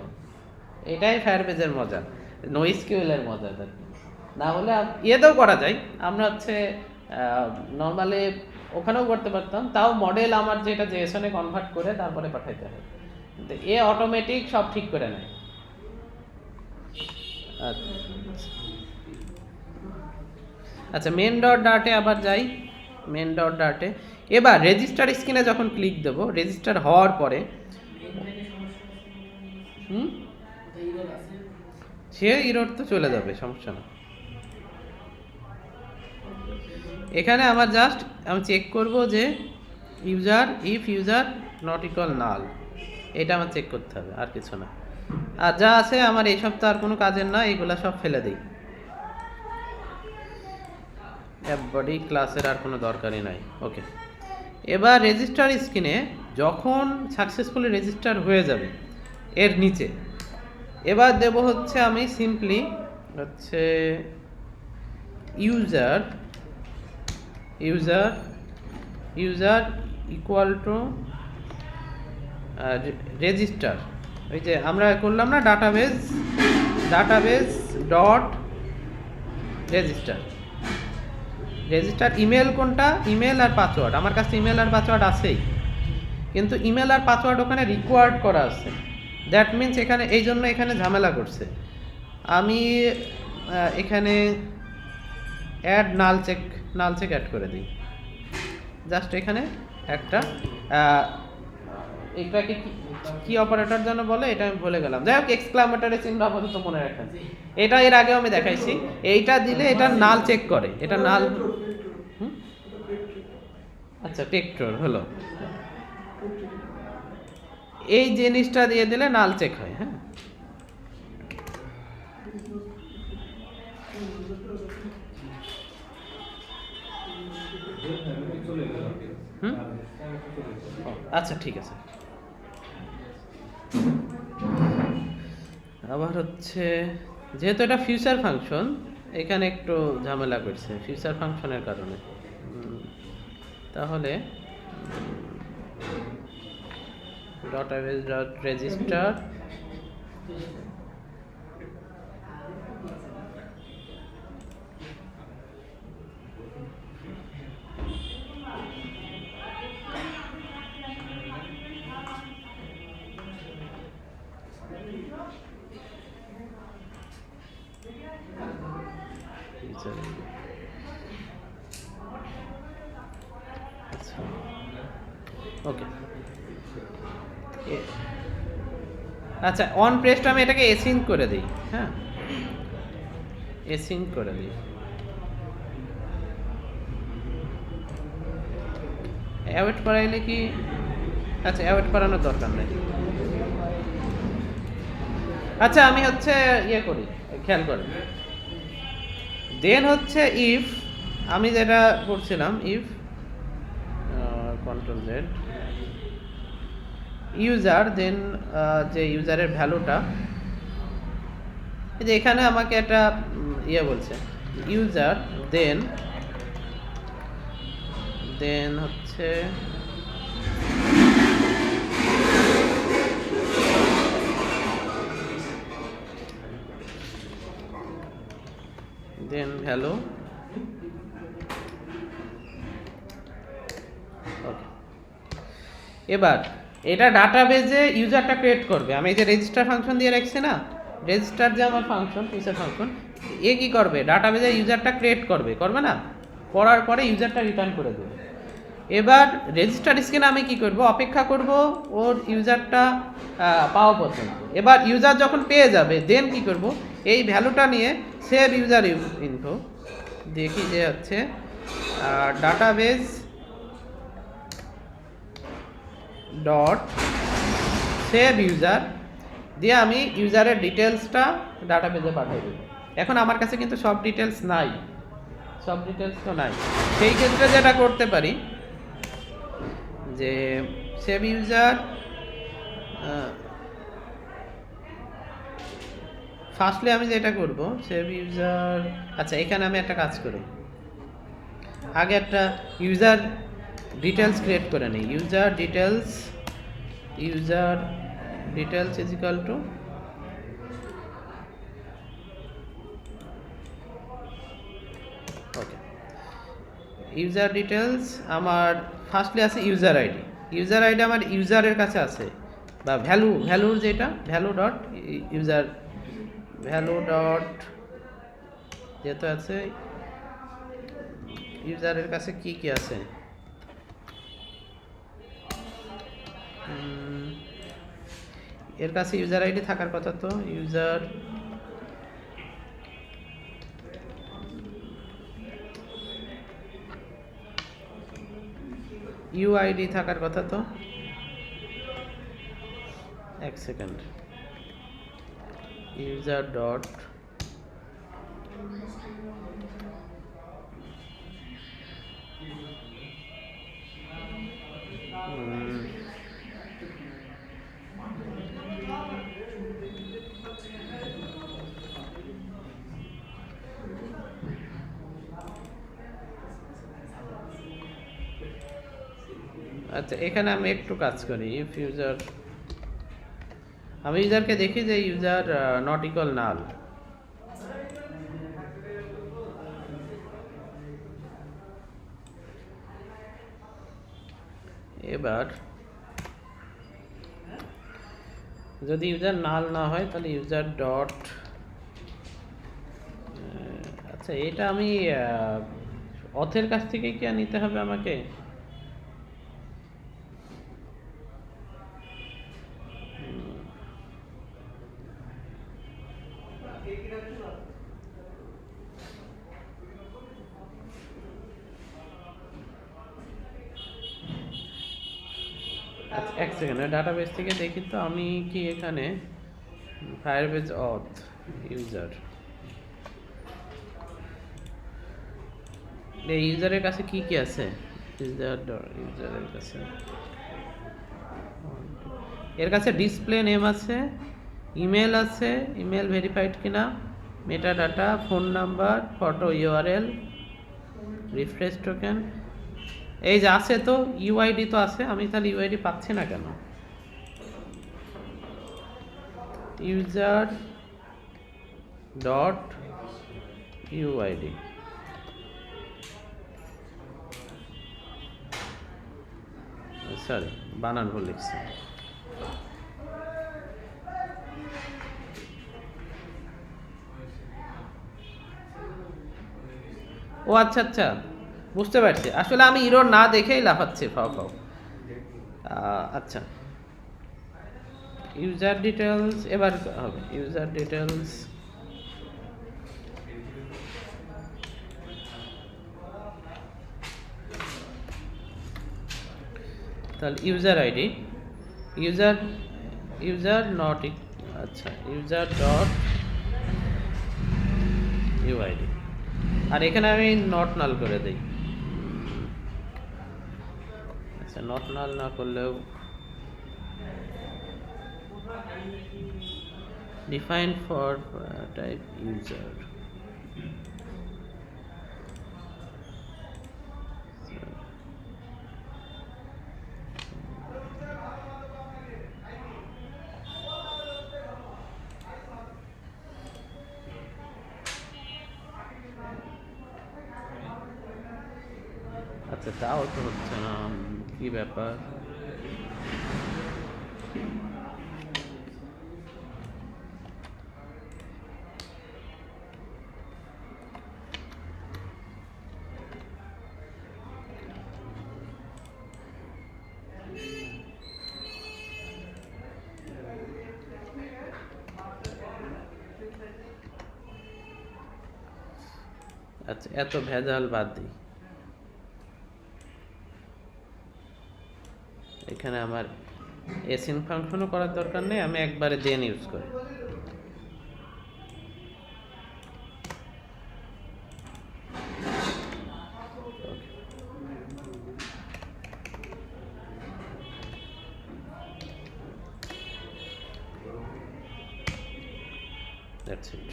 এটাই ফায়ারবেজের মজা, নোএসকিউএলের মজা। না হলে ইয়েতেও করা যায়, আমরা হচ্ছে নর্মালি ওখানেও করতে পারতাম, তাও মডেল আমার যেটা জেএসনে কনভার্ট করে তারপরে পাঠাইতে হয়, কিন্তু এ অটোমেটিক সব ঠিক করে নেয়। আচ্ছা, মেন ডট ডাটে আবার যাই। মেন ডট ডাটে এবার রেজিস্টার স্ক্রিনে যখন ক্লিক দেব, রেজিস্টার হওয়ার পরে সে ইরোড তো চলে যাবে, সমস্যা না। এখানে আমার জাস্ট আমি চেক করব যে user, if user not equal null, এটা আমার চেক করতে হবে, আর কিছু না। আর যা আছে আমার এই সপ্তাহ আর কোনো কাজের না, এইগুলা সব ফেলে দিই। বডি ক্লাসের আর কোনো দরকারই নাই। ওকে, এবার রেজিস্টার স্ক্রিনে যখন সাকসেসফুলি রেজিস্টার হয়ে যাবে এর নিচে এবার দেব হচ্ছে আমি সিম্পলি হচ্ছে ইউজার ইকুয়াল টু রেজিস্টার। ওই যে আমরা করলাম না ডাটাবেজ ডট রেজিস্টার। ইমেল কোনটা? ইমেল আর পাসওয়ার্ড। আমার কাছে ইমেল আর পাসওয়ার্ড আছেই, কিন্তু ইমেল আর পাসওয়ার্ড ওখানে রিকোয়ার্ড করা আছে। দ্যাট মিনস এখানে এই জন্য এখানে ঝামেলা করছে। আমি এখানে অ্যাড নাল চেক অ্যাড করে দিই। জাস্ট এখানে একটা এটাকে কি অপারেটর যেন বলে, এটা আমি ভুলে গেলাম। যাই হোক, এক্সক্লামেটরের চিহ্ন আপাতত মনে রাখেন। এটা এর আগেও আমি দেখাইছি। এইটা দিলে এটা নাল চেক করে, এটা নাল। আচ্ছা, টেক্টর হলো, এই জিনিসটা দিয়ে দিলে নাল চেক হয়। হ্যাঁ, আচ্ছা ঠিক আছে। আবার হচ্ছে যেহেতু এটা ফিউচার ফাংশন, এখানে একটু ঝামেলা করছে ফিউচার ফাংশনের কারণে। তাহলে database dot register ওকে, আচ্ছা অন প্রেসটা আমি এটাকে এসিঙ্ক করে দিই, হ্যাঁ এসিঙ্ক করে দিই। অ্যাওয়েট করাইলে কি, আচ্ছা অ্যাওয়েট করানোর দরকার নেই। আচ্ছা আমি হচ্ছে ইয়ে করি, খেয়াল করেন, দেন হচ্ছে ইফ আমি যেটা করছিলাম, ইফ কন্ট্রোল জেড ইউজার, দেন যে ইউজারের ভ্যালুটা, এই যে এখানে আমাকে একটা ইয়ে বলছে ইউজার, দেন দেন হচ্ছে দেন ভ্যালু, ওকে। এবার এটা ডাটাবেজে ইউজারটা ক্রিয়েট করবে। আমি এই যে রেজিস্টার ফাংশন দিয়ে রাখছি না, রেজিস্টার যে আমার ফাংশন, পিসের ফাংশন, এ কি করবে, ডাটাবেজে ইউজারটা ক্রিয়েট করবে, করবে না, করার পরে ইউজারটা রিটার্ন করে দেবে। এবার রেজিস্টার স্ক্রিনে আমি কি করব, অপেক্ষা করব ওর ইউজারটা পাওয়া পর্যন্ত। এবার ইউজার যখন পেয়ে যাবে দেন কি করব, এই ভ্যালুটা নিয়ে সেভ ইউজার ইনফো, দেখি যে হচ্ছে ডাটাবেজ ডট সেভ ইউজার দিয়ে আমি ইউজারের ডিটেলসটা ডাটাবেজে পাঠিয়ে দেব। এখন আমার কাছে কিন্তু সব ডিটেলস নাই, সব ডিটেলস তো নাই, সেই ক্ষেত্রে যেটা করতে পারি যে সেভ ইউজার, ফার্স্টলি আমি যেটা করব সেভ ইউজার, আচ্ছা এখানে আমি একটা কাজ করি, আগে একটা ইউজার ডিটেলস ক্রিয়েট করে নিই। User details is equal to okay, user details আমার ফার্স্টলি আছে ইউজার আইডি, ইউজার আইডি আমার ইউজারের কাছে আছে, বা ভ্যালুর যেটা value dot user, value dot যেহেতু আছে ইউজারের কাছে কি কি আছে, এর কাছে ইউজার আইডি থাকার কথা, তো ইউজার ইউআইডি থাকার কথা, তো এক সেকেন্ড, ইউজার ডট আচ্ছা এখানে আমি একটু কাজ করি, ইফ ইউজার, আমি ইউজারকে দেখি যে ইউজার নট ইকুয়াল নাল, এবার যদি ইউজার নাল না হয় তাহলে ইউজার ডট, আচ্ছা এটা আমি অথের কাছ থেকে কি নিতে হবে আমাকে, আচ্ছা এক সেকেন্ড, ডাটাবেস থেকে দেখি তো আমি কি এখানে ফায়ারবেজ অথ ইউজার, এই ইউজারের কাছে কি কি আছে, ইউজারের কাছে এর কাছে ডিসপ্লে নেম আছে, ইমেল আছে, ইমেল ভেরিফাইড কিনা, meta data, phone number, photo URL, refresh token, এই যে আছে, তো ইউআইডি তো আছে, আমি তাহলে ইউআইডি পাচ্ছি না কেন, ইউজার ডট ইউআইডি, সরি বানান ভুল লিখছি, ও আচ্ছা আচ্ছা বুঝতে পারছি, আসলে আমি ইরোর না দেখেই লাফাচ্ছি ফাও ফাও, আচ্ছা, ইউজার ডিটেলস এবার হবে। ইউজার ডিটেলস তাহলে ইউজার আইডি, ইউজার নট, আচ্ছা ইউজার ডট ইউআইডি, আর এখানে আমি নট নাল করে দিই। আচ্ছা, নট নাল না করলেও ডিফাইন ফর টাইপ ইউজার, আচ্ছা তাও তো হচ্ছে না, কি ব্যাপার? আচ্ছা, এত ভেজাল বাদ দিই। এখানে আমার এসিন ফাংশনও করার দরকার নেই, আমি একবারে দেন ইউজ করি। That's it.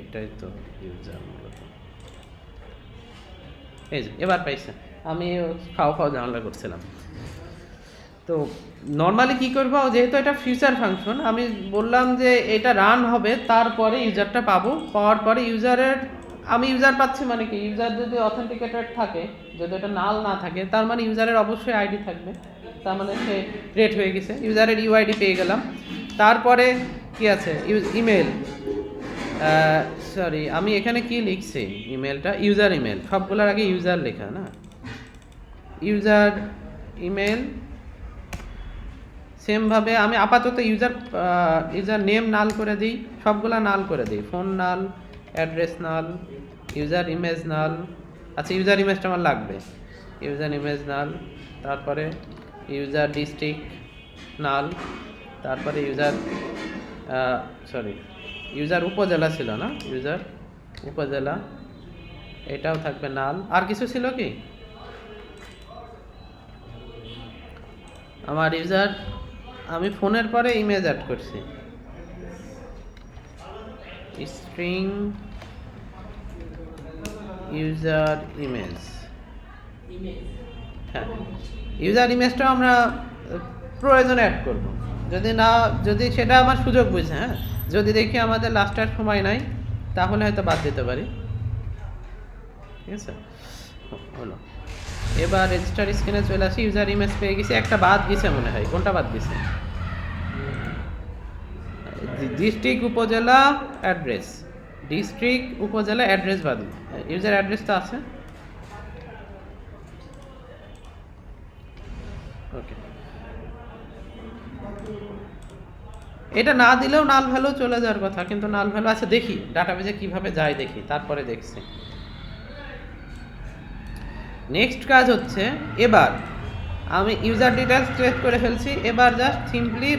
এটাই তো ইউজার মূলত। এই যে এবার পাইছে, আমি খাওয়া ঝামেলা করছিলাম। তো নর্মালি কি করবো, যেহেতু এটা ফিউচার ফাংশন, আমি বললাম যে এটা রান হবে, তারপরে ইউজারটা পাবো, পাওয়ার পরে ইউজারের, আমি ইউজার পাচ্ছি মানে কি, ইউজার যদি অথেন্টিকেটেড থাকে, যদি এটা নাল না থাকে, তার মানে ইউজারের অবশ্যই আইডি থাকবে, তার মানে সে ক্রিয়েট হয়ে গেছে, ইউজারের ইউআইডি পেয়ে গেলাম। তারপরে কি আছে, ইমেল, সরি আমি এখানে কি লিখছি, ইমেলটা ইউজার ইমেল, সবগুলোর আগে ইউজার লেখা না, ইউজার ইমেল। সেমভাবে আমি আপাতত ইউজার নেম নাল করে দিই, সবগুলা নাল করে দিই, ফোন নাল, অ্যাড্রেস নাল, ইউজার ইমেজ নাল। আচ্ছা, ইউজার ইমেজটা আমার লাগবে, ইউজার ইমেজ নাল। তারপরে ইউজার ডিস্ট্রিক্ট নাল, তারপরে ইউজার উপজেলা ছিল না, ইউজার উপজেলা, এটাও থাকবে নাল। আর কিছু ছিল কি, আমার ইউজার, আমি ফোনের পরে ইমেজ অ্যাড করছি, স্ট্রিং ইউজার ইমেজ। হ্যাঁ, ইউজার ইমেজটা আমরা প্রয়োজনে অ্যাড করব, যদি সেটা আমার সুযোগ বুঝে। হ্যাঁ, যদি দেখি আমাদের লাস্টের সময় নাই, তাহলে হয়তো বাদ দিতে পারি। ঠিক আছে, হলো। এবার রেজিস্টার স্ক্রিনে চলে আসি, ইউজার ইমেজ পেয়ে গেছি, একটা বাদ গেছে মনে হয়, কোনটা বাদ গেছে, ডিস্ট্রিক্ট উপজেলা অ্যাড্রেস, ডিস্ট্রিক্ট উপজেলা অ্যাড্রেস বাদ, ইউজার অ্যাড্রেস তো আছে। ওকে, এটা না দিলেও নাল ভ্যালু চলে যাওয়ার কথা, কিন্তু নাল ভ্যালু আছে, দেখি ডাটাবেজে কিভাবে যায় দেখি, তারপরে দেখছি। নেক্সট কাজ হচ্ছে, এবার আমি ইউজার ডিটেলস ক্রিয়েট করে ফেলছি, এবার just simply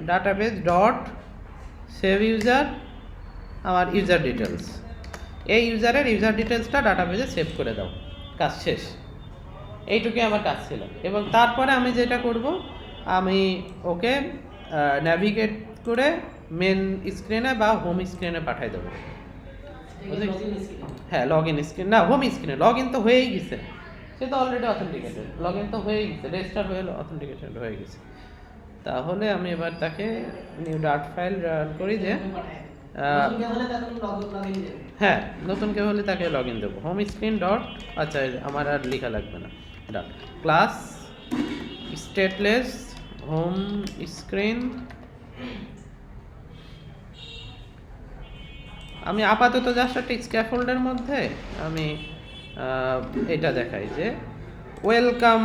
database dot save user, আমার ইউজার ডিটেলস, এই ইউজারের ইউজার ডিটেলসটা ডাটাবেজে সেভ করে দাও, কাজ শেষ। এইটুকুই আমার কাজ ছিল। এবং তারপরে আমি যেটা করব, আমি ওকে ন্যাভিগেট করে মেন স্ক্রিনে বা হোম স্ক্রিনে পাঠিয়ে দেবো। হ্যাঁ, লগ ইন স্ক্রিন না, হোম স্ক্রিনে। লগ ইন তো হয়েই গেছে, সে তো অলরেডি অথেন্টিকেটেড, লগ ইন তো হয়েই গেছে, রেজিস্টার হয়ে অথেন্টিকেটেড হয়ে গেছে। তাহলে আমি এবার তাকে নিউ ডাট ফাইল রান করি, যে হ্যাঁ, নতুন কেউ হলে তাকে লগ ইন দেবো, হোম স্ক্রিন ডট, আচ্ছা আমার আর লেখা লাগবে না, dot class stateless home screen, আমি আপাতত জাস্ট একটা স্ক্যাফোল্ডের মধ্যে আমি এটা দেখাই যে ওয়েলকাম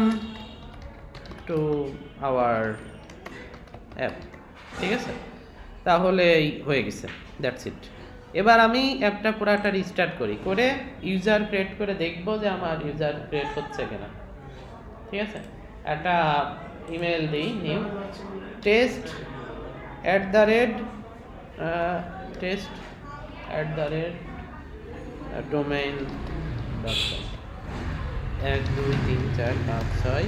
টু আওয়ার অ্যাপ, ঠিক আছে? তাহলেই হয়ে গেছে, দ্যাটস ইট। এবার আমি অ্যাপটা পুরাটা রিস্টার্ট করে ইউজার ক্রিয়েট করে দেখবো যে আমার ইউজার ক্রিয়েট হচ্ছে কিনা, ঠিক আছে? একটা ইমেল দিই, নিউ টেস্ট domain.com 1 2 3 4 5 6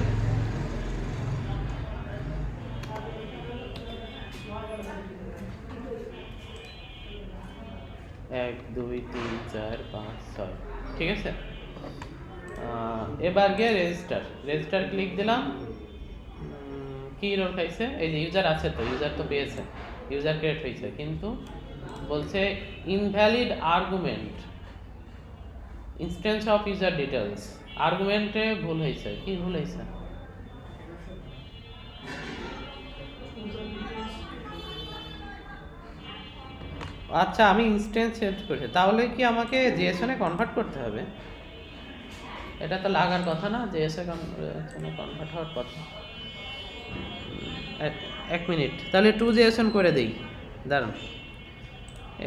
1 2 3 4 5 6, ঠিক আছে? এবার গিয়ে রেজিস্টার ক্লিক দিলাম। কি রোল খাইছে? এই যে ইউজার আছে, তো ইউজার তো পেয়েছে, ইউজার ক্রিয়েট হয়েছে, কিন্তু বলছে invalid argument instance of user details. আর্গুমেন্টে ভুল হয়েছে। কি ভুল হয়েছে? আচ্ছা, আমি ইনস্ট্যান্স চেঞ্জ করেছি, তাহলে কি আমাকে জেএসএনে কনভার্ট করতে হবে? এটা তো লাগার কথা না, জেএসএনে কনভার্ট হওয়ার কথা। এক মিনিট, তাহলে 2JSON করে দিই, দাঁড়ান।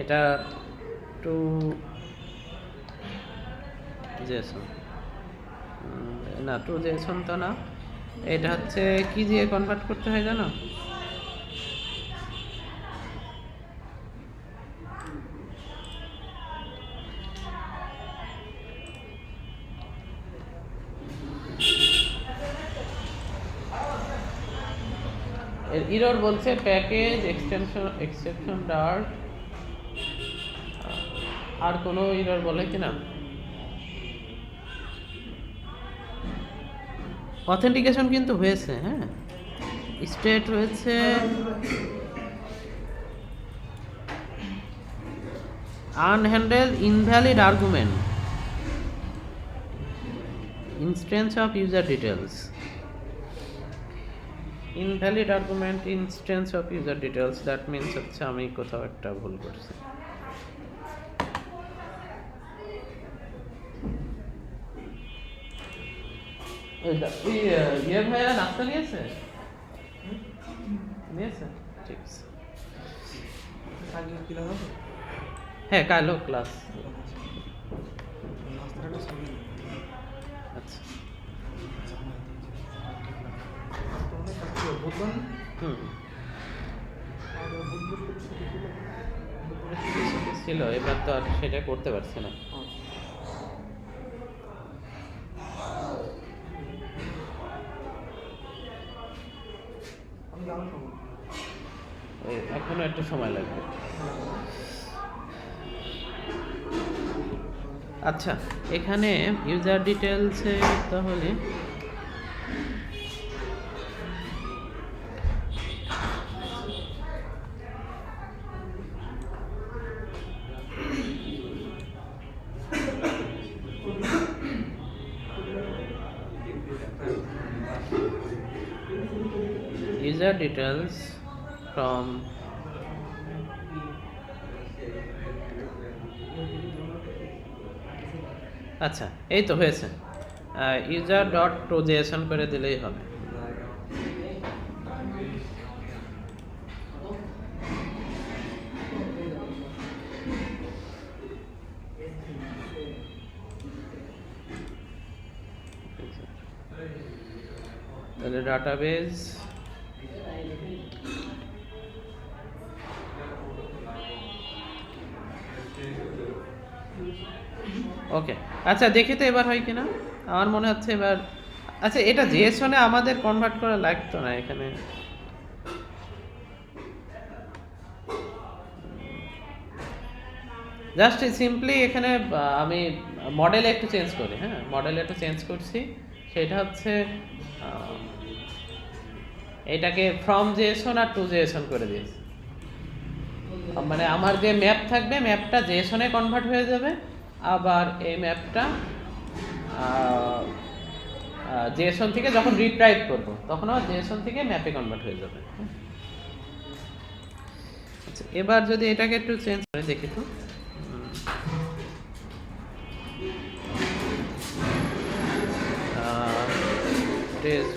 এটা 2JSON না, 2JSON তো না, এটা হচ্ছে কি দিয়ে কনভার্ট করতে হয় জানো? এরর বলছে প্যাকেজ এক্সেপশন ডার্ট। আর কোনো এরর বলে কিনা? অথেন্টিকেশন কিন্তু হয়েছে, হ্যাঁ, স্টেট হয়েছে, unhandled invalid argument instance of user details, invalid argument instance of user details, that means হচ্ছে আমি কোথাও একটা ভুল করছি। ইয়ে ভাইয়া নাস্তা নিয়েছে? ঠিক আছে। হ্যাঁ, কালও ক্লাস। আচ্ছা, ছিল, এবার তো আর সেটা করতে পারছি না। এখনো একটু সময় লাগবে। আচ্ছা, এখানে ইউজার ডিটেলসে তাহলে user details from আচ্ছা, এই তো হয়েছে। user.2JSON করে দিলেই হবে। তাহলে ডাটাবেজ ওকে। আচ্ছা, দেখি তো এবার হয় কিনা। আমার মনে হচ্ছে এবার। আচ্ছা, এটা জেএসওনে আমাদের কনভার্ট করা লাগতো না এখানে। জাস্ট সিম্পলি এখানে আমি মডেলে একটু চেঞ্জ করি। হ্যাঁ, মডেলে একটু চেঞ্জ করছি। সেটা হচ্ছে এটাকে ফ্রম জেএসওন আর টু জেএসওন করে দিয়েছি। মানে আমার যে ম্যাপ থাকবে, ম্যাপটা জেএসওনে কনভার্ট হয়ে যাবে, আবার এই ম্যাপটা জেএসওন থেকে যখন রিড রাইট করবো তখন আবার জেএসওন থেকে ম্যাপে কনভার্ট হয়ে যাবে। আচ্ছা, এবার যদি এটাকে একটু চেঞ্জ করে দেখি তো। টেস্ট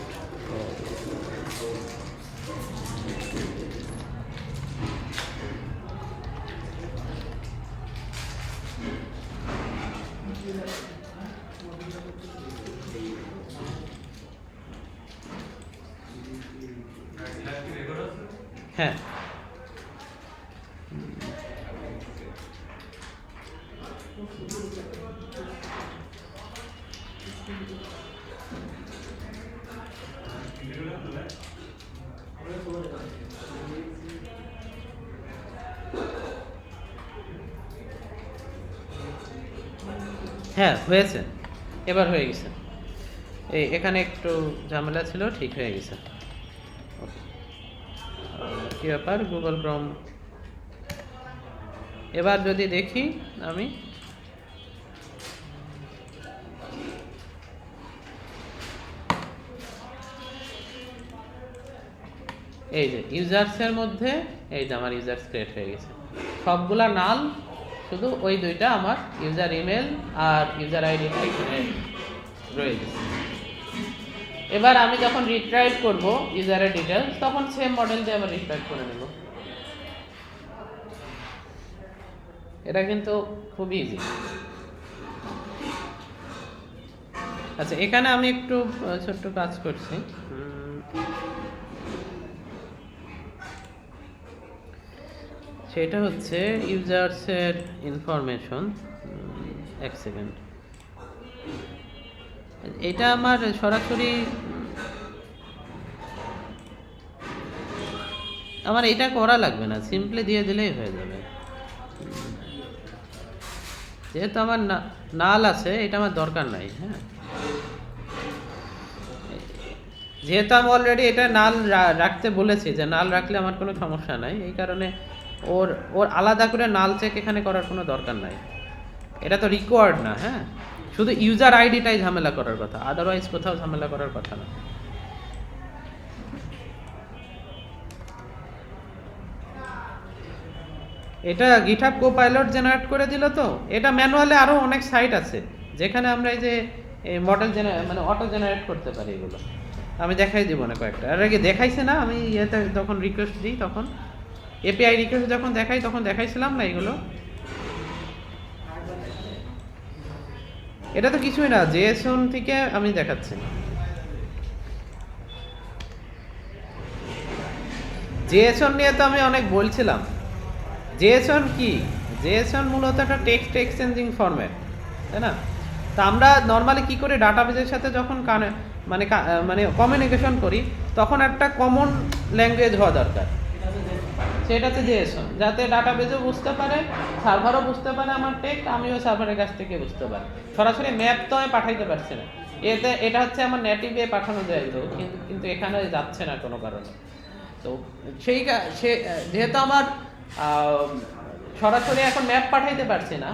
হ্যাঁ হ্যাঁ হয়েছে, এবার হয়ে গেছে। এখানে একটু ঝামেলা ছিল, ঠিক হয়ে গেছে। কি ব্যাপার গুগল ক্রোম, এবার যদি দেখি আমি এই যে ইউজার্সের মধ্যে এই যে আমার ইউজার্স ক্রিয়েট হয়ে গেছে, সবগুলা নাল, শুধু ওই দুইটা আমার ইউজার ইমেল আর ইউজার আইডিটা এখানে রয়ে গেছে। এবার আমি যখন রিট্রাইভ করব ইউজারের ডিটেলস, তখন সেম মডেল দিয়ে আবার রিট্রাইভ করে নেব। এটা কিন্তু খুব ইজি। আচ্ছা, এখানে আমি একটু ছোট্ট কাজ করছি। সেটা হচ্ছে ইউজার্সের ইনফরমেশন। এক সেকেন্ড, এটা আমার সরাসরি আমার এটা করা লাগবে না, সিম্পলি দিয়ে দিলেই হয়ে যাবে। যেহেতু আমার নাল আছে, এটা আমার দরকার নাই। হ্যাঁ, যেহেতু আমি অলরেডি এটা নাল রাখতে বলেছি, যে নাল রাখলে আমার কোনো সমস্যা নাই, এই কারণে ওর আলাদা করে নাল চেক এখানে করার কোনো দরকার নাই। এটা তো রিকোয়ার্ড না। হ্যাঁ, শুধু ইউজার আইডিটাই ঝামেলা করার কথা, আদারওয়াইজ কোথাও ঝামেলা করার কথা না। এটা গিটহাব কোপাইলট জেনারেট করে দিল। তো এটা ম্যানুয়ালি আরও অনেক সাইট আছে যেখানে আমরা এই যে মডেল মানে অটো জেনারেট করতে পারি। এগুলো আমি দেখাই দিব না কয়েকটা, আর আগে দেখাইছে না আমি ইয়েতে যখন রিকোয়েস্ট দিই, তখন এপিআই রিকোয়েস্ট যখন দেখাই তখন দেখাইছিলাম না এগুলো। এটা তো কিছুই না, জেএসন থেকে আমি দেখাচ্ছি। জেএসন নিয়ে তো আমি অনেক বলছিলাম। জেএসন কি? জেএসন মূলত একটা টেক্সট এক্সচেঞ্জিং ফরম্যাট, তাই না? তা আমরা নর্মালি কি করি, ডাটাবেজের সাথে যখন মানে কমিউনিকেশন করি, তখন একটা কমন ল্যাঙ্গুয়েজ হওয়া দরকার। সেটা হচ্ছে জেএসন, যাতে ডাটাবেজও বুঝতে পারে, সার্ভারও বুঝতে পারে আমার টেক্সট, আমিও সার্ভারের কাছ থেকে বুঝতে পারি। সরাসরি ম্যাপ তো আমি পাঠাইতে পারছি না, এটা হচ্ছে আমার নেটিভে পাঠানো যায় তো, কিন্তু এখানে যাচ্ছে না কোনো কারণে। তো যেহেতু আমার সরাসরি এখন ম্যাপ পাঠাইতে পারছি না,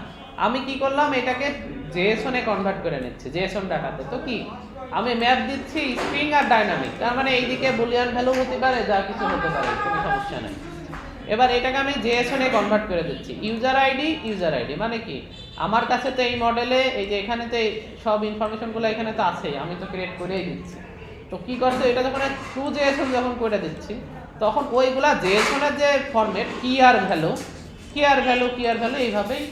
আমি কি করলাম, এটাকে জেএসনে কনভার্ট করে নিচ্ছি, জেএসন ডাটাতে। তো কি আমি ম্যাপ দিচ্ছি স্ট্রিং আর ডাইনামিক, তার মানে এইদিকে বুলিয়ান ভ্যালু হতে পারে, যা কিছু হতে পারে, কোনো সমস্যা নেই। এবার এটাকে আমি জেএসনে কনভার্ট করে দিচ্ছি। ইউজার আইডি মানে কি, আমার কাছে তো এই মডেলে এই যে এখানে তো সব ইনফরমেশনগুলো এখানে তো আছেই, আমি তো ক্রিয়েট করেই দিচ্ছি। তো কি করছে, এটা যখন টু জেএসন যখন করে দিচ্ছি, তখন ওইগুলা জেএসনের যে ফরম্যাট কি আর ভ্যালু এইভাবেই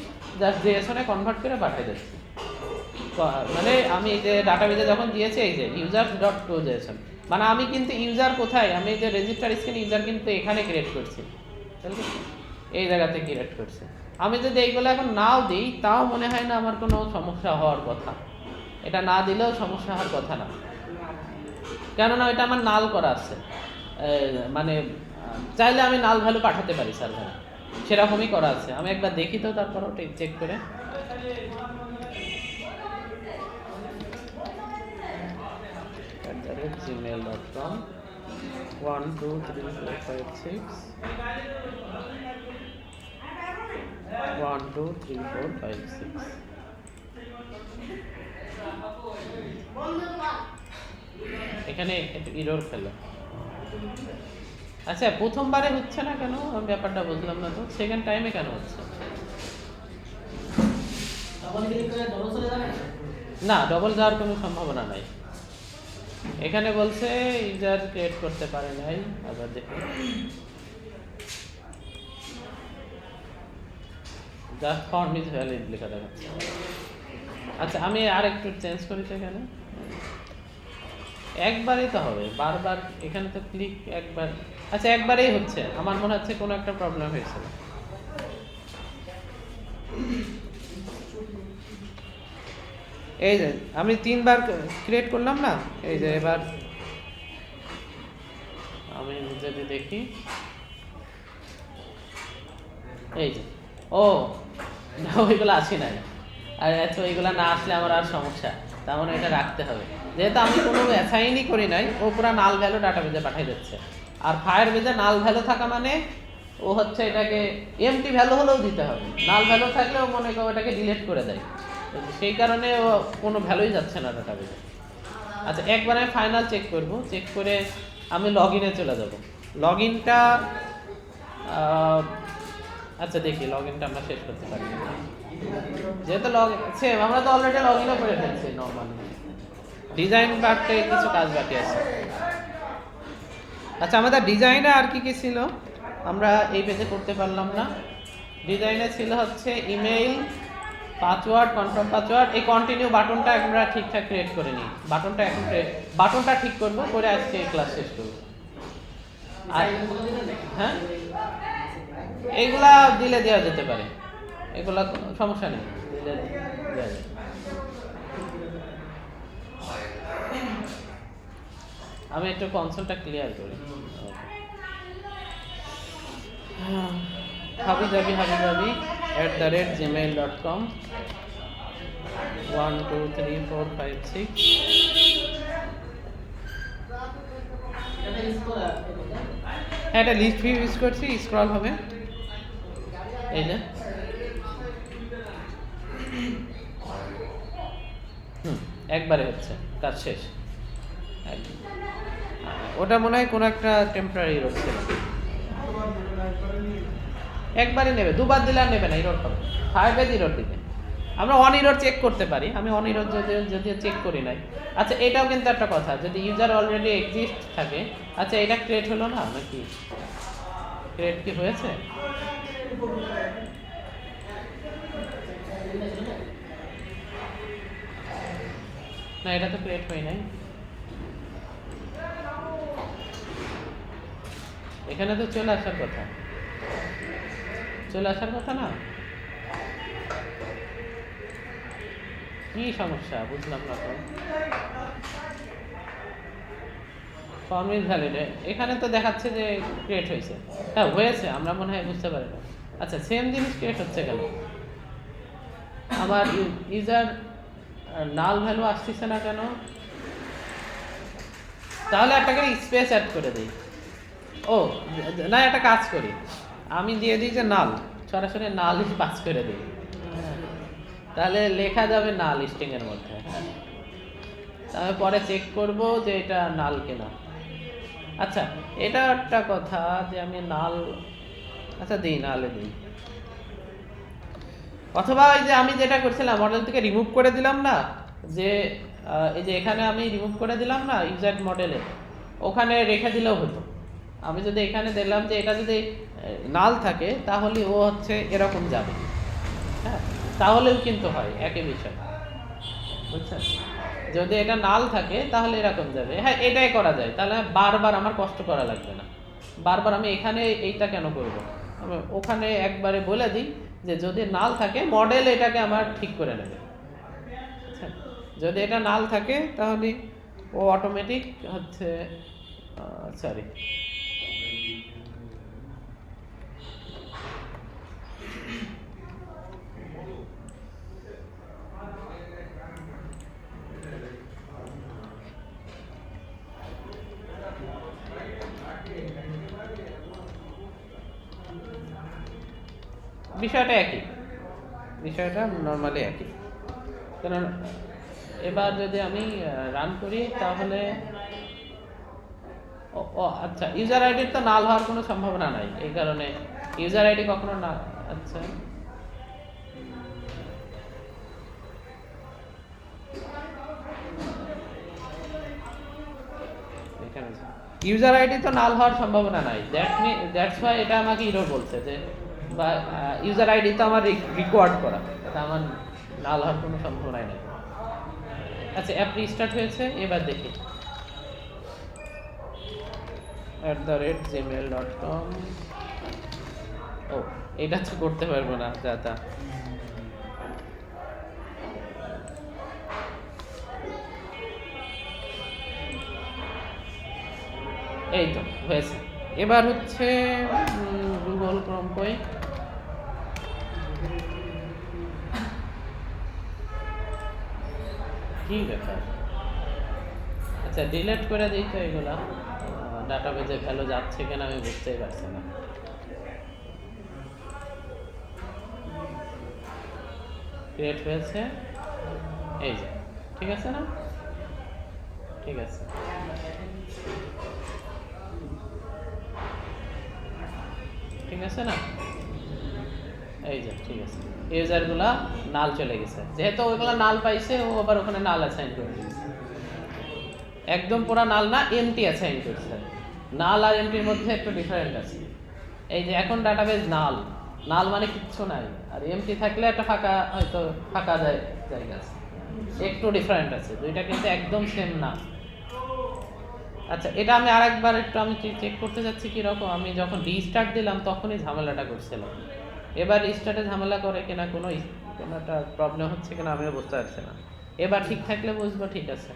জাস্ট জেএসনে কনভার্ট করে পাঠিয়ে দিচ্ছি। মানে আমি এই যে ডাটাবেজে যখন দিয়েছি, এই যে users.toJSON, মানে আমি কিন্তু ইউজার কোথায়, আমি এই যে রেজিস্টার স্ক্রিন ইউজার কিন্তু এখানে ক্রিয়েট করছি, এই জায়গাতে ক্রিয়েট করছি। আমি যদি এইগুলো এখন নাও দিই, তাও মনে হয় না আমার কোনো সমস্যা হওয়ার কথা। এটা না দিলেও সমস্যা হওয়ার কথা না, কেননা এটা আমার নাল করা আছে। মানে চাইলে আমি নাল ভ্যালু পাঠাতে পারি সার্ভারে, সেরকমই করা আছে। আমি একবার দেখি তো, তারপরও চেক করে। gmail.com 1 2 3 4 5 6 1 2 3 4 5 6 এখানে একটু এরর ফেলো। আচ্ছা, প্রথমবারে হচ্ছে না কেন, আমি ব্যাপারটা বুঝলাম না তো। সেকেন্ড টাইমে কেন হচ্ছে না? ডবল যাওয়ার কোনো সম্ভাবনা নাই। এখানে বলছে ইউজার ক্রিয়েট করতে পারে নাই, আবার দেখুন দ্য ফর্ম ইজ ভ্যালিড লেখা দেখাচ্ছে। আচ্ছা আমি আর একটু চেঞ্জ করি তো এখানে, একবারই তো হবে, বারবার এখানে তো ক্লিক একবার, আচ্ছা একবারেই হচ্ছে, আমার মনে হচ্ছে কোনো একটা প্রবলেম হয়েছিল। এই যে আমি 3 বার ক্রিয়েট করলাম না, এই যে এবার আমি যদি দেখি, এই যে ও না ওইগুলো আসি নাই, আর আচ্ছা ওইগুলো না আসলে আমার আর সমস্যা, তার মানে এটা রাখতে হবে, যেহেতু আমি কোনো অ্যাসাইনই করি নাই, ও পুরো নাল ভ্যালু ডাটাবেজে পাঠিয়ে দিচ্ছে। আর ফায়ারবেজে নাল ভ্যালু থাকা মানে ও হচ্ছে এটাকে এমটি ভ্যালু হলেও দিতে হবে, নাল ভ্যালু থাকলে ও মনে করো এটাকে ডিলিট করে দেয়, সেই কারণে ও কোনো ভ্যালুই যাচ্ছে না ডাটাবেজে। আচ্ছা একবার আমি ফাইনাল চেক করব, চেক করে আমি লগ ইনে চলে যাব। লগ ইনটা আচ্ছা দেখি লগ ইনটা আমরা শেষ করতে পারি না, যেহেতু সেম আমরা তো অলরেডি লগ ইনও করে ফেলছি নর্মালি, ডিজাইন পার্টে কিছু কাজ বাকি আছে। আচ্ছা আমাদের ডিজাইনে আর কি কি ছিল আমরা এই পেজে করতে পারলাম না। ডিজাইনে ছিল হচ্ছে ইমেইল, পাসওয়ার্ড, কনফার্ম পাসওয়ার্ড, এই কন্টিনিউ বাটনটা আমরা ঠিকঠাক ক্রিয়েট করে নিই, বাটনটা এখন বাটনটা ঠিক করব, করে আজকে ক্লাস শেষ করব। আর হ্যাঁ এইগুলা দিলে দেওয়া যেতে পারে, এগুলা সমস্যা নেই, দিলে দেওয়া যায়। আমি একটু কনসোলটা ক্লিয়ার করি। habijabi@gmail.com 1 2 3 4 5 6 হ্যাঁ এটা লিস্ট ভিউ ইউজ করছি, স্ক্রল হবে এই যে একবারে হচ্ছে, কাজ শেষ। ওটা মনে হয় কোনো একটা টেম্পোরারি ইরর ছিল, একবারে নেবে, দুবার দিলে আর নেবে না, ইরর হবে, ফায়ারবেজ ইরর দিবে। আমরা অন ইরর চেক করতে পারি, আমি অন ইরর যদিও চেক করি নাই। আচ্ছা এটাও কিন্তু একটা কথা, যদি ইউজার অলরেডি এক্সিস্ট থাকে, আচ্ছা এটা ক্রিয়েট হলো না নাকি, ক্রিয়েট কি হয়েছে? না এটা তো ক্রিয়েট হয় নাই, এখানে তো চলে আসার কথা, চলে আসার কথা না, কি সমস্যা বুঝলাম না তো। ফর্ম ইজ ভ্যালিড, এখানে তো দেখাচ্ছে যে ক্রিয়েট হয়েছে, হ্যাঁ হয়েছে, আমরা মনে হয় বুঝতে পারি না। আচ্ছা সেম জিনিস ক্রিয়েট হচ্ছে কেন, আমার ইউজার নাল ভ্যালু আসতেছে না কেন? তাহলে একটা করে স্পেস অ্যাড করে দিই। ও না একটা কাজ করি, আমি দিয়ে দিই যে নাল, সরাসরি নাল পাস করে দিই, তাহলে লেখা যাবে নাল স্ট্রিং এর মধ্যে। আমি পরে চেক করব যে এটা নাল কিনা। আচ্ছা এটা একটা কথা যে আমি নাল, আচ্ছা দিই নালে দিই, অথবা ওই যে আমি যেটা করছিলাম মডেল থেকে রিমুভ করে দিলাম না, যে এই যে এখানে আমি রিমুভ করে দিলাম না ইউজার মডেলে, ওখানে রেখে দিলেও হতো। আমি যদি এখানে দিলাম যে এটা যদি নাল থাকে তাহলে ও হচ্ছে এরকম যাবে, হ্যাঁ তাহলেও কিন্তু হয় একই বিষয়, বুঝছেন? যদি এটা নাল থাকে তাহলে এরকম যাবে, হ্যাঁ এটাই করা যায়, তাহলে বারবার আমার কষ্ট করা লাগবে না, বারবার আমি এখানে এইটা কেন করব, আমি ওখানে একবারে বলে দিই যে যদি নাল থাকে মডেল এটাকে আমার ঠিক করে নেবে, যদি এটা নাল থাকে তাহলে ও অটোমেটিক হচ্ছে সরি বিষয়টা একই, বিষয়টা নর্মালি একই। কারণ এবার যদি আমি রান করি তাহলে ও আচ্ছা ইউজার আইডির তো নাল হওয়ার কোনো সম্ভাবনা নাই, এই কারণে ইউজার আইডি কখনো না, আচ্ছা ইউজার আইডি তো নাল হওয়ার সম্ভাবনা নাই, দ্যাটস ওয়াই এটা আমাকে ইরো বলছে যে বা ইউজার আইডি তো আমার রিকোয়ার্ড করা, এটা আমার নাল হওয়ার কোনো সম্ভাবনাই নেই। আচ্ছা অ্যাপ রিস্টার্ট হয়েছে, এবার দেখি @gmail.com। ও এটা তো করতে পারবো না, যা তা। এই তো হয়েছে। এবার হচ্ছে গুগল ক্রোম কই, কি ব্যাপার? আচ্ছা ডিলিট করে দিই তো এগুলা, ডাটাবেজে ভ্যালু যাচ্ছে কিনা আমি বুঝতেই পারছি না। ক্রিয়েট হয়েছে, এই যে ঠিক আছে না? ঠিক আছে, ঠিক আছে না? এই যে ঠিক আছে, ইউজারগুলা নাল চলে গেছে, যেহেতু ওইগুলা নাল পাইছে ও আবার ওখানে নাল অ্যাসাইন করে দিয়েছে। একদম পুরা নাল না, এমটি অ্যাসাইন করছে। নাল আর এমটির মধ্যে একটু ডিফারেন্ট আছে। এই যে এখন ডাটাবেজ নাল, নাল মানে কিচ্ছু নাই, আর এমটি থাকলে একটা ফাঁকা হয়তো ফাঁকা জায়গা আছে, একটু ডিফারেন্ট আছে, দুইটা কিন্তু একদম সেম না। আচ্ছা এটা আমি আরেকবার একটু আমি চেক করতে যাচ্ছি কীরকম। আমি যখন রিস্টার্ট দিলাম তখনই ঝামেলাটা করছিলাম, এবার রিস্টার্টে ঝামেলা করে কিনা, কোনো একটা প্রবলেম হচ্ছে কিনা আমিও বুঝতে পারছি না। এবার ঠিক থাকলে বুঝবো ঠিক আছে।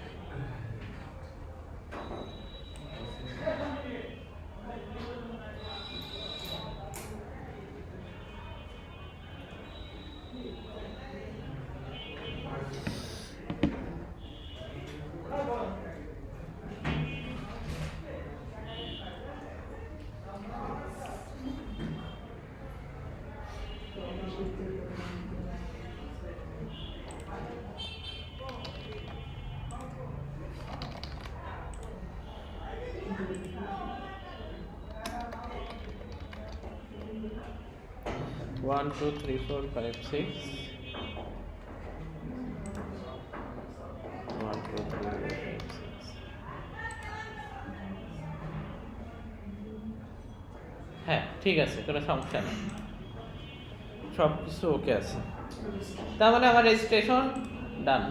One, two, three, four, five, six. 1, 2, 3, 4, 5, 6. হ্যাঁ ঠিক আছে, কোনো সমস্যা নেই, সব কিছু ওকে আছে। তার মানে আমার রেজিস্ট্রেশন ডান।